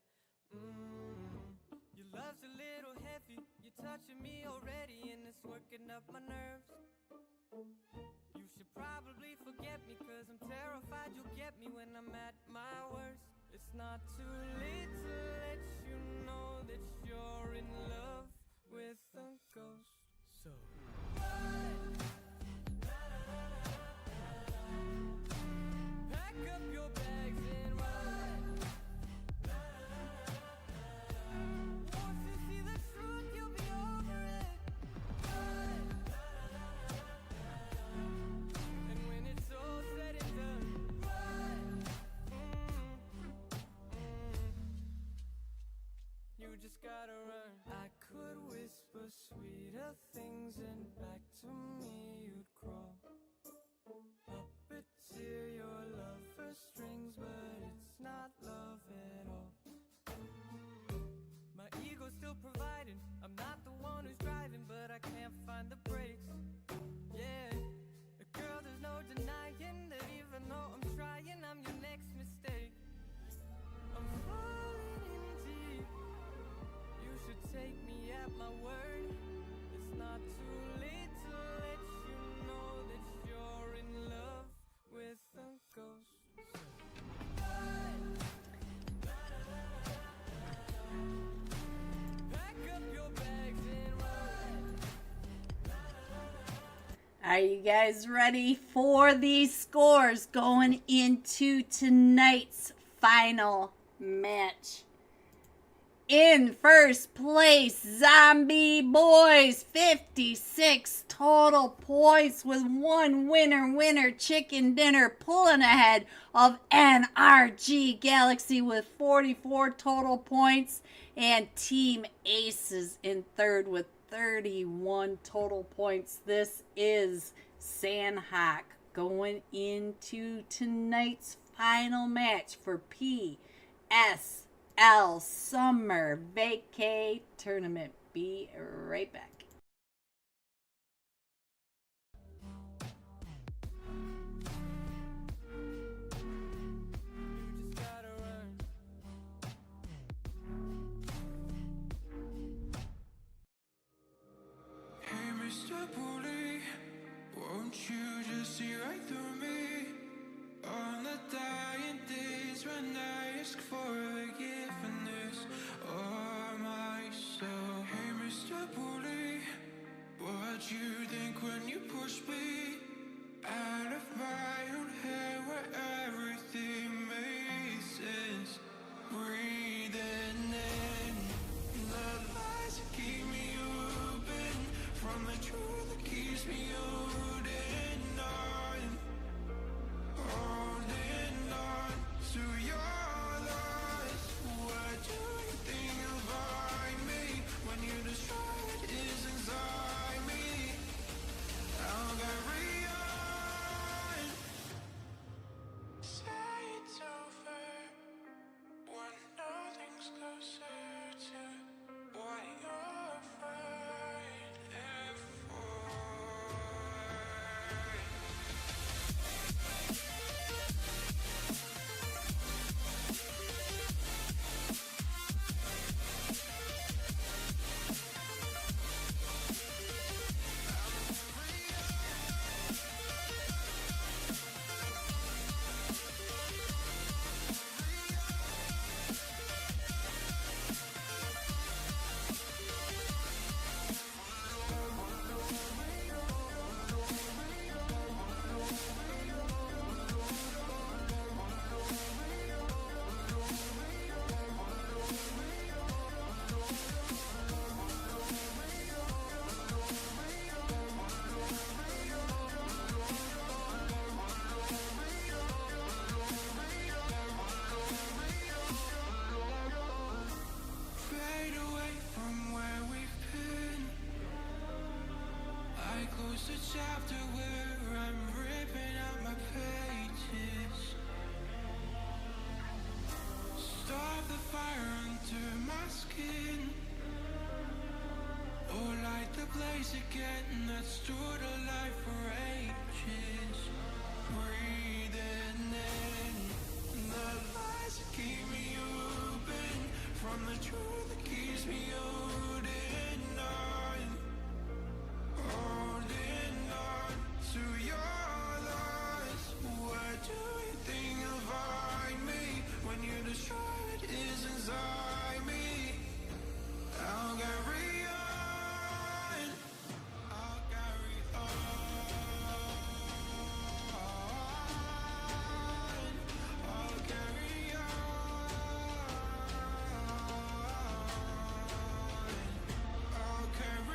Your love's a little heavy, you're touching me already and it's working up my nerves. You should probably forget me 'cause I'm terrified you'll get me when I'm at my worst. It's not too late to let you know that you're in love with a ghost. So run, pack up your bags and run. Once you see the truth, you'll be over it. Run. And when it's all said and done, run. You just gotta run. I could whisper sweeter things and back to me you'd crawl. Puppeteer your love for strings, but it's not love at all. My ego's still providing. I'm not the one who's driving, but I can't find the brakes. Yeah, girl, there's no denying that even though I'm trying, I'm your next mistake. I'm falling in deep. You should take me at my word. It's not too late to let you know that you're in love with a ghost. Pack up your bags and run. Are you guys ready for the scores going into tonight's final match? in first place, Zombie Boys, 56 total points with one winner chicken dinner, pulling ahead of NRG Galaxy with 44 total points, and Team Aces in third with 31 total points. This is Sandhawk going into tonight's final match for PSL Summer Vacay Tournament. Be right back. Hey, Mr. Bully, won't you just see right through me? On the dying days when I ask for forgiveness of myself. Hey, Mr. Bully, what you think when you push me out of my own head where everything made sense? Breathing in the lies that keep me open from the truth that keeps me holding on to your lies. What do you think you'll find me when you destroy what is inside me? I'll carry on. Say it's over when nothing's closer to what you're fighting for. Fade away from where we've been. I close the chapter where I'm ripping out my pages. Stop the fire under my skin. Oh, light the blaze again that stood alive for ages. Breathing in the lies that keep me open from the truth that keeps me holding on to your lies. Where do you think you'll find me when you destroy what is inside me? I'll carry on. I'll carry on. I'll carry on. I'll carry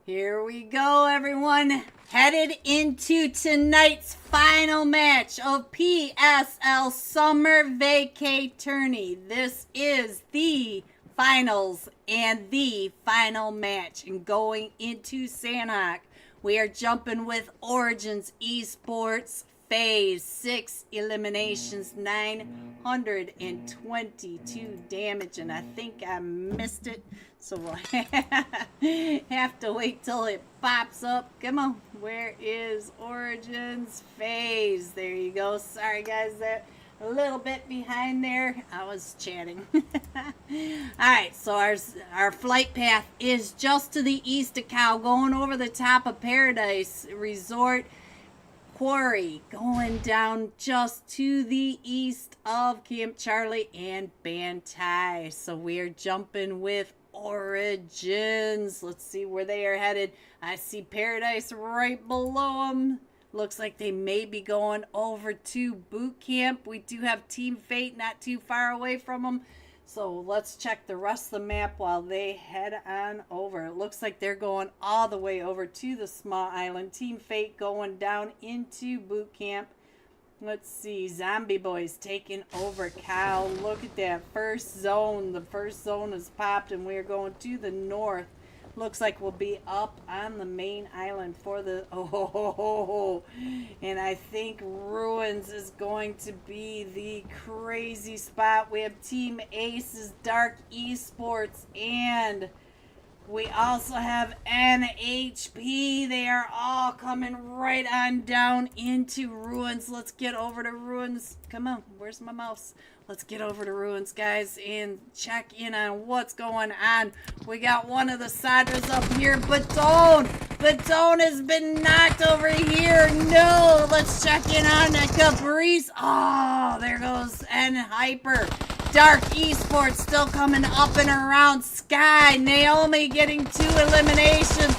Here we go, everyone. Headed into tonight's final match of PSL Summer Vacay Tourney. This is the finals and the final match. And going into Sandhawk, we are jumping with Origins Esports Phase 6 eliminations, 922 damage, and I think I missed it, so we'll have to wait till it pops up. Come on, where is Origins Phase? There you go. Sorry guys, that a little bit behind there. I was chatting. Alright, so our flight path is just to the east of Cow, going over the top of Paradise Resort Quarry, going down just to the east of Camp Charlie and Bantai. So we're jumping with Origins. Let's see where they are headed. I see Paradise right below them. Looks like they may be going over to boot camp. We do have Team Fate not too far away from them. So let's check the rest of the map while they head on over. It looks like they're going all the way over to the small island. Team Fate going down into boot camp. Let's see. Zombie Boys taking over Cow. Look at that first zone. The first zone is popped and we're going to the north. Looks like we'll be up on the main island for the and I think Ruins is going to be the crazy spot. We have Team Aces, Dark Esports, and we also have NHP. They are all coming right on down into Ruins. Let's get over to Ruins. Come on, where's my mouse? Let's get over to Ruins, guys, and check in on what's going on. We got one of the Sadras up here. Baton has been knocked over here. No, let's check in on the Caprice. Oh, there goes N Hyper. Dark Esports still coming up and around. Sky, Naomi getting 2 eliminations.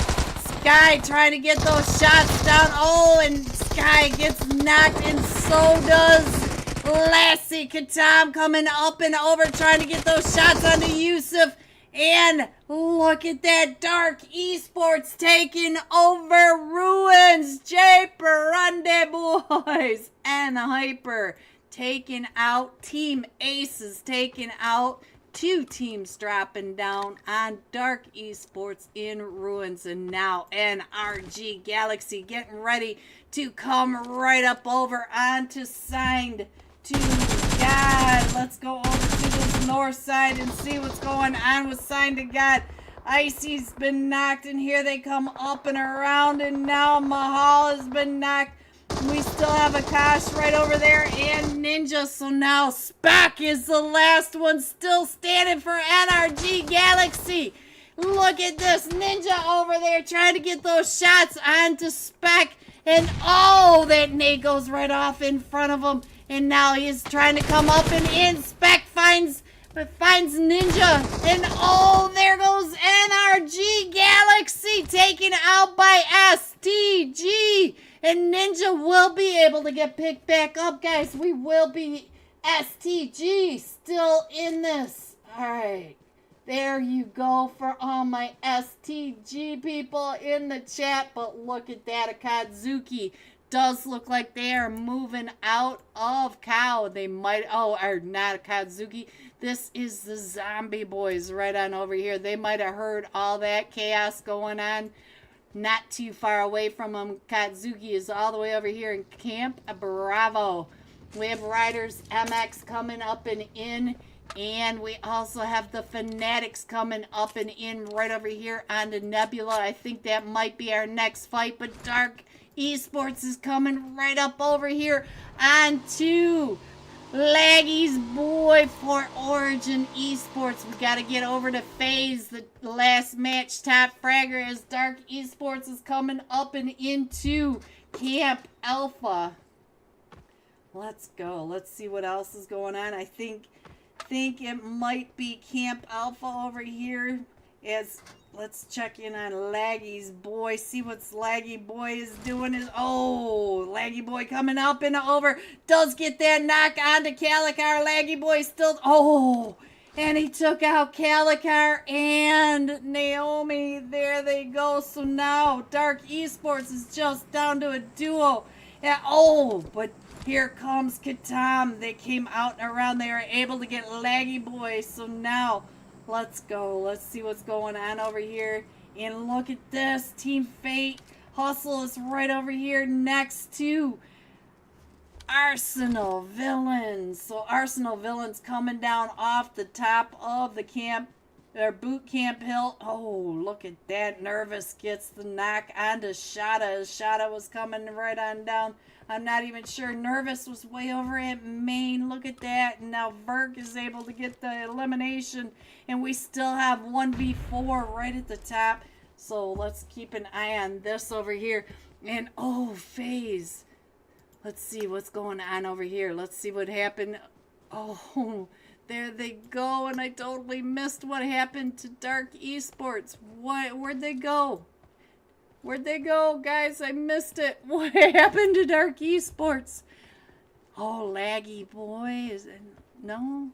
Sky trying to get those shots down. Oh, and Sky gets knocked, and so does Lassie. Katam coming up and over, trying to get those shots onto Yusuf. And look at that, Dark Esports taking over Ruins. J Perande Boys and Hyper taking out Team Aces, taking out 2 teams dropping down on Dark Esports in Ruins. And now NRG Galaxy getting ready to come right up over onto Signed to God. Let's go over to this north side and see what's going on with Signed to God. Icy's been knocked, and here they come up and around, and now Mahal has been knocked. We still have Akash right over there and Ninja. So now Spock is the last one still standing for NRG Galaxy. Look at this Ninja over there trying to get those shots onto Spec. And oh, that nade goes right off in front of him. And now he's trying to come up and in. Spec finds Ninja. And oh, there goes NRG Galaxy taken out by STG. And Ninja will be able to get picked back up, guys. We will be STG still in this. All right. There you go for all my STG people in the chat. But look at that. Akatsuki does look like they are moving out of Cow. They might, or not Akatsuki. This is the Zombie Boys right on over here. They might have heard all that chaos going on. Not too far away from them. Katsuki is all the way over here in Camp Bravo. We have Riders MX coming up and in. And we also have the Fanatics coming up and in right over here on the Nebula. I think that might be our next fight. But Dark Esports is coming right up over here onto Laggy's boy for Origin Esports. We got to get over to FaZe, the last match top fragger, as Dark Esports is coming up and into Camp Alpha. Let's go. Let's see what else is going on. I think it might be Camp Alpha over here. Let's check in on Laggy's boy. See what Laggy boy is doing. Laggy boy coming up and over. Does get that knock onto Calicar. Laggy boy still. And he took out Calicar and Naomi. There they go. So now Dark Esports is just down to a duo. But here comes Katam. They came out and around. They were able to get Laggy boy. So now let's go. Let's see what's going on over here. And look at this. Team Fate. Hustle is right over here next to Arsenal Villains. So Arsenal Villains coming down off the top of the camp. Or Boot Camp Hill. Oh, look at that. Nervous gets the knock onto Shada. Shada was coming right on down. I'm not even sure. Nervous was way over at Maine. Look at that. And now Verk is able to get the elimination. And we still have 1v4 right at the top. So let's keep an eye on this over here. And oh, FaZe. Let's see what's going on over here. Let's see what happened. Oh, there they go. And I totally missed what happened to Dark Esports. Where'd they go? Where'd they go, guys? I missed it. What happened to Dark Esports? Oh, laggy boy. No?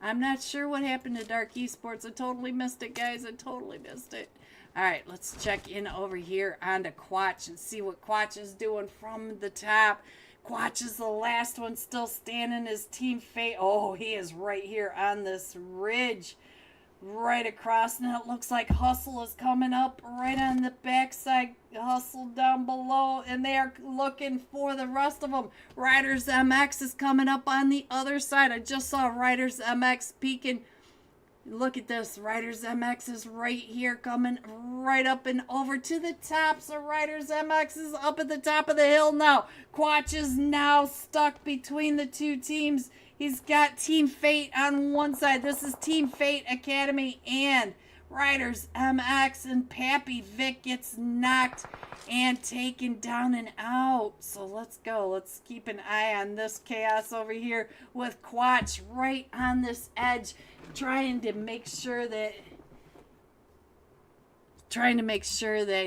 I'm not sure what happened to Dark Esports. I totally missed it, guys. I totally missed it. All right, let's check in over here onto Quatch and see what Quatch is doing from the top. Quatch is the last one still standing. His Team Fate. Oh, he is right here on this ridge. Right across, and it looks like Hustle is coming up right on the backside. Hustle down below, and they are looking for the rest of them. Riders MX is coming up on the other side. I just saw Riders MX peeking. Look at this. Riders MX is right here, coming right up and over to the top. So Riders MX is up at the top of the hill now. Quatch is now stuck between the two teams. He's got Team Fate on one side. This is Team Fate Academy and Riders MX, and Pappy Vic gets knocked and taken down and out. So let's go. Let's keep an eye on this chaos over here with Quatch right on this edge, trying to make sure that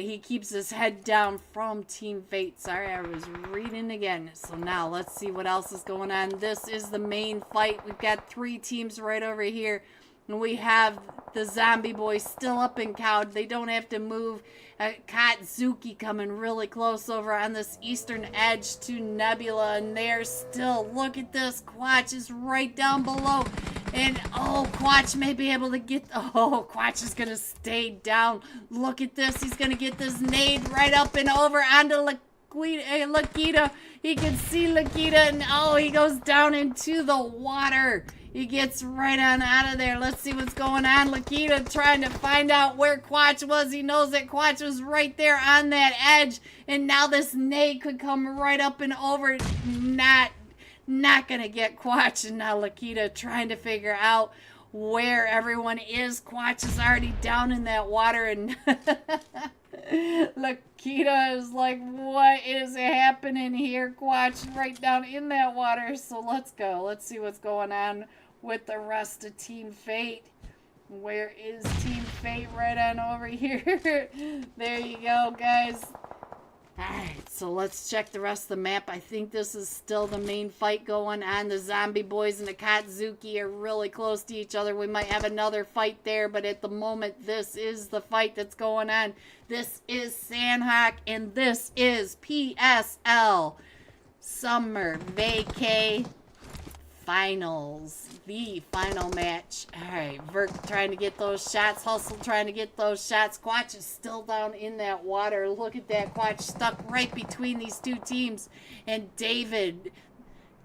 he keeps his head down from Team Fate. Sorry, I was reading again. So now let's see what else is going on. This is the main fight. We've got 3 teams right over here. And we have the Zombie Boys still up in Cowed. They don't have to move. Katsuki coming really close over on this eastern edge to Nebula. And they're still, look at this. Quatch is right down below. And, oh, Quatch may be able to get, oh, Quatch is going to stay down. Look at this. He's going to get this nade right up and over onto Lakita. He can see Lakita, and, oh, he goes down into the water. He gets right on out of there. Let's see what's going on. Lakita trying to find out where Quatch was. He knows that Quatch was right there on that edge. And now this nade could come right up and over. Not gonna get Quatch. And now Lakita trying to figure out where everyone is. Quatch is already down in that water, and Lakita is like, what is happening here? Quatch right down in that water. So let's go. Let's see what's going on with the rest of Team Fate. Where is Team Fate? Right on over here. There you go, guys. Alright, so let's check the rest of the map. I think this is still the main fight going on. The Zombie Boys and the Katsuki are really close to each other. We might have another fight there, but at the moment, this is the fight that's going on. This is Sandhawk, and this is PSL Summer Vacay Finals. The final match. Alright, Verk trying to get those shots. Hustle trying to get those shots. Quatch is still down in that water. Look at that. Quatch stuck right between these two teams. And David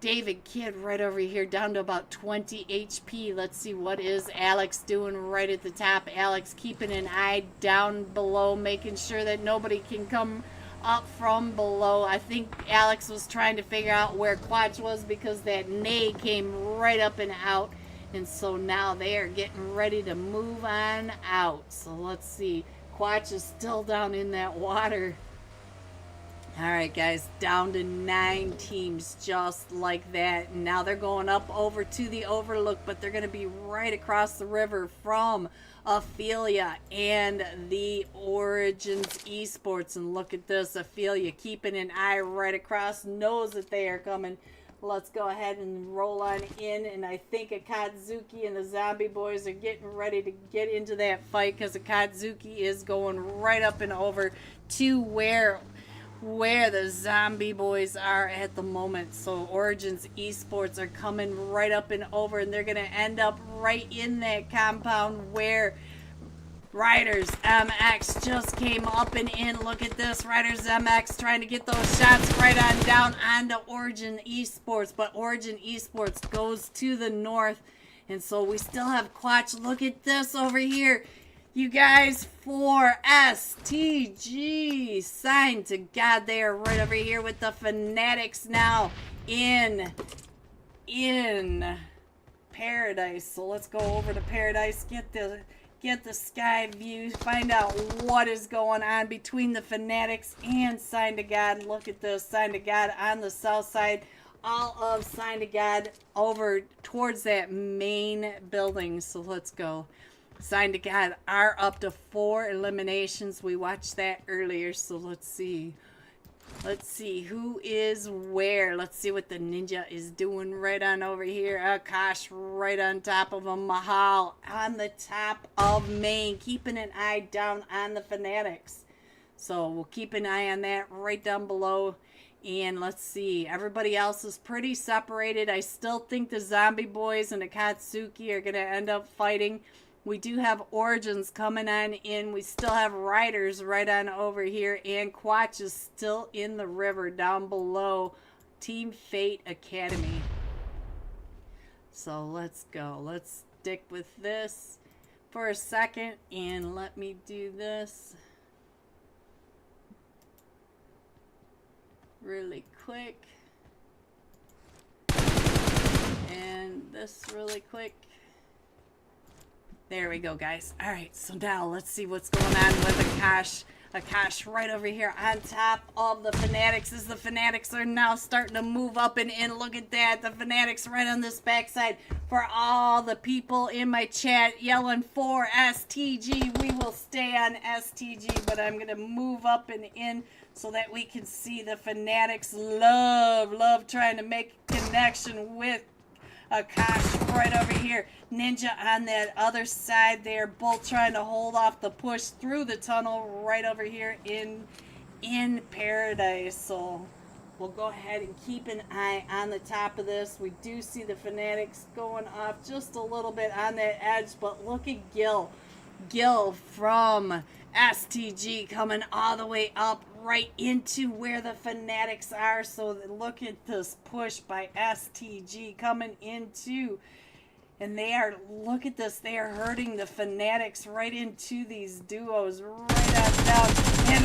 Kidd right over here down to about 20 HP. Let's see what is Alex doing right at the top. Alex keeping an eye down below, making sure that nobody can come up from below. I think Alex was trying to figure out where Quatch was because that nade came right up and out. And so now they are getting ready to move on out. So let's see. Quatch is still down in that water. Alright, guys. Down to 9 teams just like that. And now they're going up over to the Overlook, but they're going to be right across the river from Ophelia and the Origins Esports. And look at this, Ophelia keeping an eye right across, knows that they are coming. Let's go ahead and roll on in, and I think Akatsuki and the Zombie Boys are getting ready to get into that fight because Akatsuki is going right up and over to where the Zombie Boys are at the moment. So Origins Esports are coming right up and over, and they're going to end up right in that compound where Riders MX just came up and in. Look at this. Riders MX trying to get those shots right on down onto Origin Esports, but Origin Esports goes to the north. And so we still have Quatch. Look at this over here. You guys, for STG. Sign to God, they are right over here with the Fanatics now in Paradise. So let's go over to Paradise, get the sky view, find out what is going on between the Fanatics and Sign to God. Look at this, Sign to God on the south side. All of Sign to God over towards that main building. So let's go. Sign to God are up to 4 eliminations. We watched that earlier. So let's see. Let's see who is where. Let's see what the Ninja is doing right on over here. Akash right on top of him. Mahal on the top of main. Keeping an eye down on the Fanatics. So we'll keep an eye on that right down below. And let's see. Everybody else is pretty separated. I still think the Zombie Boys and the Katsuki are going to end up fighting. We do have Origins coming on in. We still have Riders right on over here. And Quatch is still in the river down below Team Fate Academy. So let's go. Let's stick with this for a second. And let me do this really quick. And this really quick. There we go, guys. All right, so now let's see what's going on with Akash. Akash right over here on top of the Fanatics as the Fanatics are now starting to move up and in. Look at that. The Fanatics right on this backside. For all the people in my chat yelling for STG, we will stay on STG, but I'm going to move up and in so that we can see the Fanatics love trying to make a connection with Akash right over here. Ninja on that other side. They are both trying to hold off the push through the tunnel right over here in Paradise. So we'll go ahead and keep an eye on the top of this. We do see the Fanatics going off just a little bit on that edge, but look at Gil from STG coming all the way up right into where the Fanatics are. So look at this push by STG coming into, and they are, look at this, they are hurting the Fanatics right into these duos right on down. And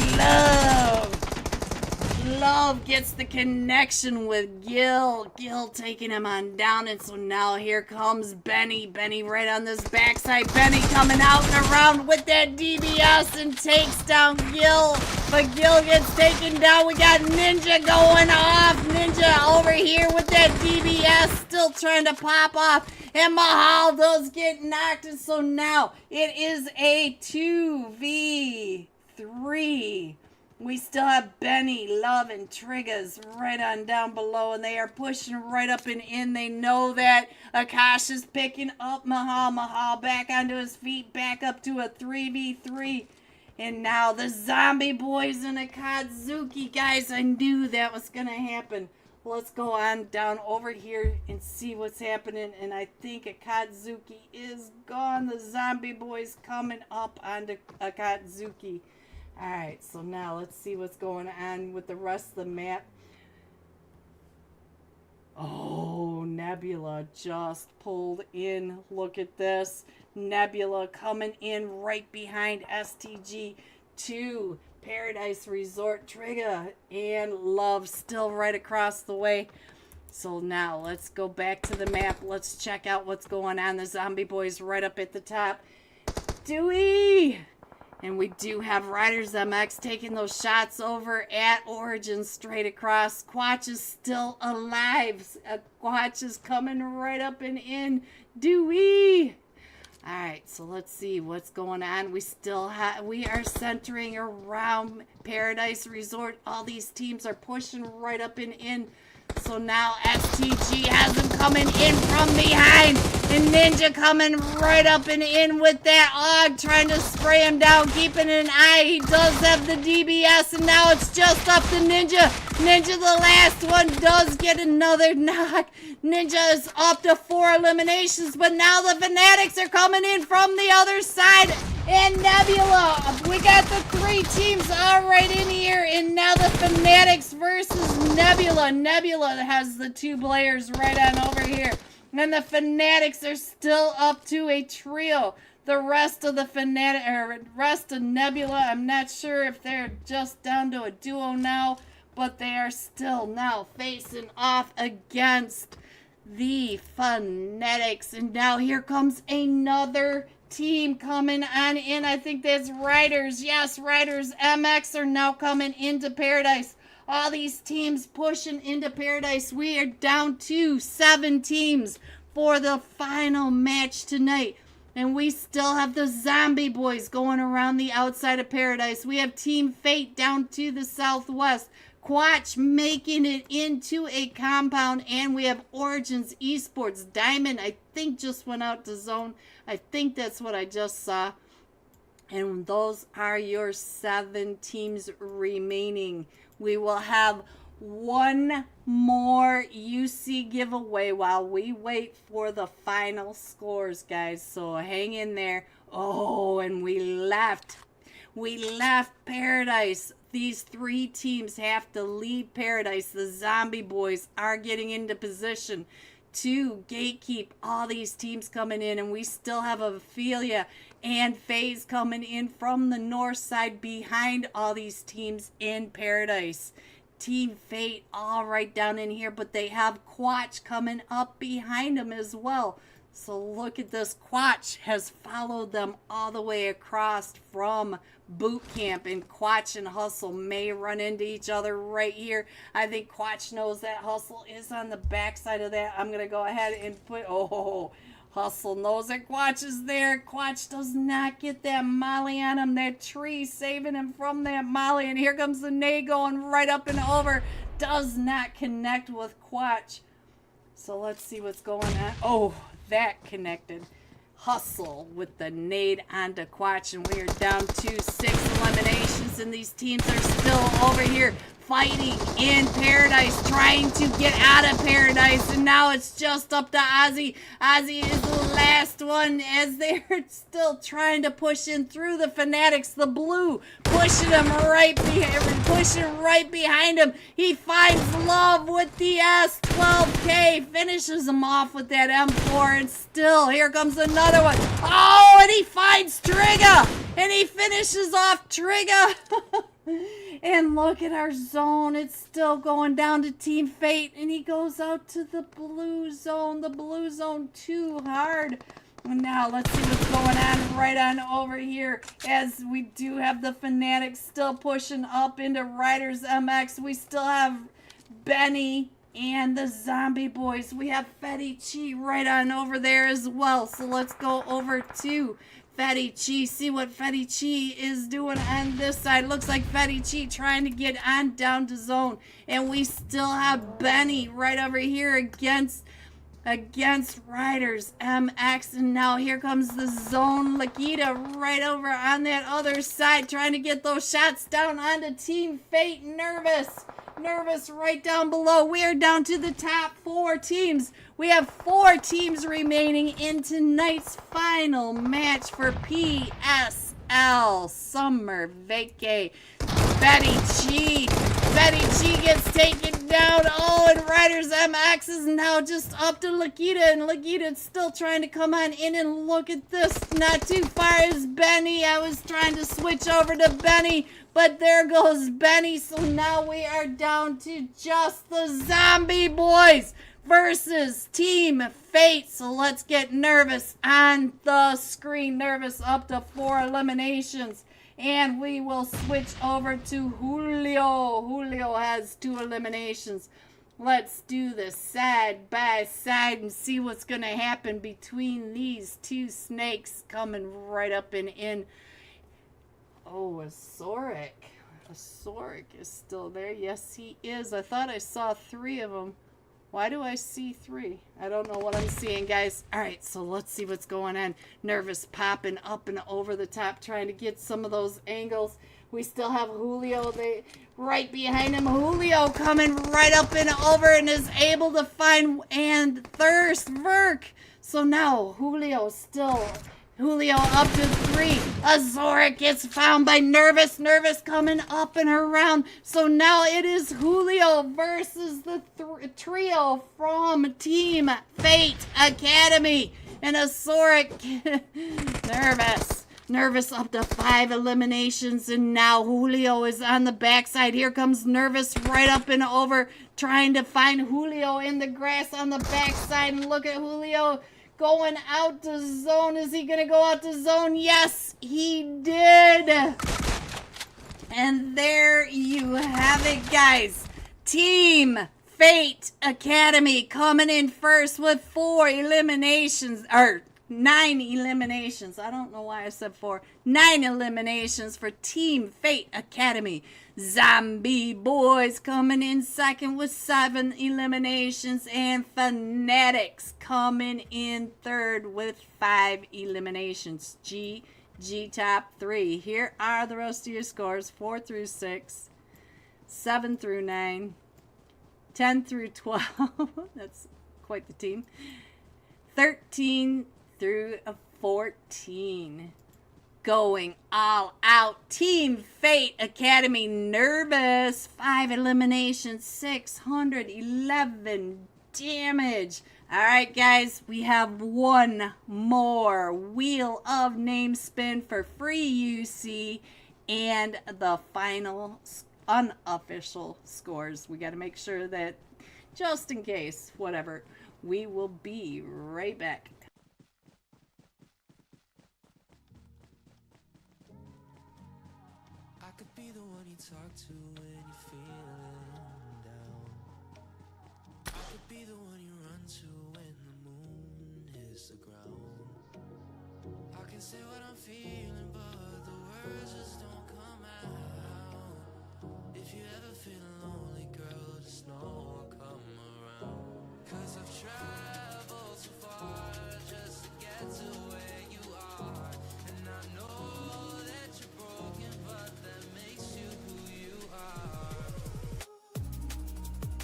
Love gets the connection with Gil taking him on down. And so now here comes Benny right on this backside. Benny coming out and around with that DBS and takes down Gil, but Gil gets taken down. We got Ninja going off. Ninja over here with that DBS still trying to pop off, and Mahal does get knocked. And so now it is a 2v3. We still have Benny, Love, and Triggers right on down below, and they are pushing right up and in. They know that Akash is picking up Mahal. Mahal back onto his feet, back up to a 3v3. And now the Zombie Boys and Akatsuki. Guys, I knew that was going to happen. Let's go on down over here and see what's happening. And I think Akatsuki is gone. The Zombie Boys coming up onto Akatsuki. Alright, so now let's see what's going on with the rest of the map. Oh, Nebula just pulled in. Look at this. Nebula coming in right behind STG to Paradise Resort. Trigger and Love still right across the way. So now let's go back to the map. Let's check out what's going on. The Zombie Boys right up at the top. Dewey! And we do have Riders MX taking those shots over at Origin straight across. Quatch is still alive. Quatch is coming right up and in. Dewey! Alright, so let's see what's going on. We are centering around Paradise Resort. All these teams are pushing right up and in. So now STG has him coming in from behind. And Ninja coming right up and in with that Og, trying to spray him down, keeping an eye. He does have the DBS, and now it's just up to Ninja. Ninja, the last one, does get another knock. Ninja is up to 4 eliminations, but now the Fanatics are coming in from the other side. And Nebula, we got the 3 teams all right in here, and now the Fanatics versus Nebula. Nebula has the 2 players right on over here. And the Fanatics are still up to a trio. The rest of rest of Nebula, I'm not sure if they're just down to a duo now, but they are still now facing off against the Fanatics. And now here comes another team coming on in. I think that's Riders. Yes, Riders MX are now coming into Paradise. All these teams pushing into Paradise. We are down to 7 teams for the final match tonight. And we still have the Zombie Boys going around the outside of Paradise. We have Team Fate down to the southwest. Quatch making it into a compound. And we have Origins Esports. Diamond, I think, just went out to zone. I think that's what I just saw. And those are your 7 teams remaining. We will have one more UC giveaway while we wait for the final scores, guys. So hang in there. Oh, and we left Paradise. These 3 teams have to leave Paradise. The Zombie Boys are getting into position to gatekeep all these teams coming in, and we still have Ophelia and FaZe coming in from the north side behind all these teams in Paradise. Team Fate all right down in here, but they have Quatch coming up behind them as well. So look at this. Quatch has followed them all the way across from boot camp, and Quatch and Hustle may run into each other right here. I think Quatch knows that Hustle is on the backside of that. I'm going to go ahead and put, Hustle knows that Quatch is there. Quatch does not get that molly on him. That tree saving him from that molly. And here comes the nade going right up and over. Does not connect with Quatch. So let's see what's going on. Oh, that connected. Hustle with the nade onto Quatch. And we are down to 6 eliminations. And these teams are still over here fighting in Paradise, trying to get out of Paradise, and now it's just up to Ozzy. Ozzy is the last one as they're still trying to push in through the Fanatics. The blue pushing him right behind him. He finds Love with the S12K, finishes him off with that M4, and still here comes another one. Oh, and he finds Trigger, and he finishes off Trigger. And look at our zone. It's still going down to Team Fate. And he goes out to the blue zone. The blue zone too hard. And now let's see what's going on right on over here. As we do have the Fanatics still pushing up into Riders MX. We still have Benny and the Zombie Boys. We have Fetty Chi right on over there as well. So let's go over to Fetty Chi, see what Fetty Chi is doing on this side. Looks like Fetty Chi trying to get on down to zone. And we still have Benny right over here against Riders MX. And now here comes the zone. Lakita right over on that other side trying to get those shots down onto Team Fate. Nervous right down below. We are down to the top 4 teams. We have 4 teams remaining in tonight's final match for PSL Summer Vacay. Fetty Chi gets taken down. Oh, and Riders MX is now just up to Lakita, and Lakita's still trying to come on in, and look at this. Not too far is Benny. I was trying to switch over to Benny, but there goes Benny. So now we are down to just the Zombie Boys versus Team Fate. So let's get Nervous on the screen. Nervous up to 4 eliminations. And we will switch over to Julio. Julio has 2 eliminations. Let's do this side by side and see what's going to happen between these 2 snakes coming right up and in. Oh, Azoric. Azoric is still there. Yes, he is. I thought I saw 3 of them. Why do I see 3? I don't know what I'm seeing, guys. All right, so let's see what's going on. Nervous popping up and over the top, trying to get some of those angles. We still have Julio right behind him. Julio coming right up and over and is able to find and thirst Verk. So now Julio still Julio up to 3. Azoric gets found by Nervous. Nervous coming up and around. So now it is Julio versus the trio from Team Fate Academy. And Azoric, Nervous up to 5 eliminations. And now Julio is on the backside. Here comes Nervous right up and over, trying to find Julio in the grass on the backside. And look at Julio going out to zone. Is he going to go out to zone? Yes, he did. And there you have it, guys. Team Fate Academy coming in first with 9 eliminations. I don't know why I said 4. 9 eliminations for Team Fate Academy. Zombie Boys coming in second with 7 eliminations. And Fanatics coming in third with 5 eliminations. G top 3. Here are the rest of your scores. 4 through 6. 7 through 9. 10 through 12. That's quite the team. 13 through 14. Going all out. Team Fate Academy Nervous. 5 eliminations. 611 damage. Alright, guys. We have one more Wheel of Name spin for free UC. And the final unofficial scores. We got to make sure that, just in case, whatever. We will be right back. I could be the one you talk to when you're feeling down. I could be the one you run to when the moon hits the ground. I can say what I'm feeling, but the words just don't come out. If you ever feeling lonely, girl, just know I'll come around. 'Cause I've traveled so far just to get to where you are. And I know that you're broken, but that makes you who you are.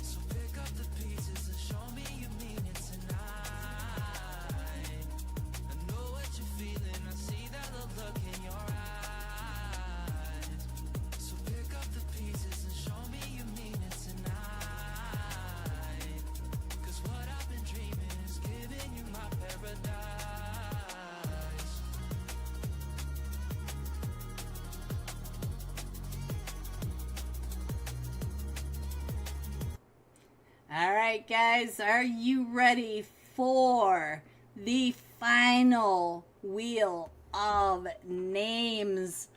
So pick up the pieces and show me you mean it tonight. I know what you're feeling, I see that look in your eyes. So pick up the pieces and show me you mean it tonight. 'Cause what I've been dreaming is giving you my paradise. Alright, guys, are you ready for the final Wheel of Names?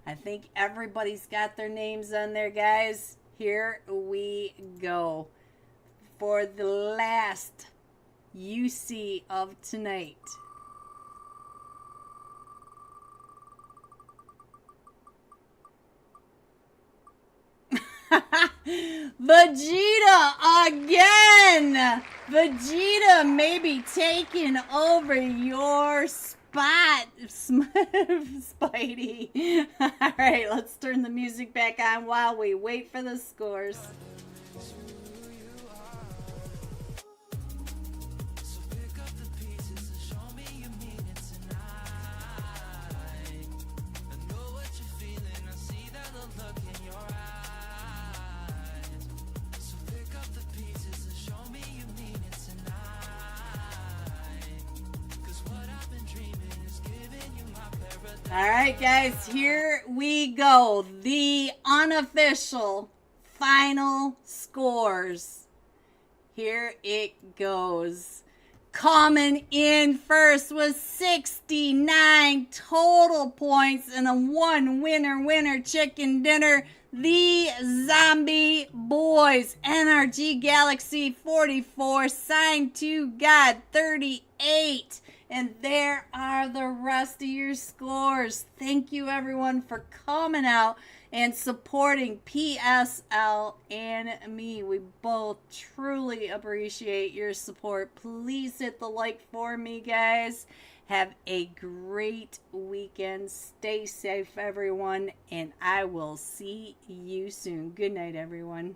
I think everybody's got their names on there, guys. Here we go. For the last UC of tonight. Vegeta again! Vegeta may be taking over your spot, Spidey. Alright, let's turn the music back on while we wait for the scores. So pick up the pieces and show me you mean it tonight. I know what you're feeling, I see that look in your eyes. So pick up the pieces and show me you mean it tonight. 'Cause what I've been dreaming is giving you my paradise. Alright, guys, here we go. The unofficial final scores. Here it goes. Coming in first with 69 total points and a 1 winner chicken dinner. The Zombie Boys. NRG Galaxy 44. Signed to God 38. And there are the rest of your scores. Thank you, everyone, for coming out and supporting PSL and me. We both truly appreciate your support. Please hit the like for me, guys. Have a great weekend. Stay safe, everyone, and I will see you soon. Good night, everyone.